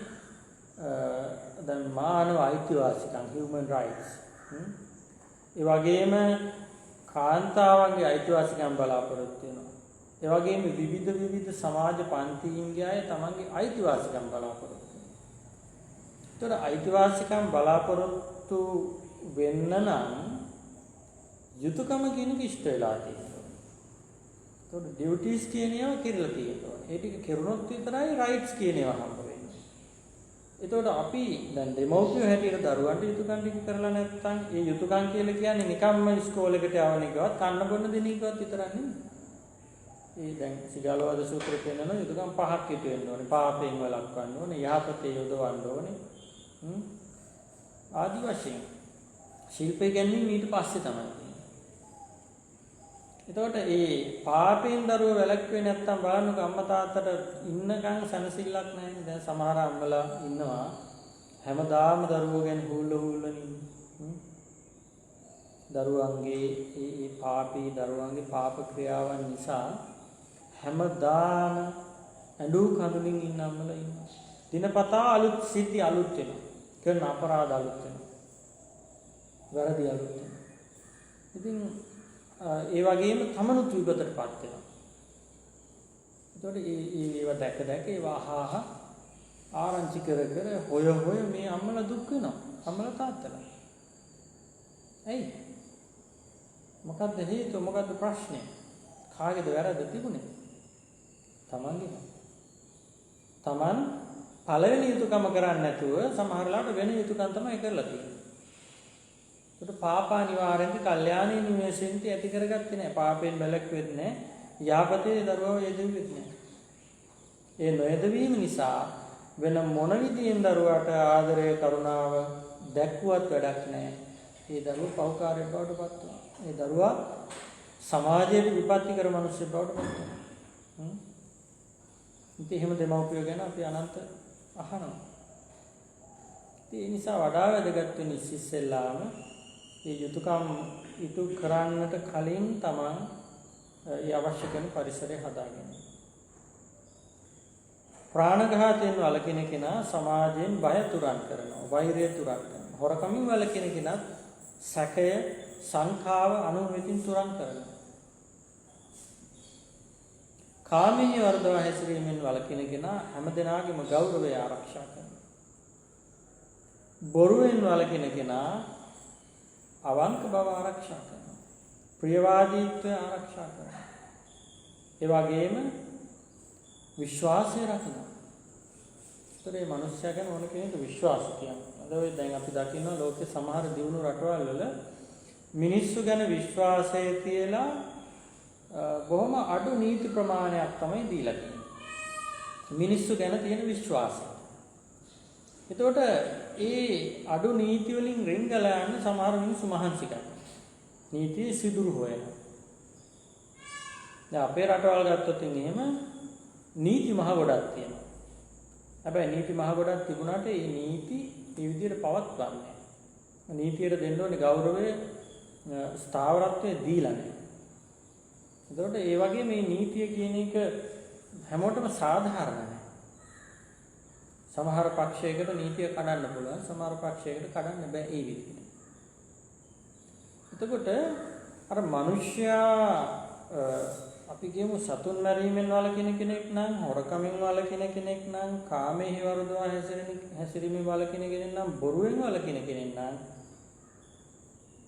දැන් මානව අයිතිවාසිකම් human rights. ඒ වගේම කාන්තාවන්ගේ අයිතිවාසිකම් බලාපොරොත්තු වෙනවා. ඒ වගේම විවිධ සමාජ පන්තියින්ගේ අය තමන්ගේ අයිතිවාසිකම් බලාපොරොත්තු වෙනවා. ඒතර අයිතිවාසිකම් බලාපොරොත්තු වෙන්න නම් යුතුයකම කියන එක ඉෂ්ට වෙලා තියෙනවා. ඒතකොට ඩියුටිස් කියන ඒවා කිරලා තියෙනවා. ඒ ටික කෙරුණොත් විතරයි රයිට්ස් කියන ඒවා හම්බ වෙන්නේ. ඒතකොට අපි දැන් දෙමව්පියෝ හැටියට දරුවන්ට යුතුයකම් ටික කරලා නැත්නම් ඒ යුතුයකම් කියලා කියන්නේ නිකම්ම ඉස්කෝලේකට යවන එකවත් කන්න බොන්න දෙන එකවත් විතරක් නෙමෙයි. ඒ දැන් සිගාලෝවාද සූත්‍රයේ පෙන්නන යුතුයකම් පහක් ඉතු වෙන්න ඕනේ. පාපයෙන් වළක්වන්න ඕනේ, යහපතේ යොදවන්න ඕනේ. ආදි වශයෙන් ශිල්පය ගැනීම ඊට පස්සේ තමයි. එතකොට ඒ පාපයෙන් දරුවෝ වැළැක්ුවේ නැත්තම් බලන්නකො අම්මා තාත්තට ඉන්නකන් සනසිල්ලක් නැහැ. දැන් සමහර අම්මලා ඉන්නවා හැමදාම දරුවෝ ගැන හුල්ලනින්. දරුවන්ගේ ඒ පාපී දරුවන්ගේ පාප ක්‍රියාවන් නිසා හැමදාම අඬු කඳුලින් ඉන්න අම්මලා ඉන්නවා. දිනපතා අලුත් සිද්ධි අලුත් වෙනවා. කරන අපරාධ අලුත් වෙනවා. වැරදි අලුත් වෙනවා. ඉතින් ඒ වගේම තමනුත් විපතටපත් වෙනවා. ඒතකොට ඒව දැක ඒවා අහහ ආරංචි කර හොය මේ අම්මලා දුක් වෙනවා. අම්මලා තාත්තලා. ඇයි? මොකද්ද හේතුව? මොකද්ද ප්‍රශ්නේ? කාගේද වැරද්ද තිබුණේ? තමන්ගේ. තමන් පළවෙනි යුතුයකම කරන්නේ නැතුව සමහරලාට වෙන යුතුයකම් තමයි කරලා තියෙන්නේ. ඒකට පාපා නිවාරෙන්ති කල්යාණී නිවේශෙන්ති ඇති කරගත්තේ නැහැ. පාපයෙන් වැළැක්වෙන්නේ නැහැ. යාපතේ දරුවව යෙදුවෙත් නැහැ. ඒ නොයදවීම නිසා වෙන මොන විදියෙන් දරුවාට ආදරය කරුණාව දැක්ුවත් වැඩක් නැහැ. ඒ දරුවෝ පෞකාරයෙක් බවට පත් වෙනවා. ඒ දරුවා සමාජයේ විපත්තිකර මිනිස්සු බවට පත් වෙනවා. ඉතින් එහෙම දෙමව්පියෝ ගැන අපි අනන්ත අහනවා. ඒ නිසා වඩා වැදගත් වෙන්නේ ඉස්සෙල්ලාම මේ යුතුයකම් ඉටු කරන්නට කලින් තමන් ඒ අවශ්‍ය කරන පරිසරය හදාගන්න. ප්‍රාණඝාතයෙන් වළකින කෙනා සමාජයෙන් බය තුරන් කරනවා, වෛරය තුරන් කරනවා. හොරකමින් වළකින කෙනා සැකය, සංඛාව අනුවෙතින් තුරන් කරනවා. කාමීය වර්ධව හැසිරීමෙන් වළකින කෙනා හැමදෙනාගේම ගෞරවය ආරක්ෂා කරනවා. බොරුවෙන් වළකින කෙනා අවංක බව ආරක්ෂා කරනවා. ප්‍රියවාදීත්වය ආරක්ෂා කරනවා. ඒ වගේම විශ්වාසය රකිනවා. ඒතරේ මනුස්සයා ගැන ඕන කෙනෙකුට විශ්වාසය තියෙනවා. අද ඔය දැන් අපි දකිනවා ලෝකේ සමහර දියුණු රටවල් වල මිනිස්සු ගැන විශ්වාසය තියලා බොහොම අඩු නීති ප්‍රමාණයක් තමයි දීලා තියෙන්නේ. මිනිස්සු ගැන තියෙන විශ්වාසය. එතකොට ඒ අඩු නීති වලින් රිංගලා යන සමහර මිනිස්සු මහන්සි ගන්නවා. නීතිය සිදුරු හොයනවා. දැන් අපේ රටවල් ගත්තොත් එහෙම නීති මහ ගොඩක් තියෙනවා. හැබැයි නීති මහ ගොඩක් තිබුණාට ඒ නීති මේ විදිහට පවත්වන්නේ නැහැ. නීතියට දෙන්න ඕනේ ගෞරවය, ස්ථාවරත්වය දීලා නැහැ. එතකොට ඒ වගේ මේ නීතිය කියන එක හැමෝටම සාධාරණ නැහැ. සමහර පක්ෂයකට නීතිය කඩන්න පුළුවන්, සමහර පක්ෂයකට කඩන්න බෑ ඒ විදිහට. එතකොට අර මිනිස්සයා අපි කියමු සතුන් මරීමෙන් වළකින කෙනෙක් නම්, හොරකමින් වළකින කෙනෙක් නම්, කාමයේ වරදවා හැසිරීමෙන් වළකින කෙනෙක් නම්, බොරුවෙන් වළකින කෙනෙක් නම්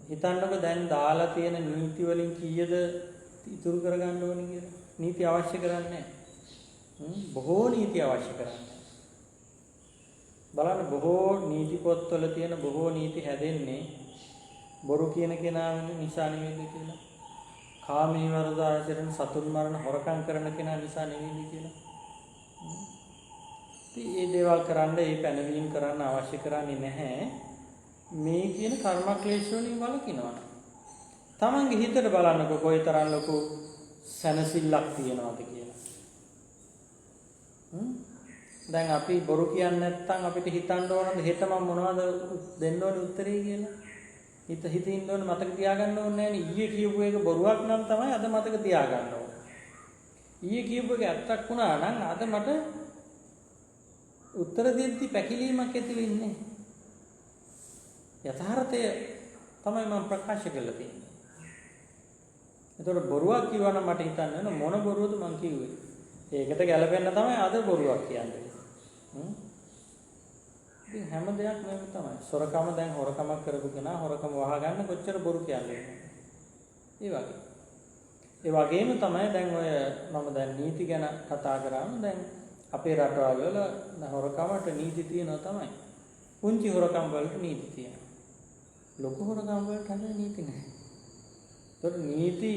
හිතන්නකො දැන් දාලා තියෙන නීති වලින් කීයද ඉතුරු කරගන්න ඕනේ කියලා. නීති අවශ්‍ය කරන්නේ නැහැ. බොහෝ නීති අවශ්‍ය කරන්නේ. බලන්න බොහෝ නීති පොත්වල තියෙන බොහෝ නීති හැදෙන්නේ බොරු කියන කෙනා නිසා නෙවෙයි කියලා. කාමී වරදවා හැසිරෙන, සතුන් මරණ, හොරකම් කරන කෙනා නිසා නෙවෙයි කියලා. ඉතින් මේ දේවල් කරන්න, මේ පැනවීම කරන්න අවශ්‍ය කරන්නේ නැහැ. මේ කියන කර්මක්ලේශ වලින් වළකිනවා. තමන්ගේ හිතට බලන්නකො කොයිතරම් ලොකු සැනසෙල්ලක් තියනවද කියලා. දැන් අපි බොරු කියන්නේ නැත්නම් අපිට හිතන්න ඕනද හෙට මම මොනවද දෙන්න ඕනේ උත්තරේ කියලා? හිතින්න ඕනේ මතක තියාගන්න ඕනේ නෑනේ. ඊයේ කියපු එක බොරුවක් නම් තමයි අද මතක තියාගන්න ඕනේ. ඊයේ කියපු එක ඇත්තක් වුණා නම් අද මට උත්තර දෙද්දි පැකිලීමක් ඇති වෙන්නේ. යථාර්ථය තමයි මම ප්‍රකාශ කරලා තියෙන්නේ. ඒතකොට බොරුවක් කිව්වා නම් මට හිතන්න වෙන මොන බොරුවද මං කිව්වේ? ඒකට ගැලපෙන්න තමයි අද බොරුවක් කියන්නේ. ඉතින් හැම දෙයක් නෙමෙයි තමයි. සොරකම දැන් හොරකමක් කරපු කෙනා හොරකම වහගන්න කොච්චර බොරු කියන්නේ. ඒ වගේ. ඒ වගේම තමයි දැන් ඔය මම දැන් නීති ගැන කතා කරාම දැන් අපේ රටවල් වල හොරකමට නීති තියෙනවා තමයි. පුංචි හොරකම් වලට නීති තියෙනවා. ලොකු හොරකම් වලට හැබැයි නීති නැහැ. ඒතකොට නීති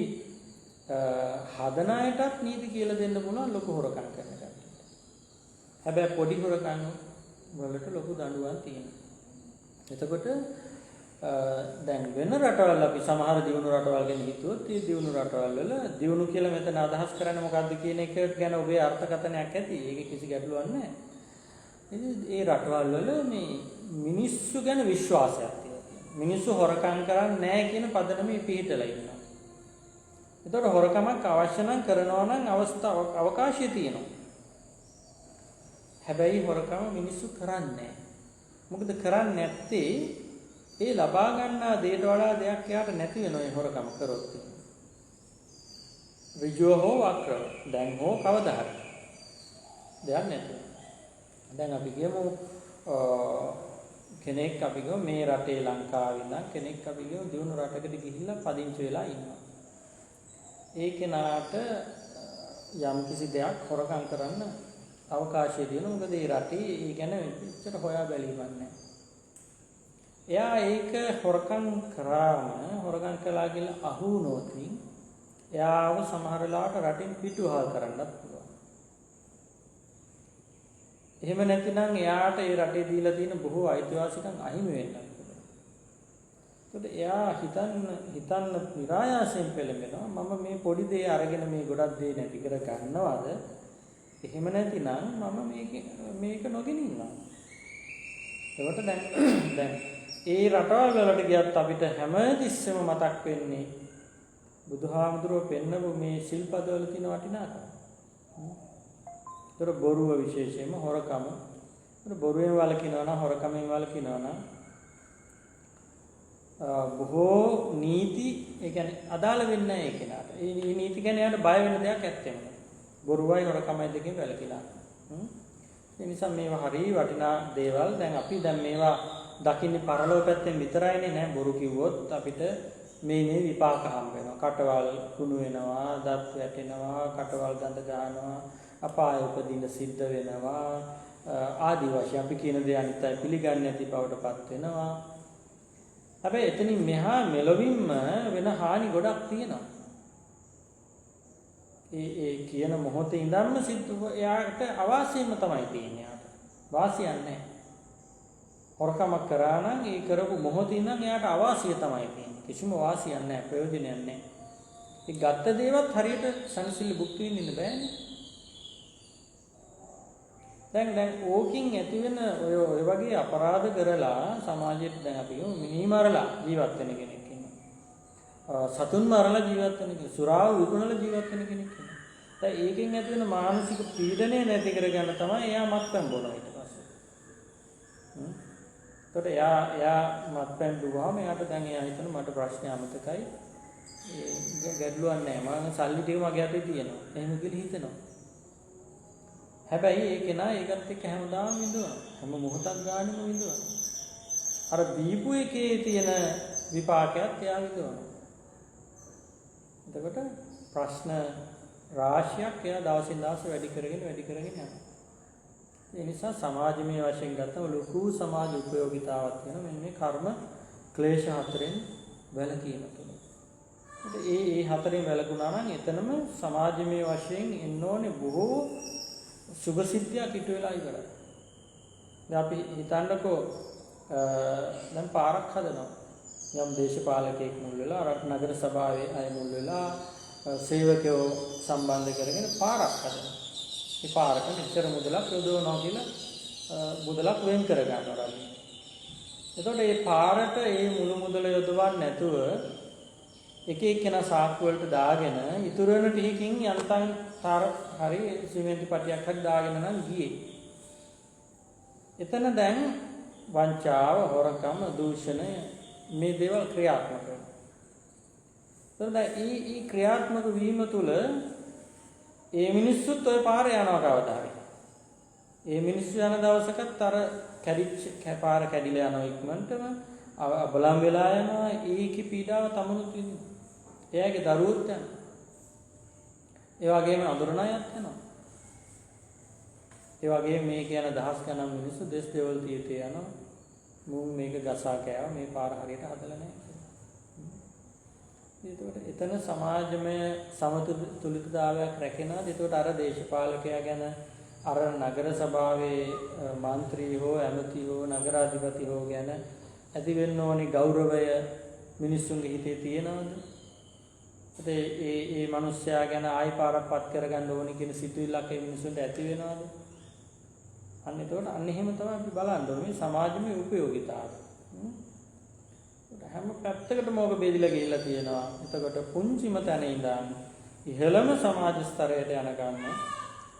හදන අයටත් නීති කියලා දෙන්න පුළුවන් ලොකු හොරකම් කරන කට්ටියට. හැබැයි පොඩි හොරකම් වලට ලොකු දඬුවම් තියෙනවා. එතකොට දැන් වෙන රටවල් අපි සමහර දියුණු රටවල් ගැන හිතුවොත් ඒ දියුණු රටවල් වල දියුණු කියලා මෙතන අදහස් කරන්නේ මොකද්ද කියන එක ගැන ඔබේ අර්ථකථනයක් ඇති. ඒක කිසි ගැටලුවක් නැහැ. ඒ රටවල් වල මේ මිනිස්සු ගැන විශ්වාසයක් තියෙනවා. මිනිස්සු හොරකම් කරන්නේ නැහැ කියන පදනමේ පිහිටලා ඉන්නවා. එතකොට හොරකමක් අවශ්‍ය නම් කරනවා නම් අවකාශය තියෙනවා. හැබැයි හොරකම මිනිස්සු කරන්නේ නැහැ. මොකද කරන්නේ නැත්තේ ඒ ලබා ගන්නා දේට වඩා දෙයක් එයාට නැති වෙනවා ඒ හොරකම කරොත්. ඍජුව හෝ වක්‍රව දැන් හෝ කවදා හරි දෙයක් නැති. දැන් අපි කියමු කෙනෙක් අපි ගමු මේ රටේ ලංකාවේ ඉඳන් කෙනෙක් අපි ගමු දියුණු රටකට ගිහිල්ලා පදිංචි වෙලා ඉන්නවා. ඒ කෙනාට යම් කිසි දෙයක් හොරකම් කරන්න අවකාශය දෙනවා. මොකද ඒ රටේ ඒ ගැන එච්චර හොයා බැලීමක් නැහැ. එයා ඒක හොරකම් කරාම හොරකම් කළා කියලා අහු වුණොත් එයාව සමහර වෙලාවට රටින් පිටුවහල් කරන්නත් පුළුවන්. එහෙම නැතිනම් එයාට ඒ රටේ දීලා තියෙන බොහෝ අයිතිවාසිකම් අහිමි වෙන්නත් පුළුවන්. ඒකට එයා හිතන්න નિરાයාසයෙන් පෙළඹෙනවා මම මේ පොඩි දේ අරගෙන මේ ගොඩක් දේ නැති කර ගන්නවද? එහෙම නැතිනම් මම මේක නොගෙන ඉන්නවා. ඒකට දැන් ඒ රටවල් වලට ගියත් අපිට හැමතිස්සෙම මතක් වෙන්නේ බුදුහාමුදුරුවෝ පෙන්නපු මේ ශිල්පදවල තියෙන වටිනාකම. ඒතර බොරුව විශේෂයෙන්ම හොරකම. ඒතර බොරුවෙන් වළකිනවා නම් හොරකමෙන් වළකිනවා නම් බොහෝ නීති ඒ කියන්නේ අදාළ වෙන්නේ නැහැ ඒ කෙනාට. ඒ නීති ගැන යාට බය වෙන දෙයක් ඇත්තෙම නැහැ. බොරුවයි හොරකමයි දෙකෙන් වැළකීලා. ඒ නිසා මේවා හරිය වටිනා දේවල්. දැන් අපි දැන් මේවා දකින්නේ පරලෝක පැත්තෙන් විතරයිනේ නෑ. බොරු කිව්වොත් අපිට මේ විපාක හම්බ වෙනවා. කටවල් කුණු වෙනවා, දත් වැටෙනවා, කටවල් ගඳ ගන්නවා, අපාය උපදින සිද්ධ වෙනවා. ආදි වශයෙන් අපි කියන දේ අනිත් අය පිළිගන්නේ නැති බවටපත් වෙනවා. හැබැයි එතනින් මෙහා මෙලොවින්ම වෙන හානි ගොඩක් තියෙනවා. ඒ කියන මොහොතේ ඉඳන්ම සිද්ධ එයාට අවාසියම තමයි තියෙන්නේ. වාසියක් නැහැ. හොරකමක් කරා නම් ඒ කරපු මොහොතේ ඉඳන් එයාට අවාසිය තමයි තියෙන්නේ. කිසිම වාසියක් නැහැ, ප්‍රයෝජනයක් නැහැ. ඒ ගත්ත දේවත් හරියට සංසිල්ල භුක්ති විඳින්න බෑනේ. දැන් ඕකින් ඇති වෙන ඔය වගේ අපරාධ කරලා සමාජයට දැන් අපි මිනි මරලා ජීවත් වෙන කෙනෙක් ඉන්නවා. සතුන් මරලා ජීවත් වෙන කෙනෙක්, සුරාව විකුණලා ජීවත් වෙන කෙනෙක් ඉන්නවා. දැන් ඒකෙන් ඇති වෙන මානසික පීඩනය නැති කරගන්න තමයි එයා මත්පැන් බොනවා ඊට පස්සේ. ඒකට එයා මත්පැන් දුවාම එයාට දැන් එයා හිතන මට ප්‍රශ්න අමතකයි. ඒ ගැටලුවක් නැහැ. මම සල්ලි ටික මගේ අතේ තියෙනවා. එහෙම කියලා හිතනවා. හැබැයි ඒක නා ඒකත් එක්ක හැමදාම විඳවනවා. හැම මොහොතක් ගානෙම විඳවනවා. අර දීපු එකේ තියෙන විපාකයක් එයා විඳවනවා. එතකොට ප්‍රශ්න රාශියක් එයා දවසින් දවස වැඩි කරගෙන යනවා. ඒ නිසා සමාජමය වශයෙන් ගත්තම ලොකු සමාජ උපයෝගිතාවක් තියෙනවා. මෙන්න මේ කර්ම ක්ලේශ හතරෙන් වැළකීම තුළ. ඒ හතරෙන් වැළකුණා නම් එතනම සමාජමය වශයෙන් එන්න ඕනේ බොහෝ සුභ සිද්ධියක් ඉටු වෙලා ඉවරයි. දැන් අපි හිතන්නකෝ දැන් පාරක් හදනවා. යම් දේශපාලකයෙක් මුල් වෙලා නගර සභාවේ අය මුල් වෙලා සේවකයෝ සම්බන්ධ කරගෙන පාරක් හදනවා. ඒ පාරට මෙච්චර මුදලක් යොදවනවා කියලා මුදලක් වෙන් කර ගන්නවා රජු. එතකොට මේ පාරට මේ මුළු මුදල යොදවන්නේ නැතුව එක එක්කෙනා සාක්කු වලට දාගෙන ඉතුරු වෙන ටිකකින් යන්තම් හරි සිමෙන්ති පටියක් හරි දාගෙන නම් ගියේ. එතන දැන් වංචාව, හොරකම, දූෂණය මේ දේවල් ක්‍රියාත්මක වෙනවා. එතකොට මේ ක්‍රියාත්මක වීම තුළ ඒ මිනිස්සුත් ওই පාරේ යනවා කවදා හරි. ඒ මිනිස්සු යන දවසකත් අර කැඩිච්ච පාර කැඩිලා යනවා ඉක්මනටම බලම් වෙලා යනවා. ඒකේ පීඩාව තමනුත් විඳිනවා. එයාගේ දරුවොත් යනවා. ඒ වගේම අඳුරන අයත් යනවා. ඒ වගේම මේ කියන දහස් ගණන් මිනිස්සු දෙස් දෙවල් තියතේ යනවා. මුන් මේක ගසා කෑවා මේ පාර හරියට හදලා නැහැ. ඒකට එතන සමාජමය සමතුලිතතාවයක් රැකෙනවා. ඒකට අර දේශපාලකයා ගැන අර නගර සභාවේ മന്ത്രി හෝ ඇමති හෝ නගරාධිපති හෝ ගැන ඇති වෙන්න ඕනි ගෞරවය මිනිස්සුන්ගේ හිතේ තියෙනවද? ඒ මිනිස්සයා ගැන ආයි පාරක් පත් කරගන්න ඕනි කියන සිතුවිල්ලක් ඒ මිනිස්සුන්ට ඇති වෙනවද? අන්න ඒකට අන්න එහෙම තමයි අපි බලන්න ඕනේ මේ සමාජමය උපයෝගීතාවය. හැම පැත්තකටම ඕක බෙදලා ගිහිල්ලා තියෙනවා. එතකොට පුංචිම තැන ඉඳන් ඉහළම සමාජ ස්තරයට යනකම්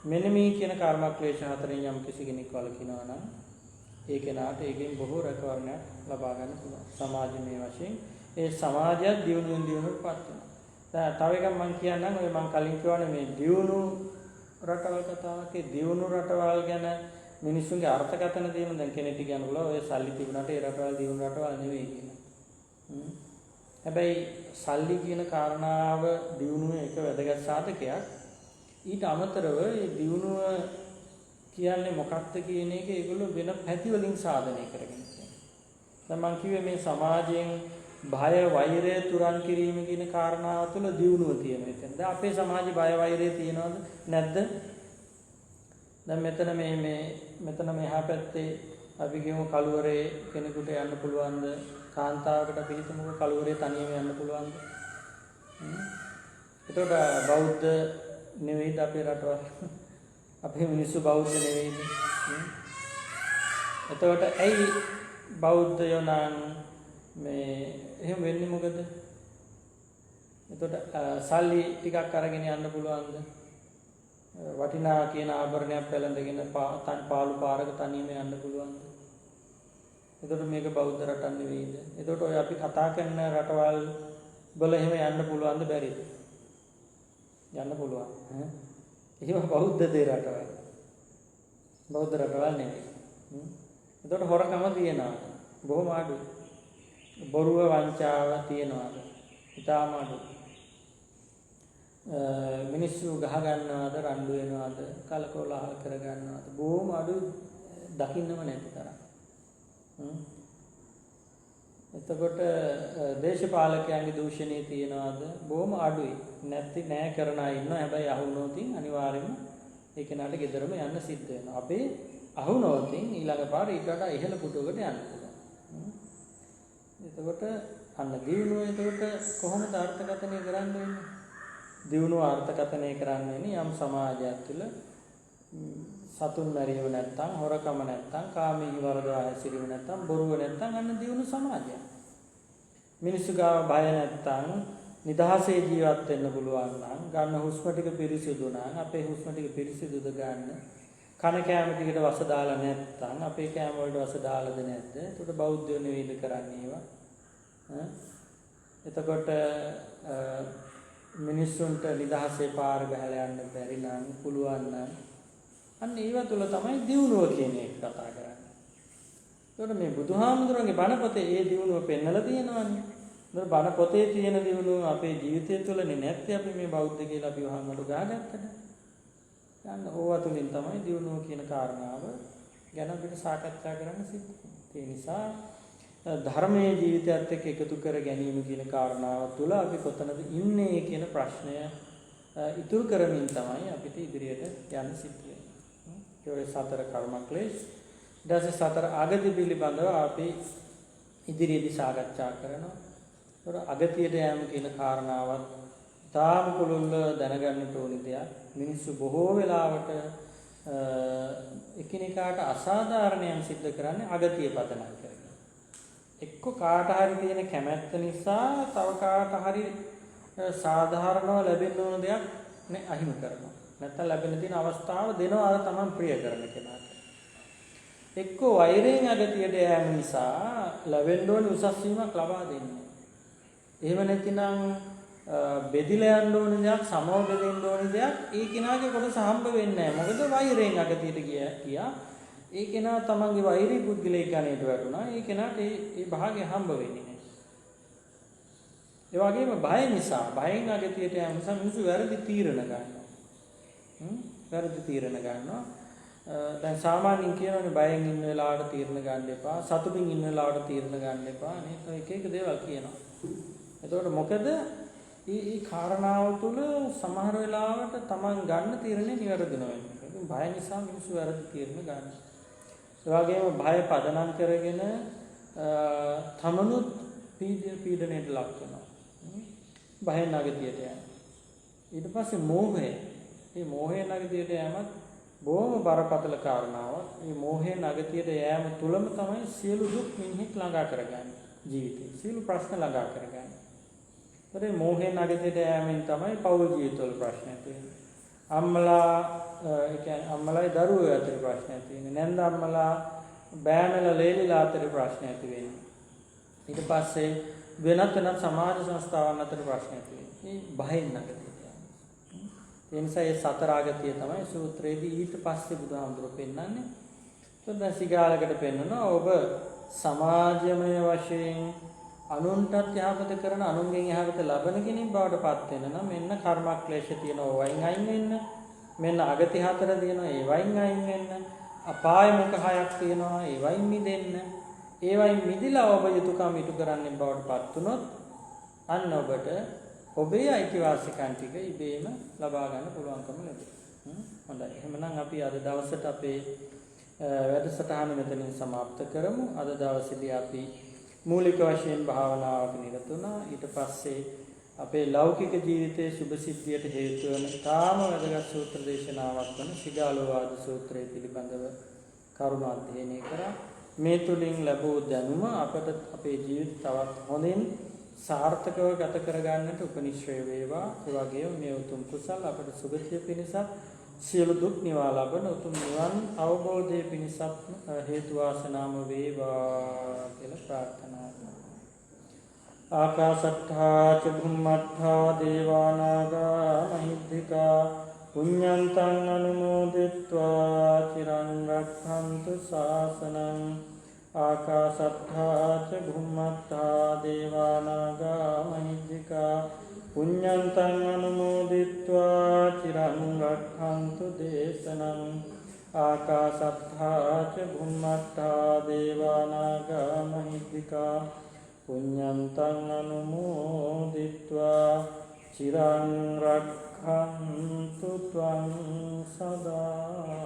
මෙන්න මේ කියන කර්මක්ලේශ හතරෙන් යම් කිසි කෙනෙක් වළකිනවා නම් ඒ කෙනාට ඒකෙන් බොහෝ රැකවරණයක් ලබා ගන්න පුළුවන්. සමාජමය වශයෙන් ඒ සමාජයත් දියුණුවෙන් දියුණුවටපත් වෙනවා. දැන් තව එකක් මම කියන්නම්. ඔය මම කලින් කියවනේ මේ දියුණු රටවල් කතාවක්. ඒ දියුණු රටවල් ගැන මිනිස්සුන්ගේ අර්ථකථන දෙන දැන් කෙනෙක් කියනවා ඔය සල්ලි තිබුණාට ඒ රටවල් දියුණු රටවල් නෙවෙයි කියලා. හැබැයි සල්ලි කියන කාරණාව දියුණුවේ එක වැදගත් සාධකයක්. ඊට අමතරව මේ දියුණුව කියන්නේ මොකක්ද කියන එක ඒගොල්ලෝ වෙන පැති වලින් සාධනය කරගෙන තියෙනවා. දැන් මම කිව්වේ මේ සමාජයෙන් භය වෛරය තුරන් කිරීම කියන කාරණාව තුළ දියුණුව තියෙනවා. එතන දැන් අපේ සමාජයේ භය වෛරය තියෙනවද නැද්ද? දැන් මෙතන මෙහා පැත්තේ අපි කියමු කළුවරේ කෙනෙකුට යන්න පුළුවන්ද? කාන්තාවකට අපි හිතමුකෝ කළුවරේ තනියම යන්න පුළුවන්ද? එතකොට බෞද්ධ නෙවෙයිද අපේ රටවල්? අපේ මිනිස්සු බෞද්ධ නෙවෙයිද? එතකොට ඇයි බෞද්ධයෝ නම් මේ එහෙම වෙන්නේ මොකද? එතකොට සල්ලි ටිකක් අරගෙන යන්න පුළුවන්ද? වටිනා කියන ආභරණයක් පැලඳගෙන පාළු පාරක තනියම යන්න පුළුවන්ද? එතකොට මේක බෞද්ධ රටක් නෙවෙයිද? එතකොට ඔය අපි කතා කරන රටවල් වල එහෙම යන්න පුළුවන්ද බැරිද? යන්න පුළුවන්. ඒවා බෞද්ධ දේ රටවල්. බෞද්ධ රටවල් නෙවෙයි. එතකොට හොරකම තියනවා. බොහොම අඩුයි. බොරුව වංචාව තියනවාද? ඉතාම අඩුයි. මිනිස්සු ගහ ගන්නවාද, රණ්ඩු වෙනවාද, කලකෝලහල කර ගන්නවාද? බොහොම අඩුයි. දකින්නම නැති තරම්. එතකොට දේශපාලකයන්ගේ දූෂණය තියනවාද? බොහොම අඩුයි. නැති නෑ කරන අය ඉන්නවා. හැබැයි අහුනොත් අනිවාර්යයෙන්ම ඒ කෙනාට ගෙදරම යන්න සිද්ධ වෙනවා. අපේ අහුනොත් ඊළඟ පාර ඊට වඩා ඉහළ පුටුවකට යන්න පුළුවන්. එතකොට අන්න දියුණුව එතකොට කොහොමද අර්ථකථනය කරන්න වෙන්නේ? දියුණුව අර්ථකථනය කරන්න වෙන්නේ යම් සමාජයක් තුළ සතුන් මැරීම නැත්තම්, හොරකම නැත්තම්, කාමී වරදවා හැසිරීම නැත්තම්, බොරුව නැත්තම් අන්න දියුණු සමාජයක්. මිනිස්සු ගාව බය නැත්තම් නිදහසේ ජීවත් වෙන්න පුළුවන් නම්, ගන්න හුස්ම ටික පිරිසිදු නම්, අපේ හුස්ම ටික පිරිසිදුද ගන්න, කන කෑම ටිකට වස දාලා නැත්තම්, අපේ කෑම වලට වස දාලාද නැද්ද? එතකොට බෞද්ධයෝ නෙවෙයිද කරන්නේ ඒවා? එතකොට මිනිස්සුන්ට නිදහසේ පාර ගහලා යන්න බැරි නම්, පුළුවන් නම් අන්න ඒව තුළ තමයි දියුණුව කියන එක කතා කරන්නේ. ඒකට මේ බුදුහාමුදුරන්ගේ බණ පොතේ ඒ දියුණුව පෙන්නලා තියෙනවානේ. ඒතර බණ පොතේ තියෙන දියුණුව අපේ ජීවිතය තුළනේ නැත්te අපි මේ බෞද්ධ කියලා අපි වහන්නට ගහගත්තද? යන්න ඕවා තුළින් තමයි දියුණුව කියන කාරණාව ගැන අපිට සාකච්ඡා කරන්න සිද්ධ වෙන්නේ. ඒ නිසා ධර්මයේ ජීවිතයත් එක්ක එකතු කර ගැනීම කියන කාරණාව තුළ අපි කොතනද ඉන්නේ කියන ප්‍රශ්නය ඉතුරු කරමින් තමයි අපිට ඉදිරියට යන්න සිද්ධ වෙන්නේ. ඒ සතර කර්මක්ලේශ ඊට සතර ආගති පිළිබඳව අපි ඉදිරියේදී සාකච්ඡා කරනවා. ඒතර අගතියට යෑම කියන කාරණාවත් තාම පුළුල්ව දැනගන්නට ඕනි දෙයක්. මිනිස්සු බොහෝ වෙලාවට එකිනෙකාට අසාධාරණයන් සිද්ධ කරන්නේ අගතිය පදනම් කරගෙන. එක්ක කාට හරි තියෙන කැමැත්ත නිසා තව කාට හරි සාධාරණව ලැබෙන්න ඕන දෙයක් නේ අහිමි කරනවා. නැත්නම් ලැබෙන තියෙන අවස්ථාව දෙනවා අර තමන් ප්‍රිය කරන කෙනාට. එක්ක වෛරයෙන් අගතියට යෑම නිසා ලැබෙන්න ඕන උසස් වීමක් ලබා දෙන්නේ. එහෙම නැතිනම් බෙදිලා යන්න ඕන දෙයක් සමව බෙදෙන්න ඕන දෙයක් ඒ කෙනාගේ කොටස හම්බ වෙන්නේ නැහැ. මොකද වෛරයෙන් අගතියට ගියා. ඒ කෙනා තමන්ගේ වෛරී පුද්ගලයෙක් ගණයට වැටුණා. ඒ කෙනාට ඒ භාගය හම්බ වෙන්නේ නැහැ. ඒ වගේම බය නිසා, බයෙන් අගතියට යන නිසා මිනිස්සු වැරදි තීරණ ගන්නවා. වැරදි තීරණ ගන්නවා. දැන් සාමාන්‍යයෙන් කියනවානේ බයෙන් ඉන්න වෙලාවට තීරණ ගන්න එපා, සතුටින් ඉන්න වෙලාවට තීරණ ගන්න එපා. මේ එක එක දේවල් කියනවා. එතකොට මොකද මේ කාරණාව තුළ සමහර වෙලාවට Taman ගන්න තීරණේ නිවැරදි නොවෙන්නේ. බය නිසා මිනිස්සු වැරදි තීරණ ගන්නවා. ඒ වගේම බය පදනම් කරගෙන තමනුත් පීඩනයට ලක් වෙනවා. බයෙන් අගතියට යනවා. ඊට පස්සේ මෝහය. මේ මෝහයෙන් අගතියට යෑමත් බොහොම බරපතල කාරණාවක්. මේ මෝහයෙන් අගතියට යෑම තුළම තමයි සියලු දුක් මිනිහෙක් ළඟා කරගන්නේ ජීවිතේ. සියලු ප්‍රශ්න ළඟා කරගන්නේ. ඒ මෝහයෙන් අගතියට යෑමෙන් තමයි පෞල් ජීවිතවල ප්‍රශ්න ඇති වෙන්නේ. අම්මලා ඒ කියන්නේ අම්මලායි දරුවෝ අතර ප්‍රශ්න ඇති වෙන්නේ. නැන්ද අම්මලා බෑනලා ලේලිලා අතර ප්‍රශ්න ඇති වෙන්නේ. ඊට පස්සේ වෙනත් සමාජ සංස්ථාවන් අතර ප්‍රශ්න ඇති වෙන්නේ. මේ බයෙන් අගතියට යෑම. ඒ නිසා මේ සතර ආගතිය තමයි සූත්‍රයේදී ඊට පස්සේ බුදුහාමුදුරුවෝ පෙන්නන්නේ. එතකොට සිගාලකට පෙන්නනවා ඔබ සමාජමය වශයෙන් අනුන්ටත් යහපත කරන අනුන්ගෙන් යහපත ලබන කෙනෙක් බවට පත් වෙන නම් මෙන්න කර්මක්ලේශ තියෙනවා වයින් අයින් වෙන්න. මෙන්න අගති හතර තියෙනවා ඒ වයින් අයින් වෙන්න. අපාය මුඛ හයක් තියෙනවා ඒ වයින් මිදෙන්න. ඒ වයින් මිදිලා ඔබ යුතුයකම් ඉටු කරන්නේ බවට පත් වුණොත් අන්න ඔබට ඔබේ අයිතිවාසිකම් ටික ඉබේම ලබා ගන්න පුළුවන්කම ලැබෙනවා. හොඳයි. එහෙනම් අපි අද දවසට අපේ වැඩසටහන මෙතනින් સમાપ્ત කරමු. අද දවසේදී අපි මූලික වශයෙන් භාවනාවක නිරත වුණා. ඊට පස්සේ අපේ ලෞකික ජීවිතයේ සුභ සිද්ධියට හේතු වන තාම වැදගත් සූත්‍ර දේශනාවක් වන සිගාලෝවාද සූත්‍රය පිළිබඳව කරුණ අධ්‍යයනය කරා. මේ තුලින් ලැබූ දැනුම අපට අපේ ජීවිත තවත් හොඳින් සාර්ථකව ගත කරගන්නට උපනිශ්‍රේ වේවා. ඒ වගේම මේ උතුම් කුසල් අපට සුගතිය පිණිසත් සියලු දුක් නිවා ලබන උතුම් නිවන් අවබෝධයේ පිණිසත් හේතු වාසනාම වේවා කියලා ප්‍රාර්ථනා කරනවා. ආකාශට්ඨා ච භුම්මට්ඨා දේවානාගා මහිද්దికා පුඤ්ඤන්තං අනුමෝදිත්වා චිරං රක්ඛන්තු ශාසනං. ආකාශට්ඨා ච භුම්මට්ඨා දේවානාගා මහිද්దికා පුඤ්ඤන්තං අනුමෝදිත්වා චිරං රක්ඛන්තු දේශනං. ආකාශට්ඨා ච භුම්මට්ඨා දේවානාගා මහිද්దికා පුඤ්ඤන්තං අනුමෝදිත්වා චිරං රක්ඛන්තු ත්වං සදා.